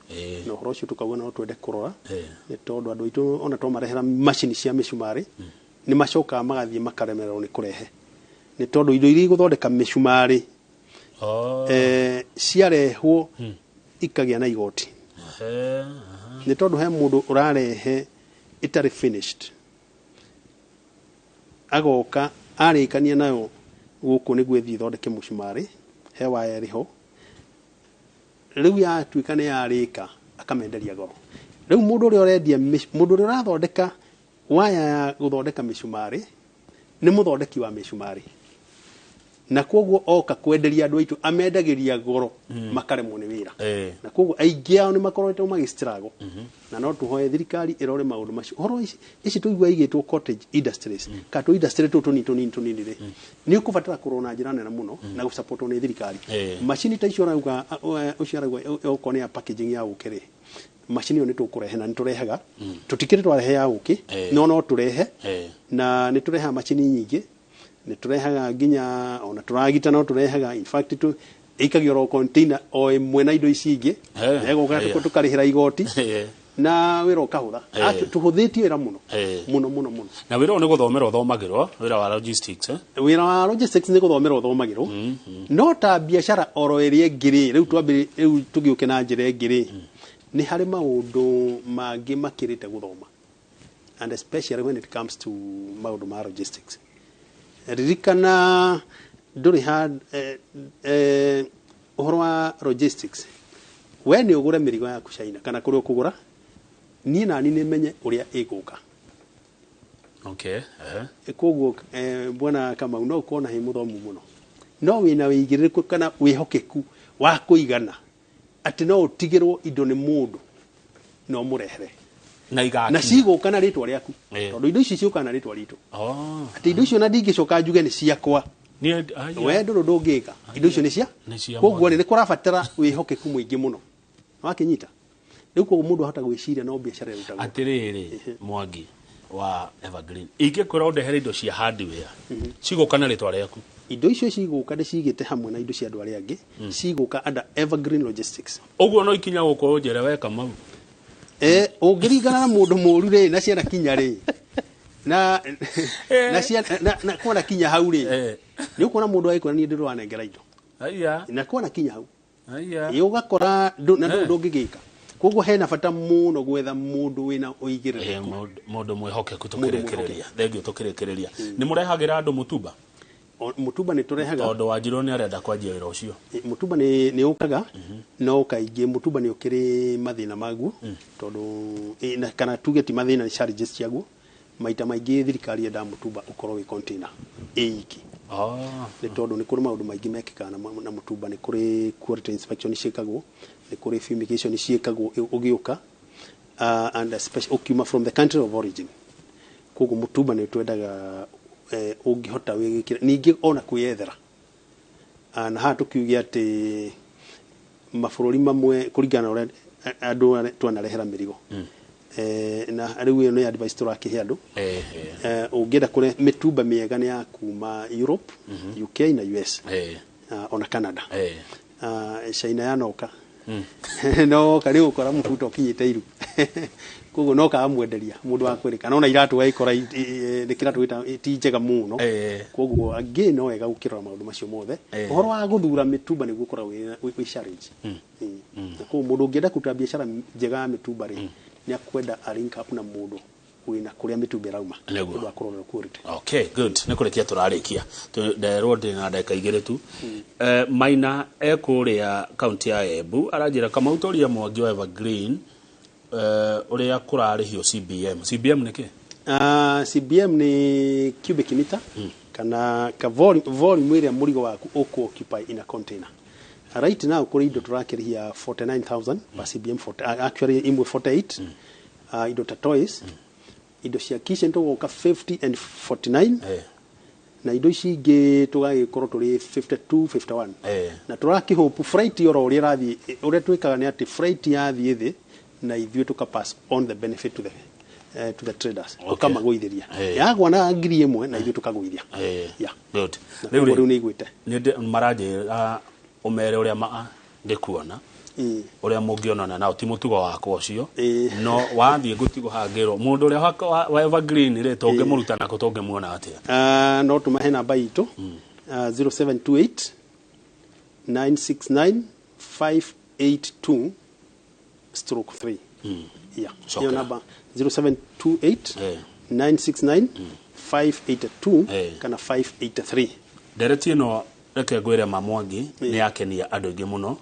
na ũhoro ũcio tũkauga no twende kũrora nĩ tondũ andũ aitũ ona twamarehera macini cia mĩcumarĩ nĩ macokaga magathiĩ makaremererwo nĩ kũrehe nĩ tondũ indo iria igũthondeka mĩcumarĩ ciarehwo ikagĩa na igoti nĩ tondũ he mũndũ ũrarehe itarĩ finished agoka arĩkania nayo gũkũ nĩguo ĩthiĩ ithondeke mũcumarĩ he waya ĩrĩho rĩu yatuĩka nĩ yarĩka akamenderia goro rĩu mũndũ ũrĩa ũrendia mũndũ ũrĩa ũrathondeka waya ya gũthondeka mĩcumarĩ nĩ mũthondeki wa mĩcumarĩ na koguo oka kwenderia andũ aitũ amendagĩria goro makaremwo nĩ wĩra na koguo aingĩ ao nĩ makoretwo magĩstruggle na no tũhoe thirikari ĩrore maũndũ macio ũhoro ici tũigua igĩtwo cottage industries kana tũ industry tũtũ tũnini rĩ nĩ ũkũbatara kũrwo na njĩra nene mũno na gũsupportwo nĩ thirikari macini ta icio ũrauga ũcio arauga okorwo nĩ ya packaging ya ũkĩ rĩ macini ĩyo nĩ tũkũrehe na nĩ tũrehaga tũtikĩrĩ twarehe ya ũkĩ no tũrehe na nĩ tũrehaga macini nyingĩ nĩ tũrehaga nginya ona tũragita no tũrehaga in fact ĩikagio ro container o ĩmwe na indo ici ingĩ egũka tũkarĩhĩra igoti na wĩra ũkahũtha tũhũthĩtie wĩra mũno mũno na wĩra nĩ gũthomera ũthomagĩrwo wĩra wa logistics wĩra wa logistics nĩ gũthomera ũthomagĩrwo no ta biacara oro ĩrĩa ĩngĩ rĩ rĩu tũgĩũke na njĩra ĩngĩ rĩ nĩ harĩ maũndũ mangĩ makĩrĩte gũthoma, and especially when it comes to maũndũ ma logistics. Ririkana ndũrĩ ũhoro wa logistics, we nĩ ũgũre mĩrigo yaku China kana kũrĩa ũkũgũra, niĩ nani nĩ menye ũrĩa ĩgũka. Okay. Koguo bwana Kamau no ũkorwo na hĩ mũthomu mũno, no wĩna wĩigĩrĩrĩku kana wĩhokeku wa kũigana atĩ no ũtigĩrwo indo nĩ mũndũ no mũrehere na cigũka na rĩtwa rĩaku, tondũ indo ici ciũka na rĩtwa ritũ. Atĩ indo icio na ndingĩcoka njuge nĩ ciakwa, we ndũrũ ndũngĩka, indo icio nĩ cia. Koguo nĩ kũrabatara wĩhokeku mũingĩ mũno, wakinyita rĩu. Koguo mũndũ ahota gwĩciria no biacara ĩrutagwo. Atĩrĩrĩ Mwangi wa Evergreen, ingĩkorwo ndehere indo cia hardware cigũka na rĩtwa rĩaku, indo icio cigũka ndĩcigĩte hamwe na indo cia andũ arĩa angĩ cigũka under Evergreen Logistics. Ũguo no ikinya gũkorwo njĩra we Kamau ũngĩringana na mũndũ mũru rĩ na ciana kinya rĩ na kuona kinya hau rĩ nĩ ũkuona mũndũ agĩkora niĩ ndĩrĩ wanengera indo na kuona kinya hau ũgakora na ndũngĩgĩka. Koguo hena bata mũno gwetha mũndũ wĩna ũigĩrĩrĩku, mũndũ mwĩhokeku. Tũkĩrĩkĩrĩria thengio, tũkĩrĩkĩrĩria nĩ mũrehagĩra andũ mũtumba? Mũtumba nĩ tũrehaga, tondũ Wanjirũ nĩ arenda kwanjia wĩra ũcio. Mũtumba nĩ ũkaga no kaingĩ mũtumba nĩ ũkĩrĩ mathĩna maguo, tondũ kana tuge ti mathĩna, nĩ challenges ciaguo. Maita maingĩ thirikari yenda mũtumba ũkorwo wĩ container iki, nĩ tondũ nĩ kũrĩ maũndũ maingĩ mekĩkaga na mũtumba. Nĩ kũrĩ quality inspection ciĩkagwo, nĩ kũrĩ fumigation ciĩkagwo ũgĩũka, and especially ukiuma from the country of origin. Koguo mũtumba nĩ twendaga ũngĩhota wĩgĩkĩra, ningĩ ona kwĩyethera. Na haha tũkiuge atĩ mabũrũri mamwe kũringana ũrĩa andũ twanarehera mĩrigo, na rĩu ĩyo nĩ advice tũrakĩhe andũ. Ũngĩenda kũrĩa mĩtumba mĩega nĩ ya kuma Europe, UK na US, ona Canada. China yanoka no kari ũkora mũbuto ũkinyĩte iru koguo no kamwenderia mũndũ wa kwĩrĩka, no na iratũ waikora nĩ kĩratũ ti njega mũno. Koguo angĩ no wega gũkĩrora maũndũ macio mothe. Ũhoro wa gũthura mĩtumba nĩguo ũkoragwo wĩ challenge. Koguo mũndũ ũngĩenda kũruta biacara njega ya mĩtumba rĩ, nĩ akwenda a link up na mũndũ wĩna kũrĩa mĩtumba ĩrauma, ũndũ wa kũrora quality. Okay, good. Nĩ kũrĩkia tũrarĩkia, nderwo ndĩ na ndagĩka igĩrĩ tu. Maina ekũrĩa kaunti ya Embu aranjĩra Kamau tũria Mwangi wa Evergreen ũrĩa kũrarĩhio CBM. CBM nĩ kĩ? CBM nĩ cubic meter kana ka volume ĩrĩa mũrigo waku ũkũ-occupy in a container. Right now kũrĩ indo tũrakĩrĩhia 49,000 per CBM, actually imwe 48. Indo ta toys, indo cia kitchen tũgoka 50 and 49, na indo ici ingĩ tũgagĩkorwo tũrĩ 52, 51. Na tũrakĩhope freight oro ũrĩa rathiĩ, ũrĩa twĩkaga nĩ atĩ freight yathiĩ thĩ na ithuĩ tuka-pass on the benefit to the traders, tukamagũithĩria. Yagwa na ngiri ĩmwe na ithuĩ tukagũithia. Rĩu nĩ igwĩte maranjĩra ũmere ũrĩa ngĩkuona ũrĩa mũngĩonana nao ti mũtugo wakwa ũcio, no wathiĩ gũtigwo hangĩrwo mũndũ ũrĩa wa Evergreen rĩ tũngĩmũruta nako tũngĩmuona atĩa? No tũmahe namba itũ 0728 969 582 /3. Hiyo namba 0728 969 582 kana 583. Ndereti ĩno reke ngwĩre Mwangi nĩ yakenia andũ aingĩ mũno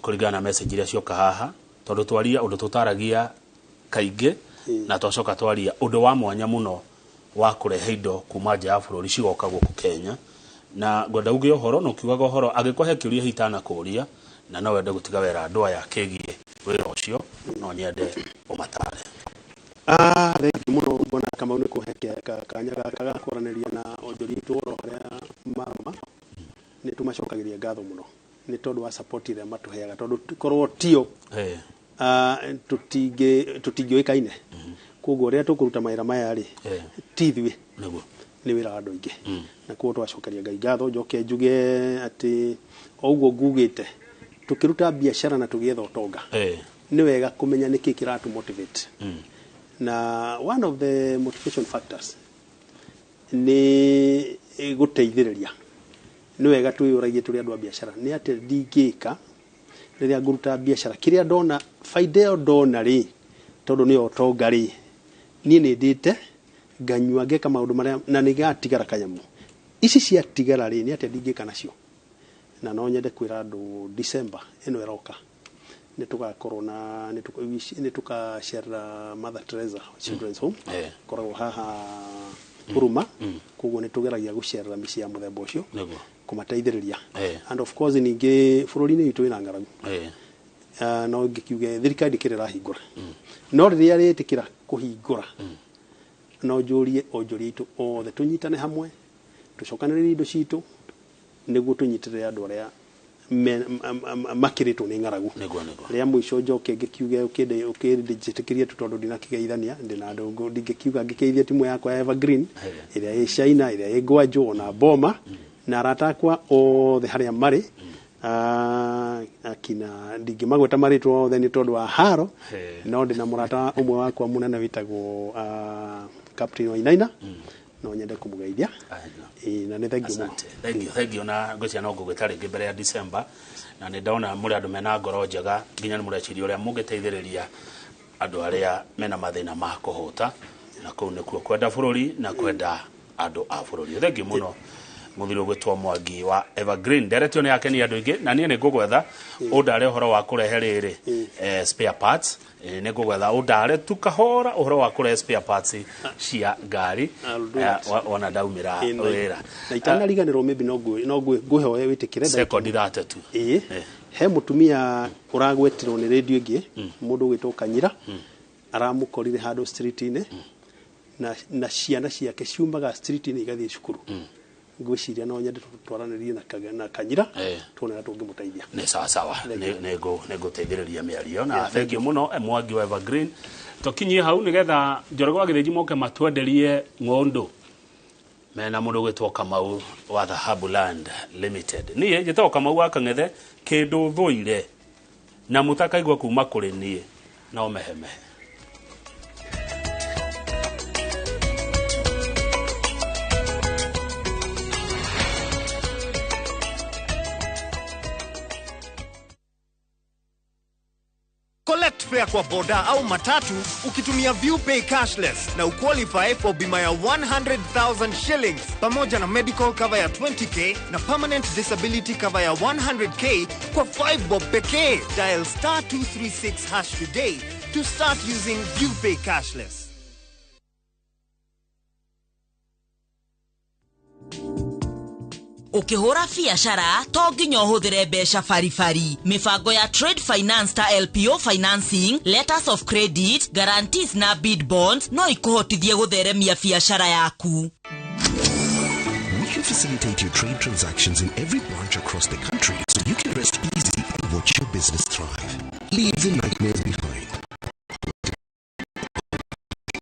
kũringana na message iria cioka haha, tondũ twaria ũndũ tũtaragia kaingĩ na twacoka twaria ũndũ wa mwanya mũno wa kũrehe indo kuma nja ya bũrũri cigoka gũkũ Kenya. Na ngwenda uge ũhoro na ũkiugaga ũhoro angĩkũhe kĩũria hitana kũũria na no wende gũtiga wera andũ aya kĩgiĩ wĩra ũcio no nyende ũmatare. Thengi mũno bwana Kamau nĩ kũhe kanya gaka ga kwaranĩria na onjori itũ oro harĩa maroma. Nĩ tũmacokagĩria ngatho mũno nĩ tondũ wa support ĩrĩa matũheaga, tondũ korwo tio tũtingĩoĩkaine. Koguo rĩrĩa tũkũruta mawĩra maya rĩ ti ithuĩ, nĩ wĩra wa andũ aingĩ. Na koguo twacokeria Ngai ngatho. Njoke njuge atĩ o ũguo ngugĩte tũkĩruta biacara na tũgĩetha ũtonga nĩ wega kũmenya nĩkĩ kĩratũ motivate. Na one of the motivation factors nĩ gũteithĩrĩria. Nĩ wega twĩyũragie tũrĩ andũ a biacara nĩ atĩ ndingĩka riria nguruta biashara kiria ndona faida yo ndona ri tondu ni otonga ri ni ndite nganyua ngeka maundu maria na nigatigara kanyamu ici cia tigara ri ni atia ndingika nacio na no nyende kwira andu December ino eroka ni tugakorwo na ni tukashare Mother Teresa Children's Home koragwo haha Huruma koguo ni tugeragia gucerera mĩciĩ ya muthemba ucio kumateithĩrĩria and of course ningi bururi-inĩ witũ ina ngaragu no ngikiuge thirikari ndikĩrĩ rahingũra no rĩrĩa rĩtĩkĩra kũhingũra no njũrie onjoria itu othe tunyitane hamwe tucokanĩrĩrie indo citũ nĩguo tũnyitĩrĩre andũ arĩa makiritwo nĩ ngaragu rĩa mũico njoke ngikiuge ukĩnjĩtĩkĩria tu tondu ndinakigeithania ndina andũ ndingĩkiuga ngĩkeithia timu yakwa Evergreen ĩrĩa ĩ China ĩrĩa ĩ Gwanjo ona Boma na aratakwa othe harĩa marĩ akina ndingĩmagweta marĩtwo othe nĩ tondu wa haro no ndina mũrata ũmwe wakwa mũnene wĩtagwo Captain Wainaina no nyende kumugeithia na nĩ thank you na ngũcia no ngũgwĩta rĩngĩ mbere ya December na nĩ ndona mũrĩ andũ mena ngoro njega nginya nĩ mũreciria ũrĩa mũngĩteithĩrĩria andũ arĩa mena mathĩna ma kũhũta na kũu nĩkuo kwenda bũrũri na kwenda andũ a bũrũri thank you mũno mũthiro gwĩtwo Mwangi wa Evergreen nderetio nĩ yake ni andũ aingĩ na niĩ nĩ ngũgwetha ũndare ũhoro wa kũrehe rĩrĩ spare parts nĩ ngũgwetha ũndare tukahora ũhoro wa kũrehe spare parts cia ngari ona ndaumĩra wĩra na itanariganĩrwo maybe no ngũhe wĩtĩkĩre second that tu he mũtumia ũragwetirwo nĩ radio ĩngĩ mũndũ gwĩtwo Kanyira aramũkorire handũ street-inĩ na ciana ciake ciumaga street-inĩ igathiĩ cukuru ngwiciria no nyende twaranĩrie na Kanyira tuone na tũngĩmũteithia nĩ sawa nĩ ngũteithĩrĩria mĩario na thank you mũno Mwangi wa Evergreen tũkinyie hau nĩgetha Njoroge Gĩthĩnji moke matwenderie ng'ondu mena mũndũ gwĩtwo Kamau wa Dhahabu Land Limited niĩ njĩtagwo Kamau wa Kang'ethe kĩndũ thũire na mũtakaigua kuma kũrĩ niĩ no mehemehe Collect fare kwa boda au matatu ukitumia ViewPay cashless na uqualify for bima ya 100,000 shillings pamoja na medical cover ya 20k na permanent disability cover ya 100k kwa 5 bob pekee. Dial *236# today to start using ViewPay cashless. Ukihura biashara to nginya uhũthĩre mbeca farifari mifango ya trade finance ta LPO financing letters of credit guarantees na bid bonds no ikuhotithie gũtheremia biashara yaku. We can facilitate your trade transactions in every branch across the country so you can rest easy and watch your business thrive. Leave the nightmares behind.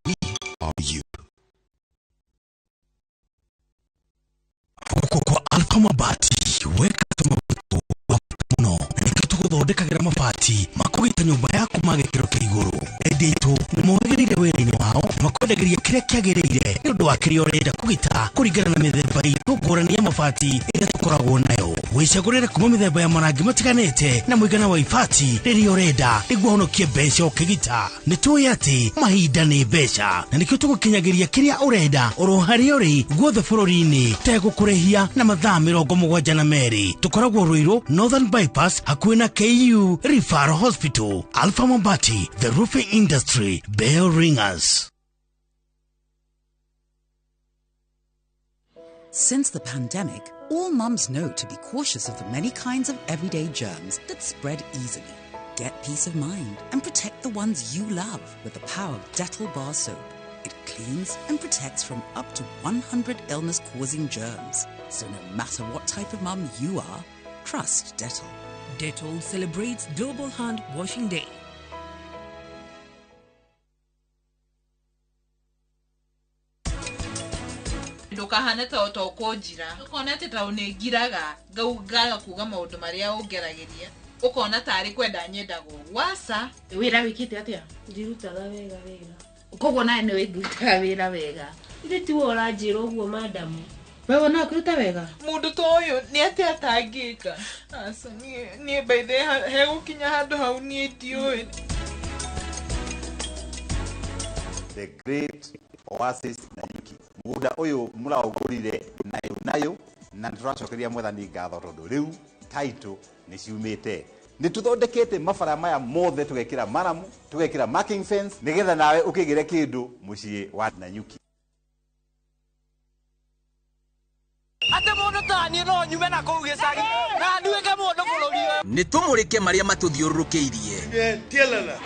We are you. Kwa Alpha Mabati weka mabuto muno nikituguthondekagira mabati makugita nyumba yaku magikiro kia iguru endito nimogirire wĩra-inĩ wao makwendagiria kiria kiagĩrĩire nĩ ũndũ wa kĩrĩa ũrenda kũgita kũringana na mĩthemba itũ ngũrani ya mabati ĩrĩa tũkoragwo nayo wĩcagũrĩre kuma mĩthemba ya marangi matiganĩte na mũigana wa ibati rĩrĩa ũrenda nĩguo ũhonokie mbeca ũkĩgita nĩtũĩ atĩ mahinda nĩ mbeca na nĩkĩo tũgũkinyagĩria kĩrĩa ũrenda oro harĩa ũrĩ guothe bũrũri-inĩ tegũkũrĩhia na mathaa 72 tũkoragwo Ruiru Northern Bypass hakuhĩ na KU Referral Hospital. Alpha Mabati, the roofing industry, bell ringers. Since the pandemic, all mums know to be cautious of the many kinds of everyday germs that spread easily. Get peace of mind and protect the ones you love with the power of Dettol bar soap. It cleans and protects from up to 100 illness-causing germs. So no matter what type of mum you are, trust Dettol. Dettol celebrates Global Hand Washing Day. ndukahane ta utokonjira ukona ati ta unengiraga ngaugaga kuga maundu maria ungerageria ukona tari kwenda nyendago wasa wira wikite atia ndirutaga wega koguo nae ni wingutaga wira wega ile ti wora njira uguo madamu Wewe no kuruta wega. Mundu to uyu ni ati atangika. Asa ni baithe he gukinya handu hau ni ndioi. The great Oasis Nanyuki. Muda uyu muraugurire nayo na turacokeria mwathani ngatho tondu riu title ni ciumite. Ni tuthondekete mabara maya mothe tugekira maramu, tugekira marking fence nigetha nawe ukigire kindu mucii wa Nanyuki. Ate mundu tani no nyume na kuu gicagi na nduike mundu bururi ni tumurike maria matuthiururukiirie tielala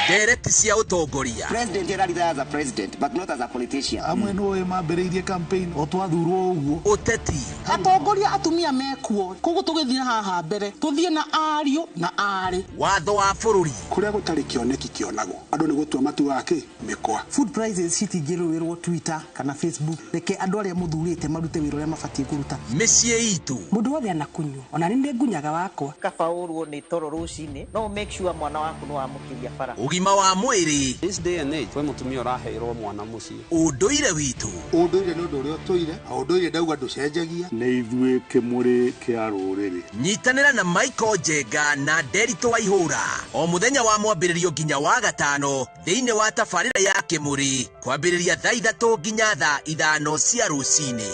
Direct cia utongoria. President era as a president but not as a politician. Amwe no mambiriirie campaign otwathurwo uguo. Uteti. Atongoria atumia mekuo. Kugu tugithia haha mbere. Tuthie na ario na ari. Watho wa bururi. Kuria gutari kioneki kionago. Andu ni gutua matu ake mikwa. Food prices citingirwirwo Twitter kana Facebook. Reke andu aria muthurite marute wiro ria mabatie kuruta. Micie itu. Mundu wothe anakunyu. Ona ni ngunyaga wakwa. Kafaurwo ni toro rucini. No make sure mwana waku no amukiria bara. Ugima wa mwiri. This day and age we mutumia uraheirwo mwana mucie. Unduire witu. Unduire no ndu ria tuire. Unduire ndauga nducenjagia. Ni ithue Kimuri kia ruriri. Nyitanira na Michael Jenga na Derito Waihura. O muthenya wa mwambiririo nginya wa gatano thiini wa tabarira ya Kimuri. Kwambiriria thaa 3 nginya thaa 5 cia rucini.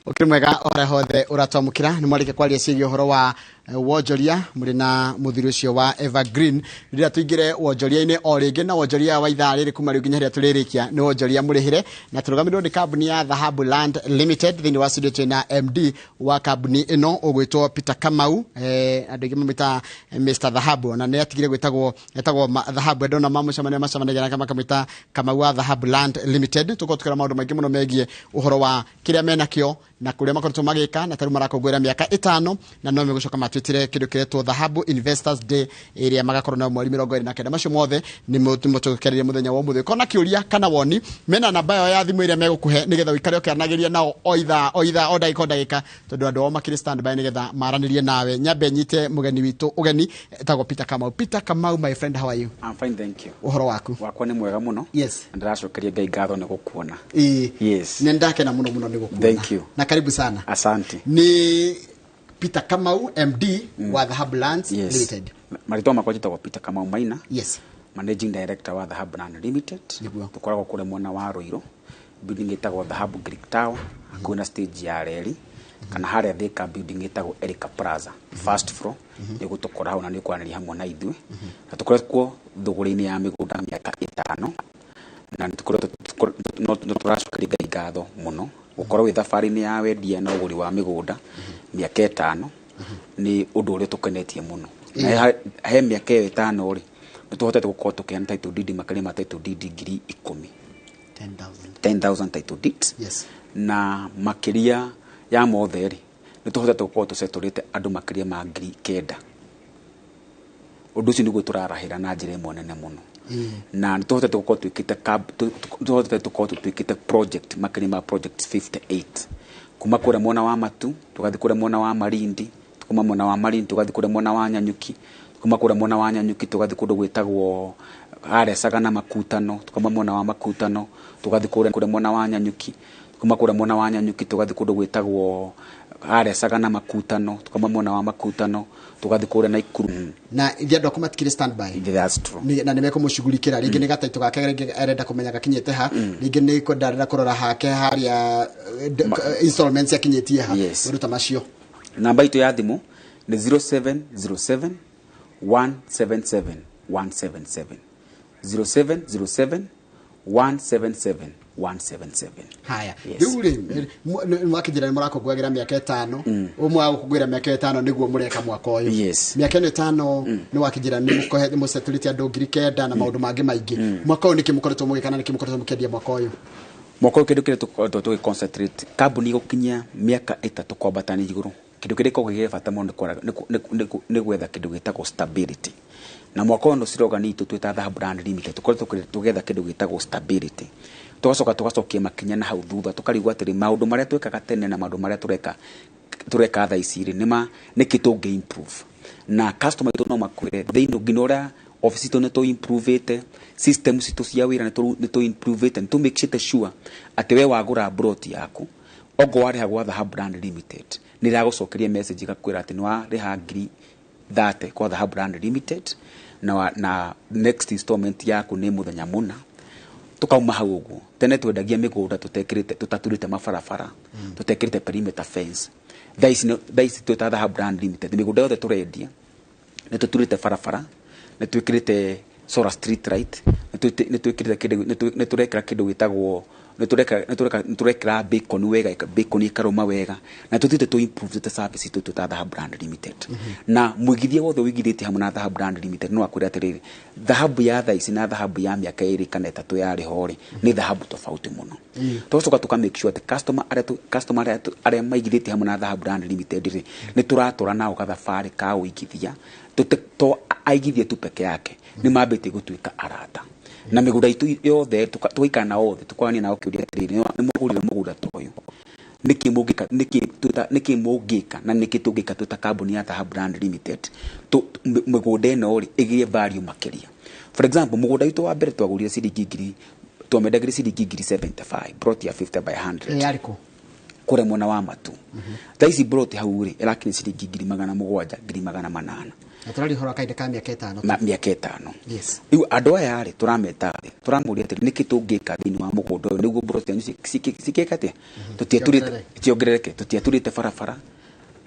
Ukimwega ora hothe uratwamukira ni mwarike kwaria ciĩgie uhoro wa wonjoria muri na muthiri ucio wa Evergreen rira tuingire wonjoria-ini o ringi na wonjoria wa ithaa riri kuma riu nginya haria turirikia ni wonjoria murihire na turugamirwo ni kambuni ya Dhahabu Land Limited thini wa studio na MD wa kambuni ino ugwitwo Peter Kamau andu ingi mamita Mr Dhahabu na ni atigire gwitagwo Dhahabu ndona macamanagia kama kamita Kamau wa Dhahabu Land Limited tukotukira maundu maingi muno megie uhoro wa kiria menakio na kuria makoretwo magika na taru marakongwira miaka 5 na no megucoka matwitire kindu kiretwo Dhahabu Investors Day iria magakorwo na mweri 29 macio mothe ni mutukererie muthenya wa muthe kona kiuria kana woni mena namba yo ya thimu iria megukuhe nigetha wikare ukianagiria nao o ndagika tondu andu o makiri standby nigetha maranirie nawe nyambe nyite mugeni witu ugeni etagwo Peter Kamau. Peter Kamau, my friend, how are you? I'm fine, thank you. Uhoro waku? Wakwa ni mwega muno. Yes. Ndiracokeria Ngai ngatho ni gukuona. Yes. Ni ndake na muno ni gukuona. Thank you. Na karibu sana. Asante. Ni Peter Kamau, MD wa Dhahabu Lands Limited. Marito makwa jitagwo Peter Kamau Maina. Yes. Managing Director wa Dhahabu Land Limited. Tukoragwo kure mwena wa Ruiro. Building itagwo Dhahabu Greek Tower. Kuna stage ya reli. Kana haria thika building itagwo Erika Plaza. First floor. Ni gutukora hau na ni kwanĩria hamwe na ithuĩ. Na tukoretwo thuguri-inĩ ya mĩgũnda mĩaka 5. Na tukoretwo no turacokeria Ngai ngatho muno. Gukorwo thabarĩ-inĩ ya wendia na ũgũri wa mĩgũnda mĩaka 5 ni ũndũ ũrĩa tũkenetie muno. Na he mĩaka 5 ri nĩ tuhotete gũkorwo tũkĩana title deed makĩria ma title deed ngiri 10,000 title deeds. Yes. Na makĩria ya mothe ri nĩ tuhotete gũkorwo tũsetũrĩte andũ makĩria ma ngiri 9. Ũndũ ũcio nĩguo tũrarahĩra na njĩra ĩmwe nene muno. Na nĩ tuhotete gũkorwo twĩkĩte project makĩria ma project 58 kuma kũrĩa mwena wa Matu tũgathiĩ kũrĩa mwena wa Malindi, kuma mwena wa Malindi tũgathiĩ kũrĩa mwena wa Nyanyuki, kuma kũrĩa mwena wa Nyanyuki tũgathiĩ kũndũ gwĩtagwo harĩa Sagana Makutano, tukama mwena wa Makutano tũgathiĩ kũrĩa mwena wa Nyanyuki, kuma kũrĩa mwena wa Nyanyuki tũgathiĩ kũndũ gwĩtagwo harĩa Sagana Makutano, tukama mwena wa Makutano tugathi kure na Ikuru. Na ithia ndo kumatikire standby. That's true. Na nimeko mushughulikira ringi ni gataito gake ringi arenda kumenya gakinyete ha ringi ni ko ndarira kurora hake haria installments yakinyetie ha uruta macio. Namba itu ya thimu ni 0707 177 177 0707 177 177. Haya. Riure mwakijira murako gwagira miaka 5 umwe akugwira miaka 5 niguo mureka mwaka uyu. Yes. Miaka 5 ni wakijira ni mukohe musetuliti andu ngiri 9 na maundu mangi maingi. Mwaka uyu nikimukoretwo mugikana nikimukoretwo mukendia mwaka uyu. Mwaka uyu kindu kire tuko concentrate kambuni gukinya miaka 3 kwambata ni iguru. Kindu kire kogige bata muno ni gwetha kindu gitagwo stability. Na mwaka uyu siroga ni twita Dhahabu Land Limited tukoretwo tugetha kindu gitagwo stability. tugacokia makinya na hau thutha tukarigwa atiri maundu maria twekaga tene na maundu maria tureka tha ici niki tungi improve na customer itu no makwire thiini nginya office itu to improve it systems itu cia wira ni to improve it and to make sure ati we wagura broti yaku ogo wariha gwa Dhahabu Brand Limited ni ragucokeria message gakwira ati nwa riha ngiri 30 kwa Dhahabu Brand Limited na next installment yaku ni muthenya muna tukauma hau uguo tene twendagia migunda tutaturite mabarabara tutekirite perimeter fence daisi twita Dhahabu Brand Limited migunda yothe turendia ni tuturite barabara ni twikirite solar street light ni twikirite kindu ni turekira kindu gitagwo ni turekira beacon wega beacon ikaroma wega na tutite to improve the service to Dhahabu Brand Limited na mwigithia wothe wigithite hamwe na Dhahabu Brand Limited no akwira atiriri dhahabu ya thaici na dhahabu ya miaka iri kana itatu yari hori ni dhahabu tofauti muno tucoka tuka make sure that customer aria maigithite hamwe na Dhahabu Brand Limited ni turatora nao kathabari ka uigithia to aigithie tu peke yake ni mambite gutuika arata na migunda itu yothe tuikana na othe tukwani nao kiuria atiriri ni mugurire mugunda toyo niki mugika na niki tugika tuta kambuni ya Dhahabu Brand Limited migunda ino ri igie value makiria for example mugunda itu wa mbere twagurire ciringi ngiri twamendagire ciringi ngiri 75 brought ya 50 by 100 yariko kure mwana wa matu thaisi brought hau ri irakini ciringi ngiri 700 ngiri 800 aturari hora kaide ka miaka 5 miaka 5 yes iu andu aya ari turameta turamuria ati niki tungika thini wa mugondo uyu niguo brought yanyu sikekate tutiongerereke tutiaturite barabara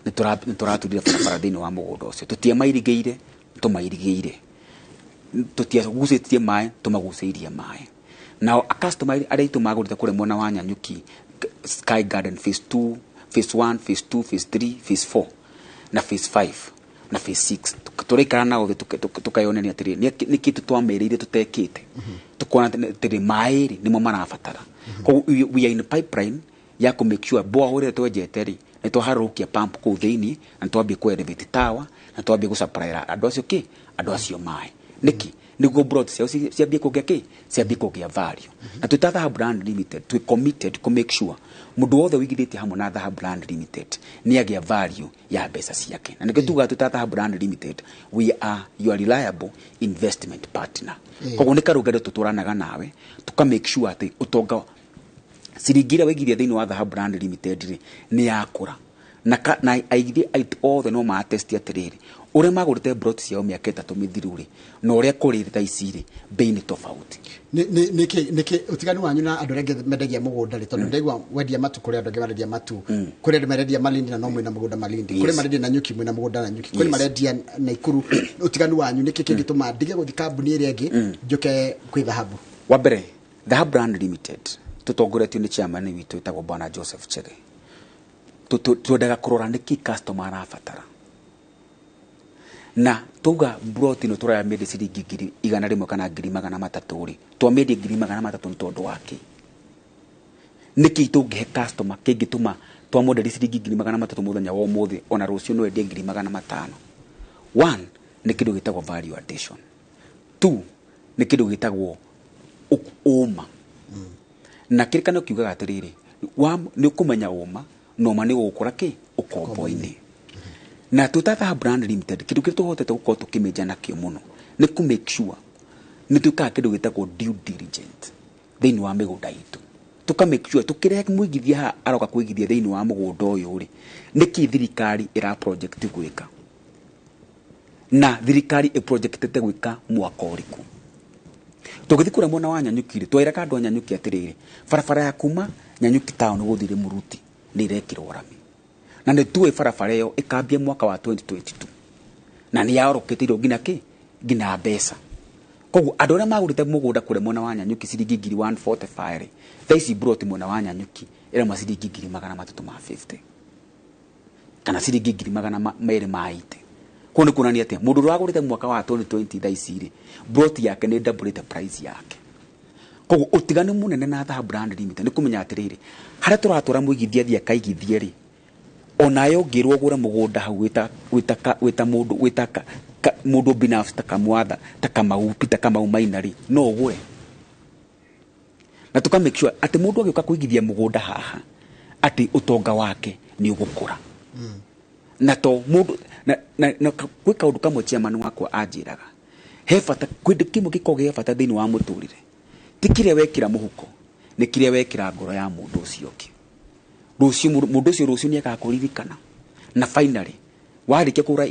ni turaturire barabara thini wa mugondo ucio tutiamairigeire tumairigeire tutiagucitie mai tumaguciirie mai now a customer aria tumagurite kure mwana wa Nyanyuki Sky Garden phase 2 phase 1 phase 2 phase 3 phase 4 na phase 5 na phase 6 turikara nao tukayonania atiri ni kitu twamerire tutekite tukona atiri mairi nimo marabatara ko we are in pipeline ya ku make sure boa hore twejete ri ni twaharukia pump ku thiini na twambie ku elevate tower na twambie ku supply andu acio mai niki niguo brought ciambie kugia ki ciambie kugia value na tuta Dhahabu Brand Limited we committed to make sure mundu wothe wigithite hamwe na Dhahabu Brand Limited ni agia value ya mbeca ciake na nikituga tuta Dhahabu Brand Limited we are your reliable investment partner koguo ni karugendo tuturanaga nawe tuka make sure ati utonga ciringira wigithia thiini wa Dhahabu Brand Limited ni yakura na aigithie all the no ma test atiriri ure magurite brought ciao miaka 3 mithiru ri na uria kurire ta iciri bei ni tofauti niki utiganu wanyu na andu rege mendagia mugunda ri tondu ndegwa wendia matu kuri andu mendagia matu kuri andu mendagia Malindi na no mwina mugunda Malindi kuri Malindi na Nyuki mwina mugunda na Nyuki kuri mendagia na Ikuru utiganu wanyu niki kingituma ndige guthi kambuni iri ingi njoke kwi Dhahabu wa mbere Dhahabu Brand Limited tutongoretio ni chairman witu itagwo Bwana Joseph Chege tuendaga kurora niki customer arabatara na tuga brought ino turaya mede ciringi ngiri 100 kana ngiri 300 ri twamede ngiri 300 ntondu wake niki tungihe customer kingituma twamode ciringi ngiri 300 muthenya wa umuthi ona rucio no endie ngiri 500 1 ni kindu gitagwo value addition 2 ni kindu gitagwo uma na kirikano kiugaga atiriri ni ukumenya uma no mani gukura ki ukombo-ini na tuta Dhahabu Brand Limited kindu kitu hotete gukorwo tukimeja nakio muno ni ku make sure ni tuka kindu gitagwo due diligent thiini wa migunda itu tuka make sure tukire muigithia aroka kuigithia thiini wa mugunda uyu ri niki thirikari ira project gwika na thirikari e projectete gwika mwaka uriku tugithikura mwana wa Nyanyuki ri twaira kandu wa Nyanyuki atiriri barabara ya kuma Nyanyuki town guthire Muruti ni irekirwo rami na ni tuwe barabara iyo ikambia mwaka wa 2022 na ni yaoroketirio ngina mbeca koguo andu aria magurite mugunda kure mwana wa Nyanyuki ciringi ngiri 145 ri thaici brought mwana wa Nyanyuki ira maciringi ngiri 350 kana ciringi ngiri 280 kuno kunania atia mundu rwagurite mwaka wa 2020 thaici ri brought yake ni double the price yake koguo utiganu munene na Dhahabu Brand Limited ni kumenya atiriri haria turatura muigithia thia kaigithia ri onayo ngirwo gura mugunda hau wita mundu binafsi takamwatha takamau mainari no gwe na tuka make sure ati mundu agioka kuigithia mugunda haha ati utonga wake ni ugukura na to mundu na kwi kaundu kamwe chairman wakwa anjiraga he bata kwindu kimwe gikoge bata thiini wa muturire tikire wekira muhuko ni kire wekira ngoro ya mundu ucio ki rucio mundu ucio rucio ni akakuririkana na finally warikia kura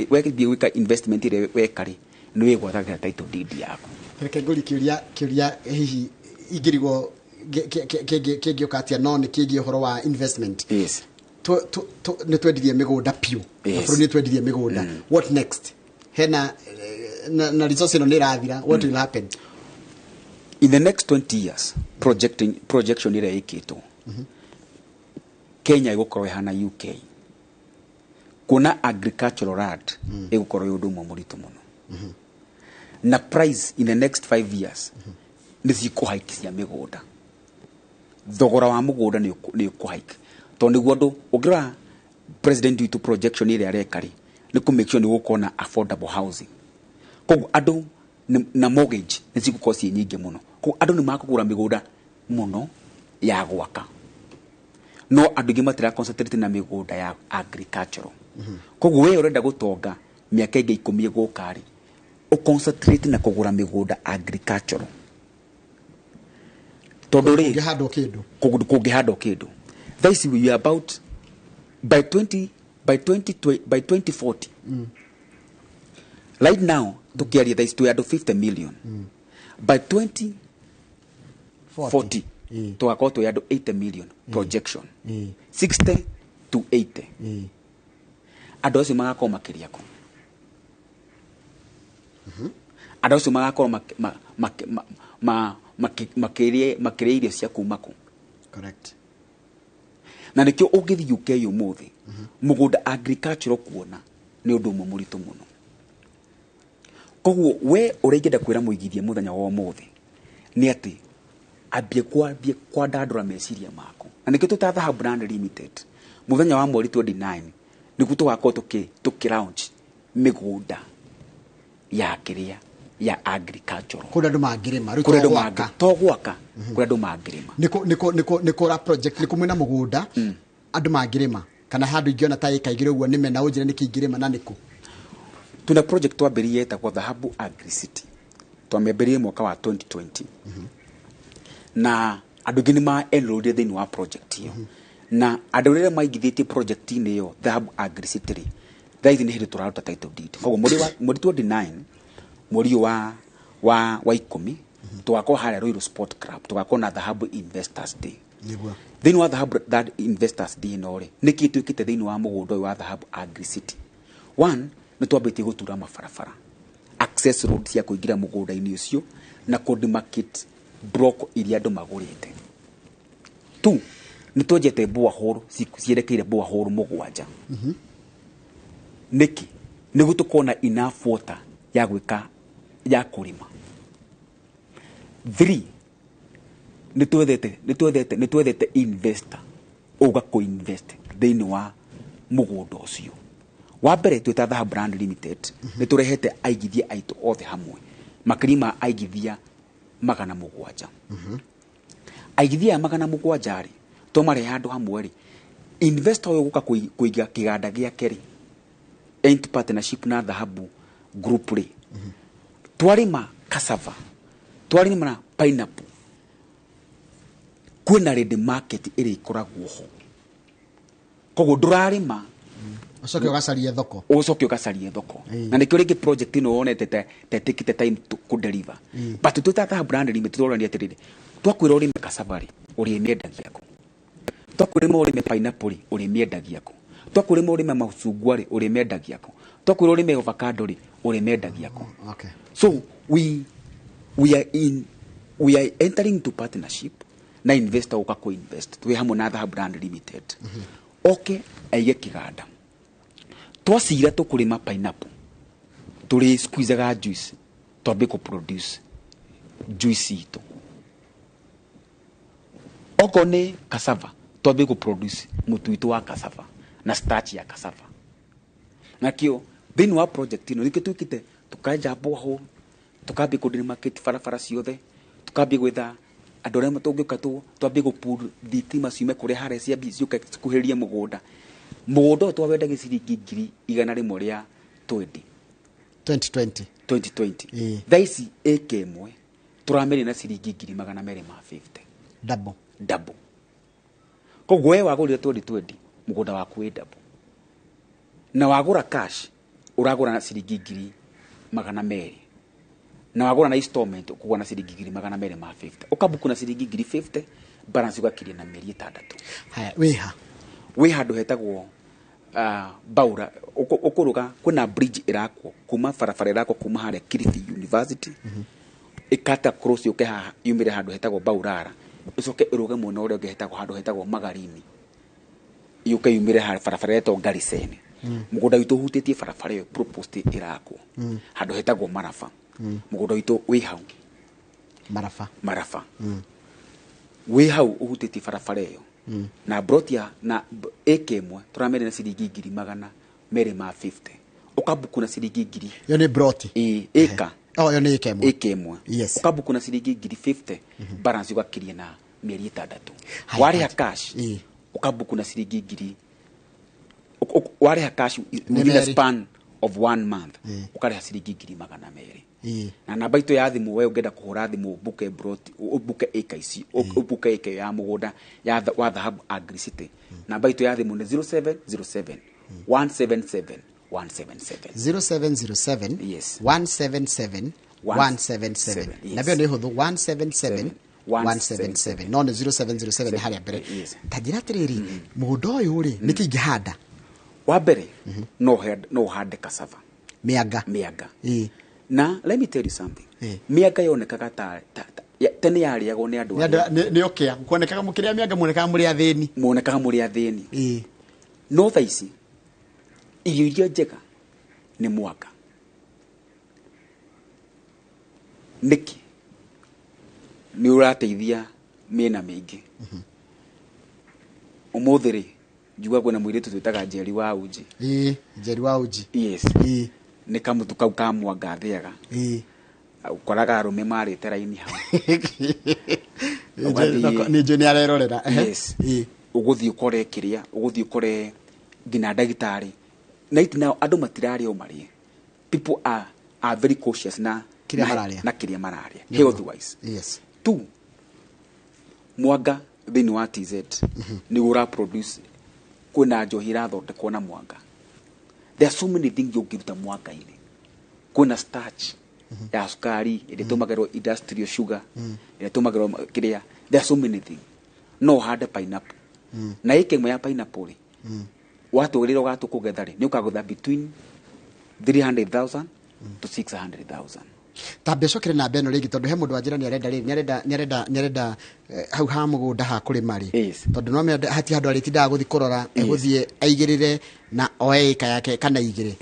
wekithie gwika investment ire wekari ni wigwathagira title deed yako reke nguri kiuria hihi ingirigwo kingioka atia no ni kingi horo wa investment yes ni twendithie migunda piu buru ni twendithie migunda what next hena na resource no ni rathira what will happen in the next 20 years projection ire ikitwo Kenya igukorwo hana UK kuna agricultural land igukorwo yundu mumuritu muno na price in the next 5 years ni cikuhaikisia migunda thogora wa mugunda ni ukuhaika to niguo ndu ungira president witu projection ire arekari ni ku make sure ni gukona affordable housing kogu andu na mortgage ni cigukorwo ci nyingi muno kogu andu ni makugura migunda muno ya gwaka no andu ingi matira concentrate na migunda ya agricultural kogu we urenda gutonga miaka ingi 10 gukari o concentrate na kugura migunda agricultural tondu ri kungihando kindu this we are about by 2040 right now tukiaria this to add 50 million by 2040 tugakorwo tu add 80 million projection 60 to 80 andu acio magakorwo makiria ku andu acio magakorwo makiria irio cia kuma ku correct na nikio ungithi UK umuthi mugunda agricultural kuona ni undu umwe muritu muno koguo we uringenda kwira muigithie muthenya wa umuthi ni ati ambie kwa ndandura meciria mako na nikio tutatha brand limited muthenya wa mweri 29 niguo tugakorwo tukilaunch migunda ya kiria ya agricultural kuri andu mangirima ri to gwaka kuri andu mangirima niko ra project niko mwina mugunda andu mangirima kana handu ingiona ta ikaigire uguo nime na unjire nikingirima na niku tuna project twambirie etagwo Dhahabu Agri City twambirie mwaka wa 2020 na andu ingi ma enrolled thiini wa project hiyo na andu rire maigithitie project ini yo Dhahabu Agri City thaithi ni hindi turaruta title deed koguo muri 29 muri wa 10 tugakorwo haria Royal Sport Club tugakorwo na Dhahabu Investors Day thiini wa Dhahabu Investors Day no ri niki twikite thiini wa mugunda wa Dhahabu Agri City one ni twambitie gutura mabarabara access roads ya kuingira mugunda-ini ucio na demarcate block iria andu magurite two ni twenjete borehole cierekeire borehole mugwanja niki niguo tukona enough water ya gwika ya kurima 3 ni twethete investor uga ko invest thiini wa mugunda ucio wa mbere twita Dhahabu Brand Limited ni turehete aigithia aitu othe hamwe makirima aigithia 700 aigithia 700 ri to mare handu hamwe ri investor uyu guka kuiga kiganda giake ri end partnership na Dhahabu group ri twarima cassava twarima na pineapple kwina ready market iri ikoragwo ho koguo ndurarima ucoke ugacarie thoko na nikio ringi project ino wonete te take time to deliver but tutata brand limited turorani atiriri twakwira urime cassava ri uri miendagia ku twakwira urime pineapple uri miendagia ku twakwira urime macungwa ri uri miendagia ku twakwira urime avocado ri uri miendagia ku okay so we are entering into partnership na investor uka ko invest twi hamwe na Dhahabu Brand Limited okay aige kiganda twacira tukurima pineapple turi squeezaga juice twambe ku produce juice itu oko ni cassava twambe ku produce mutu itu wa cassava na starch ya cassava nakio thiini wa project ino nikio twikite tukanja boho tukambi ku market farafara ciothe tukambi gwetha andå arä a tå ngä ka twambie gå thitima ciume kå rä a harä ciambi ciåke cikuhä rie må gå nda å yå twawendagä ciringi ngiri 100 rä a 2020 thaa ici ĩka ĩmwe tå ramä na ciringi ngiri 250 double koguo we wagå rire 2020 må gå nda waku wä double na wagå ra cash å ragå ra na ciringi ngiri 200 na wagå na installment ukugwa na ciringi ngiri 250 ukabuku na ciringi ngiri 50 balance ugakiria na mĩeri 6 haya wĩ handũ hetagwo Baura ukuruga kuna bridge irakwo kuma barabara irakwo kuma haria Kilifi University ikata cross yuke haha yumire handũ hetagwo Baurara ucoke uruge muno uria ungi hetagwo handũ hetagwo Magarini yuke yumire haria barabara hetagwo Gariseni mugunda witu hutitie barabara iyo proposed irakwo handũ hetagwo Marafa mugunda witu wi hau Marafa wi hau uhutitie barabara iyo na brotia na ĩka ĩmwe turamere na ciringi ngiri 250 ukabuku na ciringi ngiri yo ni broti ĩka yo ni ĩka ĩmwe ukabuku na ciringi ngiri 50 balance ugakirie na mĩeri 6 wari ha cash ukabuku na ciringi ngiri wari ha cash within a span of 1 month ukariha ciringi ngiri 200 na namba itu ya thimu we ungenda kuhura thimu buke broti buke ĩka ici buke ĩka ya mugunda ya wa Dhahabu Agri City namba itu ya thimu ni 0707 177 0707 yes 177 177 na bio ni huthu 177 177 no 0707 haria mbere tajira tiriri mugunda uyu ri nikingihanda wa mbere no hande cassava mianga na let me tell you something mianga yonekaga ta tene yariagwo ni andu ni okia kuonekaga mukiria mianga muonekaga muri athini no tha ici irio iria njega ni mwaka niki ni urateithia miena mingi umuthiri njugua kwena mwiritu twitaga Njeri wa Uji Njeri wa Uji yes ni kamutu kau ka mwanga thiaga ukoraga arume marite raini hau ni je ni arerorera yes uguthii ukore kiria uguthii ukore ngina ndagitari na itina andu matirari o marie people are very cautious na kiria mararia health wise yes tu mwanga thini wa TZ ni ura produce kuna njohira thondekwo na mwanga there are so many things yogiruta mwanga-ini kuna starch ya sukari ilitumagirwo industrial sugar ilitumagirwo kiria there are so many things no hande pineapple na ĩka ya pineapple watugirira gatu kugethari ni ukagutha between 300,000 to 600,000 tambecokere na beno rigi tondu he mundu ajira ni arenda hau ha mugunda ha kurima ri tondu no me hati handu aritindaga guthi kurora eguthie aigirire na oe ika yake kana igire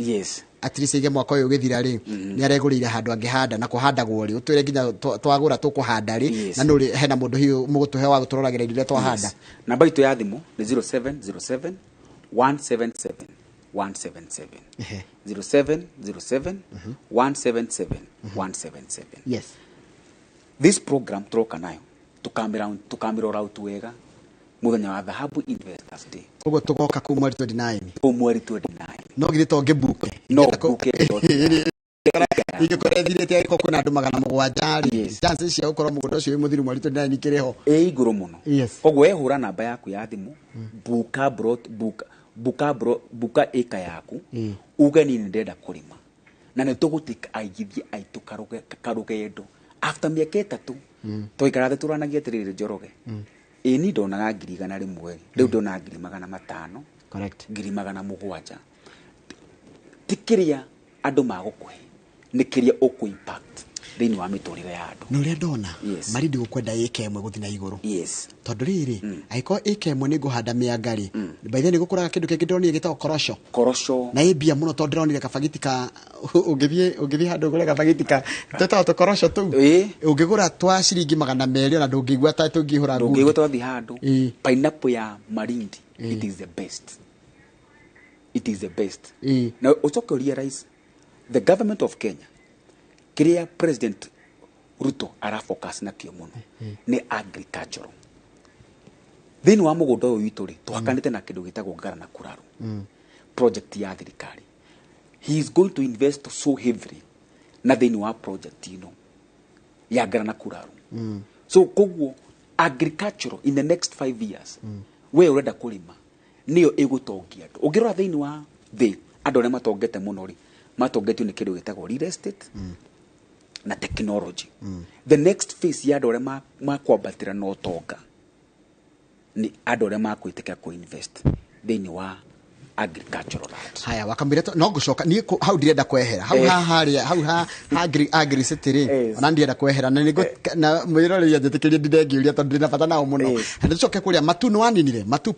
at least ige mwaka uyu githira ri ni aregurire handu angihanda na kuhandagwo ri utwire nginya twagura tukuhanda ri na nuri hena mundu hiyo mugutuhe wa guturoragira irio twahanda namba itu ya thimu ni 0707 177 177 0707 177 177 yes this program troka nayo tukamira out wega muthenya wa Dhahabu Investors Day ugo tugoka ku mweri 29 no girito ngebuke no buke Ige kore thirete ariko kuna andu 700 chances cia gukorwo mugondo cio muthiru mweri 29 nikiriho iguru muno koguo wehura namba yaku ya thimu buka ĩka yaku uge ni ndenda kurima na nĩ tũgũtika aigithie aitũ karugendo after mĩaka 3 twaikara thĩ tũranagia atĩrĩrĩ Njoroge ni ndonaga 100 rĩmwe rĩu ndona 500 correct 700 tikiria andũ magũkũhe nĩ kiria ũkũ impact thĩinĩ wa mĩtũrĩre ya andũ no ria ndona marindi gukwenda ĩka ĩmwe guthi na iguru tondu riri aiko ĩka ĩmwe ni guhanda mĩanga ri by then gukuraga kindu kingi ndonire gitao korosho na ibia muno tondu ndonire kabagiti ka ungithie handu ngure kabagiti ka tata to korosho tu ungigura twa ciringi 200 na ndungigua ta tungihura ngundi ndungigua twathi handu pineapple ya Malindi it is the best now ucoke realize the government of Kenya kiria president Ruto ara focus na kio muno ni agricultural. Thini wa mugunda uyu witu ri twakanite na kindu gitagwo ngara na kuraru project ya thirikari. He is going to invest so heavily na thini wa project ino ya ngara na kuraru. So koguo agricultural in the next 5 years we urenda kulima niyo igutongia andu. Ungirora thini wa thi andu aria matongete muno ri matongetio ni kindu gitagwo real estate na technology. The next phase ya andu aria makwambatira no tonga ni andu aria makwiteka ku invest thini wa agricultural land. Haya wakamwira no gucoka ni hau ndirenda kwehera hau haria hau ha agri city ona ndirenda kwehera na nigo na mwirore njetikirie ndirengiuria tondu ndina bata nao muno hande coke kuria matu no aninire matu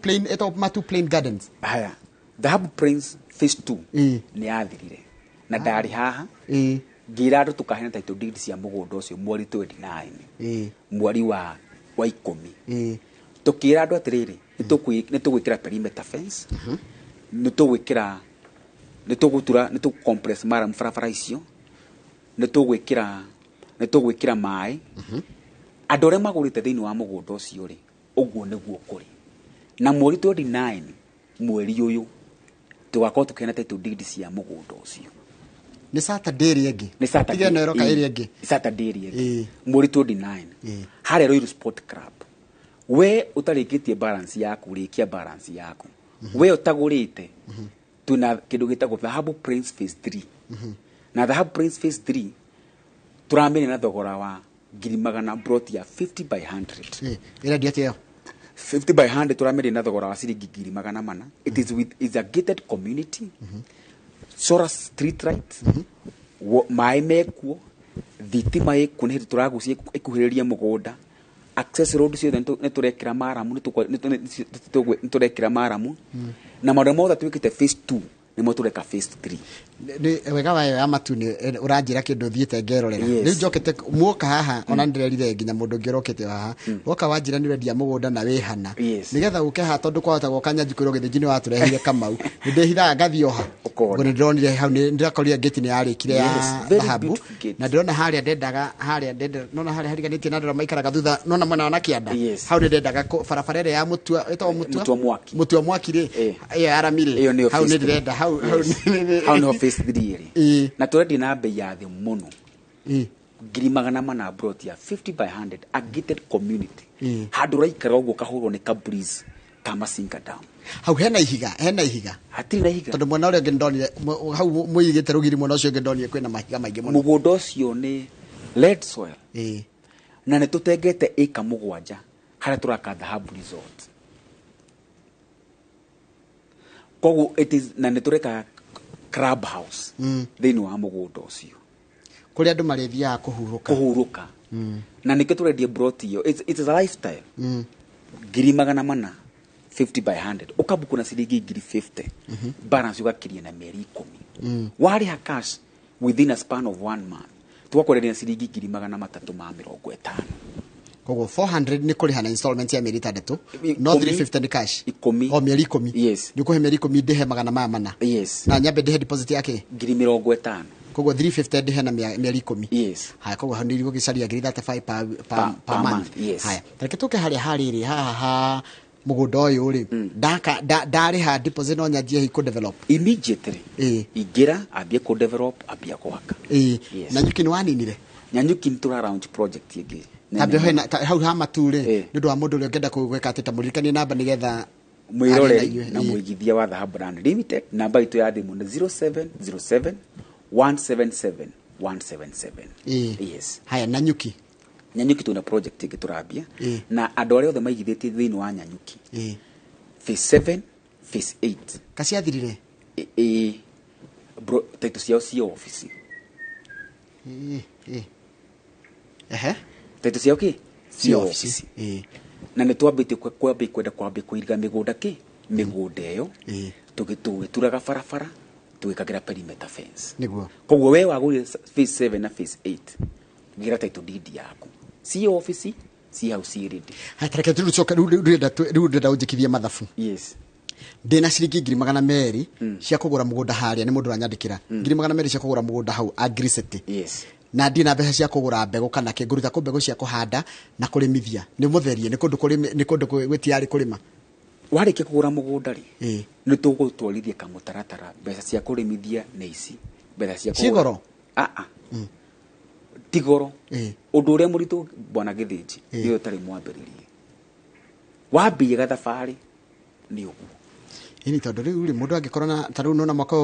plain gardens. Haya Dhahabu Prince phase 2 ni athirire na ndari haha ngira andu tukahena title deed cia mugunda ucio mweri 29 mweri wa 10 tukira andu atiriri nitugwikira perimeter fence nitugwikira compress mara mfarafara icio nitugwikira mai andu aria magurite thini wa mugunda ucio ri uguo niguo kuri na mweri 29 mweri uyu tugakorwo tukihena title deed cia mugunda ucio. Ni Saturday riegi ni Saturday tigene roka riegi Saturday riegi mweri 29 hare Royal Sport Club. We utarikitie balance yaku rikia balance yaku we utagurite tuna kindu gitagwo Dhahabu Prince phase 3 na Dhahabu Prince phase 3 turamenya na thogora wa girimagana brought ya 50 by 100 ira diatio 50 by 100 turamenya na thogora wa ciringi girimagana mana. It is a gated community. Sora street right mai mekuo thitima ikunhe turagucia ikuhiriria mugunda access road cio niturekira maramu niturekira maramu na maundu mothe twikite phase 2 nimo tureka phase 3 ni wega wayo ya matu ni uranjira kindu thiete ngerorera ni njokete muoka haha ona ndirerire nginya mundu ngirokete haha woka wanjira ni wendia mugunda na wihana nigetha uke ha tondu kwahota goka nyanjikiro githijini waturehire Kamau ndihitha ngathioha ngone ndronire hau ni ndirakorire gate ni yarikire ya Dhahabu na ndirona haria ndendaga nona haria hariganitie na ndora maikaraga thutha nona mwana wana kianda hau ni ndendaga barabara ire ya mutua etwa mutua mwaki ri iyo aramire hau ni ndirenda hau no phase 3 na turendi na bei ya thi muno girimagana mana brought ya 50 by 100 a gated community handu raikara uguo kahurwo ni kabreeze kama sinka down hau hena ihiga hatiri na ihiga tondu mwana uria ngindonire hau muigite rugiri mwana ucio ngindonire kwina mahiga maingi muno mugunda ucio ni lead soil na ne tutengete eka mugwanja haria turaka Dhahabu resort kogu it is na ne tureka club house thini wa mugunda ucio kuri andu marithia kuhuruka na nike turedia brought yo it is a lifestyle girimagana mana 50 by 100 ukabuku na ciringi 50 balance ugakiria na mieri 10 wari ha cash within a span of 1 month tugakoreria ciringi girimagana 350 kogo 400 ni kuri hana installment ya mieri 3 no 350 ni cash o mieri 10 yes ni kuhe mieri 10 ndihe magana mana yes na nyambe ndihe deposit yake ngiri 50 kogo 350 ndihe na mieri 10 yes haya kogo hani liko gicaria ngiri 35 per month yes haya tareke tuke hari ha mugunda uyu ri ndari ha deposit no nyanjie hi ku develop immediately igira ambie ku develop ambia kwaka na nyuki ni waninire nyanyuki ntura round project yegi tabe hena hau ha mature ndu wa mundu uri ngenda gweka atita muririkani namba nigetha mwirore na mwigithia wa Dhahabu Land Limited namba itu ya thimu 0707 177 177 yes haya na nyuki tuna project igi turabia na andu aria othe maigithitie thini wa Nyanyuki phase 7 phase 8 kasiathirire bro title ciao cia office title ciao ki cia office na ne twambite kwenda kuiriga migunda migunda iyo tugituraga barabara tugikagira perimeter fence niguo koguo we wagurire phase 7 na phase 8 gira title deed yaku si office si house ready hatareke turucoka rurenda unjikithia mathabu yes ndina ciringi ngiri magana meri cia kugura mugunda haria ni mundu anyandikira ngiri magana meri cia kugura mugunda hau agri city yes na ndina mbeca cia kugura mbegu kana kinguruta ko mbegu cia kuhanda na kurimithia ni mutherie ni kundu gwitiari kurima wareke kugura mugunda ri ni tugutwarithia kamutaratara mbeca cia kurimithia ne ici mbeca cia cigoro tigoro undu uria muritu bwana Githinji ni utari mwambiririe wambie gathabari ni uguo ini tondu riu ri mundu angikorwo na taru nona mwaka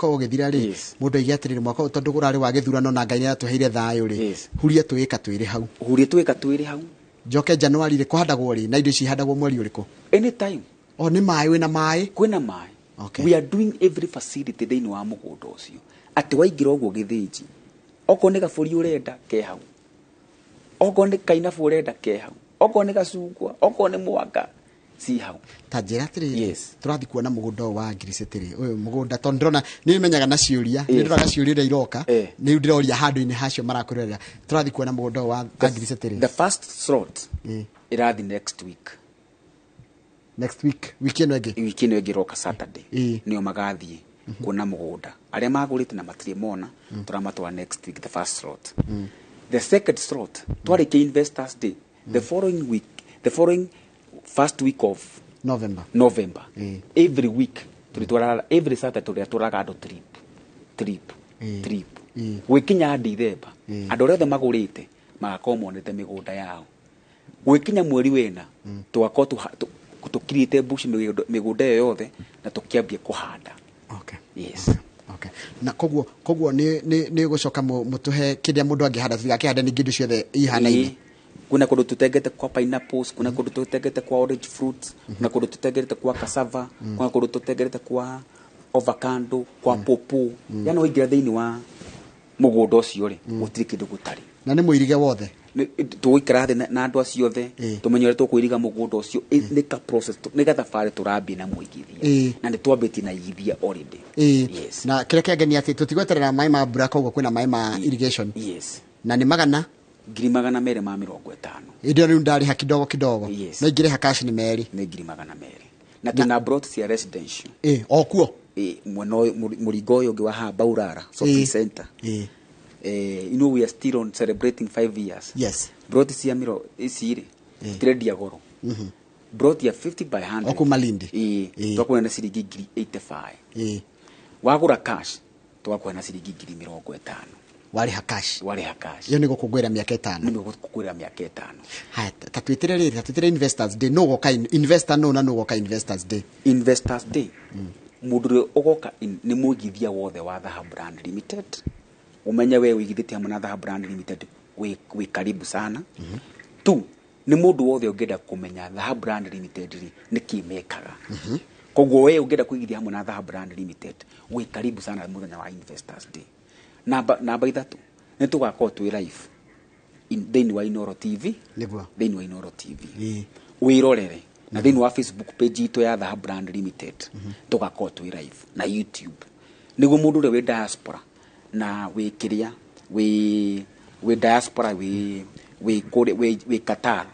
ugithira ri mundu aigiatirire mwaka tondu gurari wa githurano na Ngai atuheire thayo ri huria tuika twiri hau njoke Januari ri kuhandagwo ri na indo ici handagwo mweri uriku anytime ni mai wina mai kwina mai we are doing every facility thini wa mugunda ucio ati waingira uguo Githinji oko ni gaburi urenda ke hau oko ni kainabu urenda ke hau oko ni gacungwa oko ni mwanga si hau tajira atiri turathi kuona mugunda wa Ngiricitiri uyu mugunda tondu ndrona ni menyaga na ciuria ni ndroga ciuria ira iroka ni ndiroria handu-ini hacio marakurera turathi kuona mugunda wa Ngiricitiri the first slot irathi next week wiki ino roka Saturday nio magathie kuona mugunda aria magurite na matire mona turamatwa next week the first slot the second slot twarike investors day the following first week of November every week every Saturday turaga ando trip gwikinya December andu othe magurite magakorwo monete migunda yao gwikinya mweri wena twakorwo tukirite bush migunda yothe na tukiambia kuhanda yes na koguo ni gucoka mutuhe kiria mundu angihanda tigakihanda ni ngindu ciothe ihana-ini kuna kundu tutengete kwa pineapples kuna kundu tutengete kwa orange fruits kuna kundu tutengete kwa cassava kuna kundu tutengete kwa avocado kwa popo yani oigira thini wa mugunda ucio ri gutiri kindu gutari na ni muirige wothe tuikara thi na andu acio othe tumenyore tukwiriga mugunda ucio ni ka process ni gathabari turabi na muigithia na ni twambiti na igithia already yes na kile kiageni ati tutigweterera mai ma mbura koguo kwina mai ma irrigation na ni magana 250 ndio riu ndari ha kidogo na ingire ha cash ni meri ni 200 na tuna brought cia residential okuo mwono murigo yo ngiwa ha Baurara shopping center you know we are still on celebrating 5 years yes brought cia miro isire trade ya goro brought ya 50 by 100 oku Malindi twakwena na ciringi 85 wagura cash twakwena na ciringi 50 wari ha cash yo ni gukugwira miaka 5 haya tatwitire investors day no goka investor no na no goka investors day mundu ogoka ni muigithia wothe wa Dhahabu Brand Limited umenya we wigithite hamwe na Dhahabu Brand Limited we karibu sana tu ni mundu wothe ungenda kumenya Dhahabu Brand Limited ni kimekaga koguo we ungenda kuigithia hamwe na Dhahabu Brand Limited we karibu sana muthenya wa investors day namba ithatu ni tugakorwo twi live thini wa Inoro TV wirorere na thini wa Facebook page itu ya Dhahabu Brand Limited tugakorwo twi live na YouTube niguo mundu uri wi diaspora na wi kiria wi diaspora wi Qatar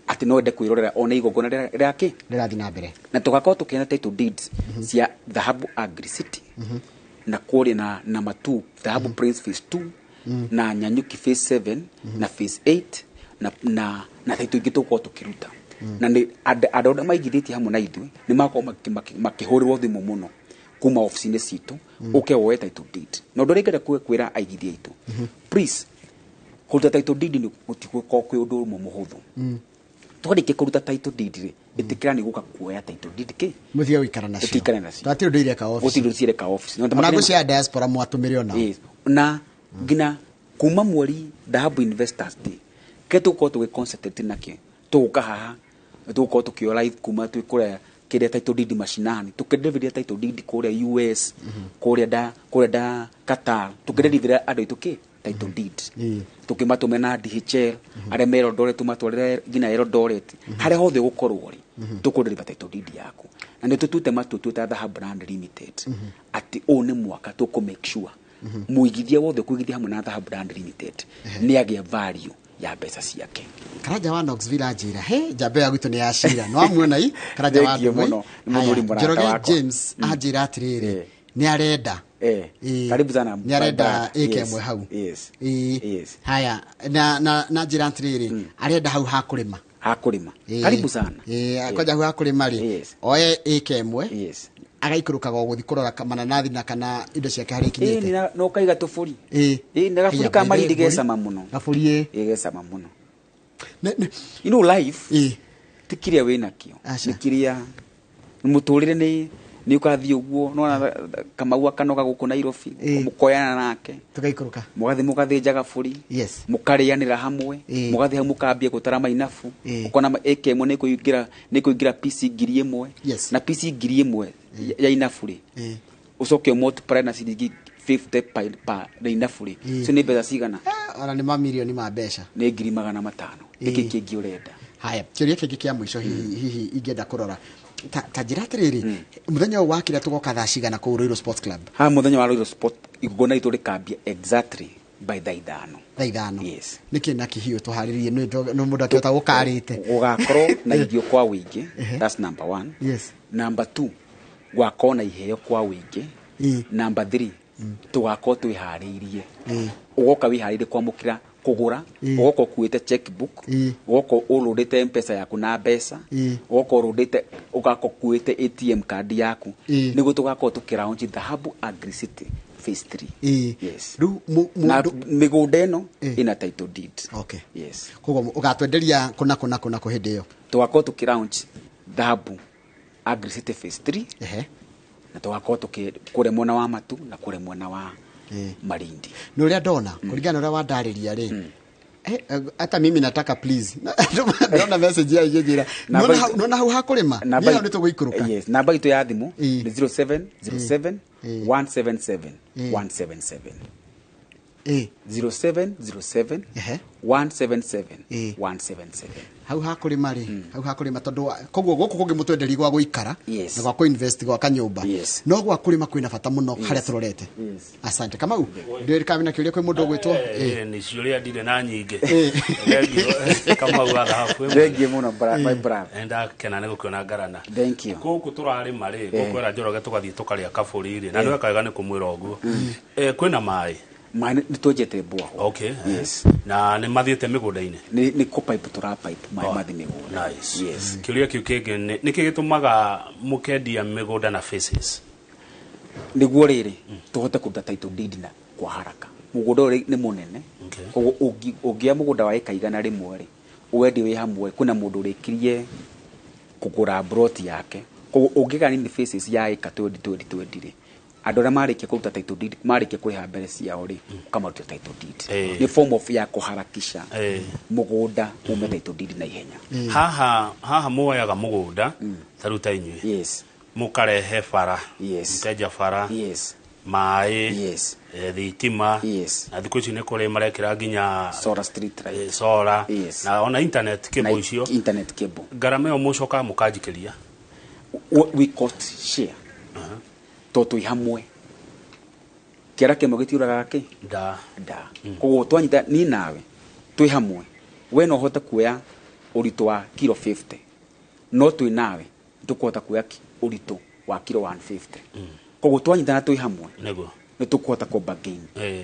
ati no ende kwirorera ona igongona riake rirathi na mbere na tugakorwo tukiona title deeds cia Dhahabu Agri City na kore na number 2 Dhahabu Prince phase 2 na Nyanyuki phase 7 na phase 8 na title ingĩ tukorwo tukiruta na ni andu maigithĩtie hamwe na ithuĩ ni makorwo makĩhũrĩrwo thimũ mũno kuma ofici-inĩ citũ ũke woe title deed na ũndũ ũrĩa ingĩenda kwĩra aigithia aitũ please kũruta title deed nĩ gũtigũkorwo kwĩ ũndũ ũmwe mũhũthũ twarĩkia kũruta title deed rĩ ĩtĩkĩra nĩ gũka kuoya title deed kĩ mũthia ũikara nacio ũtikara nacio twatĩ ũndũ ireka office ũtĩ ũcireka office na ngũcia diaspora mwatumĩre ona na ngina kuma mweri Dhahabu Investors Day ketuko tu concentrate nakĩ tuka haha tuko tukiola kuma twikũrĩa kĩrĩa title deed mashinani tukĩdelivery title deed kũrĩa US kũrĩa da Qatar tukĩdelivery andũ itũ title deed tukimatũme na DHL arĩa mero ndore tumatwarĩre ngina Eldoret harĩa hothe gũkorwo rĩ tukũdeliver title deed yaku na nĩ tutute matutu ta Dhahabu Brand Limited ati one mwaka tuku make sure muigithia wothe kuigithia hamwe na Dhahabu Brand Limited ni agia value ya mbeca ciake Karaja wa Knoxville ajira jambe ya gwitu ni yacira no amuona hii Karaja wa Njoroge James ajira atiriri ni arenda Karibu sana. Nyarenda ikemwe hau. Yes. Yes. Haya na njira ntiriri arenda hau hakurima. Hakurima. Karibu sana. Kwaja hau hakurima ri. Oye ikemwe. Yes. Agaikurukaga guthi kurora mananathi na kana indo ciake hari kinyete. No kaiga tufuri. Na gafuri ka marindi gesama muno. Gafuri gesama muno. You know life. Tikiria wina kio. Nikiria muturire ni ukathi uguo no Kamau akanoga guku Nairobi mukoyana nake tugaikuruka mugathi njaga buri mukarianira hamwe mugathi mukambia gutara mainafu ukona ekemo ni kuingira PC 1000 na PC 1000 ya inafuri ucoke multiply na ciringi 50 pa inafu so ni beza cigana ona ni mamilioni ma mbeca ni 500,000 iki kingi urenda. Haya kiuria kingi kia mwisho hihi ingenda kurora ta njira atiriri muthenya wa kira tugoka thaa cigana ku Royal Sports Club muthenya wa Royal Sport igona itu rikambia exactly by thaa 5. Yes. Niki na kihio tuhaririye no mundu akiota gukarite ugakorwo na irio kwa wingi. That's number 1. Yes. Number 2 gwakona iheo kwa wingi. Number 3 tugakorwo twihariirie ugoka wihariirie kwamukira kugura ugoka kuite checkbook ugoka urudite M-Pesa yaku na mbeca ugoka urudite ugako kuite ATM card yaku niguo tugakorwo tukiraunchi Dhahabu Agri City phase 3. Yes. Na migunda ino ina title deed. Okay. Yes. Koguo ugatwenderia kuna kuhindi iyo tugakorwo tukiraunchi Dhahabu Agri City phase 3 na tugakorwo tukure mwena wa Matu na kure mwena wa Malindi. No ria ndona kuringana na wandariria ri hata mimi nataka please naona message ya yejira naona hau hakurima ni hau nituguikuruka. Yes. Namba itu ya thimu ni 0707 177 177 0707 177 177 hau hakurima ri hau hakurima tondu koguo guku kungi mutwenderi gwa guikara na gwa ku invest gwa kanyumba no gwa kurima kwina bata muno haria turorete. Asante Kamau ndirika mina kiuria kwi mundu gwitwo ni ciuria ndire na nyinge Kamau wa Dhahabu thank you muno my brother enda kena ne gukiona ngarana thank you guku turarima ri guku era njoroge tugathie tukaria kaburi ri na niwe kaiga ni kumwira uguo kwina mai mane nitujete bwa. Okay. Yes. Na ni mathiete migunda-ini ni ku pipe tura pipe mai mathi migunda. Nice. Yes. Kiuria kiu kingi ni kigitumaga mukendia migunda na faces niguo riri tuhote kuruta title deed na kwa haraka mugunda uri ni munene koguo ungia mugunda wa eka igana rimwe ri uwendi wi hamwe kuna mundu urikirie kugura brot yake koguo ungigani ni faces ya eka 2020 ri adora marikia kuruta title deed marikia kuriha mbere ciao ri kama ruta title deed ni form of ya kuharakisha mugunda ume title deed na ihenya. Haha muoyaga mugunda taruta inywe mukarehe bara mteja bara mai thitima na thiku ici ni kuri marekira nginya solar street light solar na ona internet cable icio internet cable garama yo mucoka mukanjikiria we cost share toto ihamwe kera kemo gitiuraga ki da koguo twanyita ni nawe twi hamwe we no hota kuya urito wa kilo 50 no twi nawe tukuhota kuya urito wa kilo 150 koguo twanyita twi hamwe nego ni tukuhota ko bargain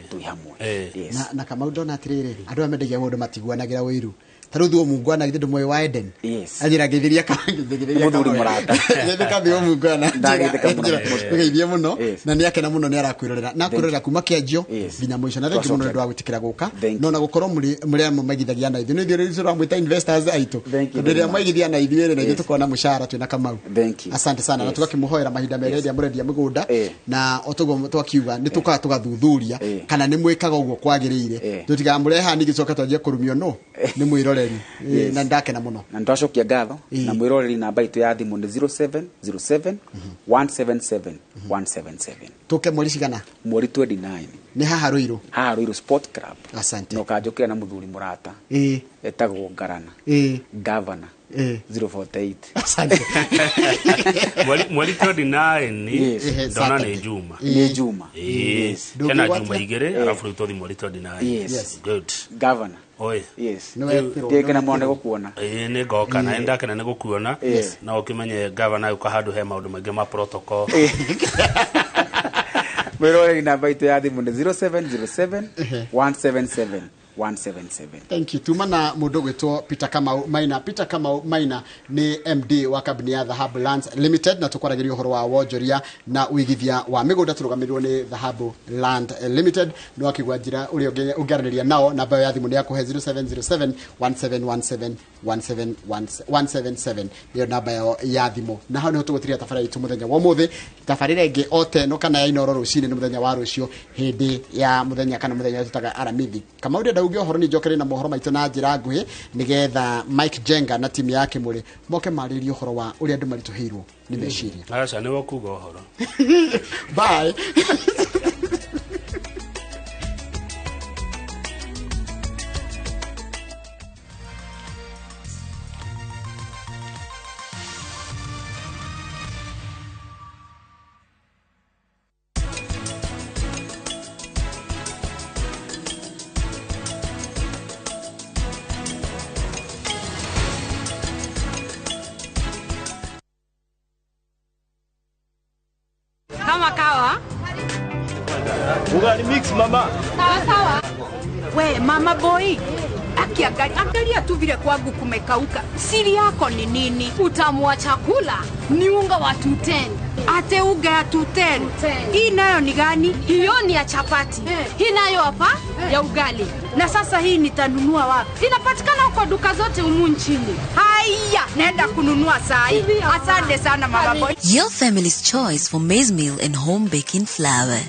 twi hamwe. Na kama ndona atiriri andu amendagia mundu matiguanagira wiru tarudhu mungwana githe mwe wa Eden anyira githiria muthuri murata ndika bi mungwana ngithia muno na ni akena muno ni arakwirorera na kwirorera kuma kianjio nginya mwisho na rege muno ndwa gutikira guka no na gukorwo muri magithagia na ithu ni thio rizura mwita investors aitu ndiria magithia na ithuire na ithu tukona mushara twina Kamau. Asante sana na tugakimuhoera mahinda meredia murendia mugunda na otugo twakiuga ni tugathuthuria kana ni mwikaga uguo kwagirire tutiga mureha ni gicoka twaje kurumio no ni mwirore na ndake na muno na ndwacokia ngatho na mwiroreri namba itu ya thimu ni 0707 177 177 tuke mweri cigana mweri 29 ni haha Ruiru Sport Club. Asante no kanjukira na muthuri murata etagwo Ngarana governor 048. Asante mweri 29 ndona ni Juma kana Juma igere alafu tuthi mweri 29 good governor oi ndikena mwone gukuona ni goka na enda kana ni gukuona na ukimenye governor uka handu he maundu maingi ma protocol Mwirore namba itu ya thimu ni 0707 177 177. Thank you. Tumana mundu gwitwo Peter Kamau Maina. Peter Kamau Maina ni MD wa kambuni ya Dhahabu Lands Limited, na tukwaragiria uhoro wa wonjoria na uigithia wa migunda turugamirwo ni Dhahabu Land Limited. No akigwa njira uri ungiaraniria nao namba ya thimu ni ya kuhe 0707 1717 177 niyo namba ya thimu. Na hau niho tugutiria tabarira itu muthenya wa muthi. Tabarira ingi ote no kana ya inoro rucini ni muthenya wa rucio hindi ya muthenya kana muthenya tutaga aramithi. Kama uri ndauge ohoro ni njokere na mohoro maitu na njira nguhi nigetha Mike Jenga na timu yake muri moke maririo ohoro wa uri andu marituhirwo ni meciria. Acha ni wakuga ohoro. Bye. Kama kawa. Ugali mix mama. Sawa sawa. We mama boy. Angalia tu vile kwangu kumekauka. Siri yako ni nini? Utamu wa chakula ni unga wa 210. Ate unga ya 210. Hii nayo ni gani? Hiyo ni ya chapati. Hii nayo hapa ya ugali. Na sasa hii nitanunua wapi? Inapatikana huko duka zote humu nchini. Haya, naenda kununua saa hii. Asante sana mama boy. Your family's choice for maize meal and home baking flour.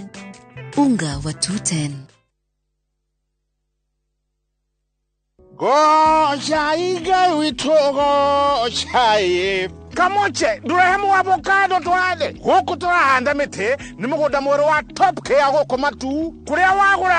Unga wa 210. Go shaiga witogo shai kamoche durehemu avocado twade huku turahanda miti ni mugunda mwero wa top care guku matu kuria wagura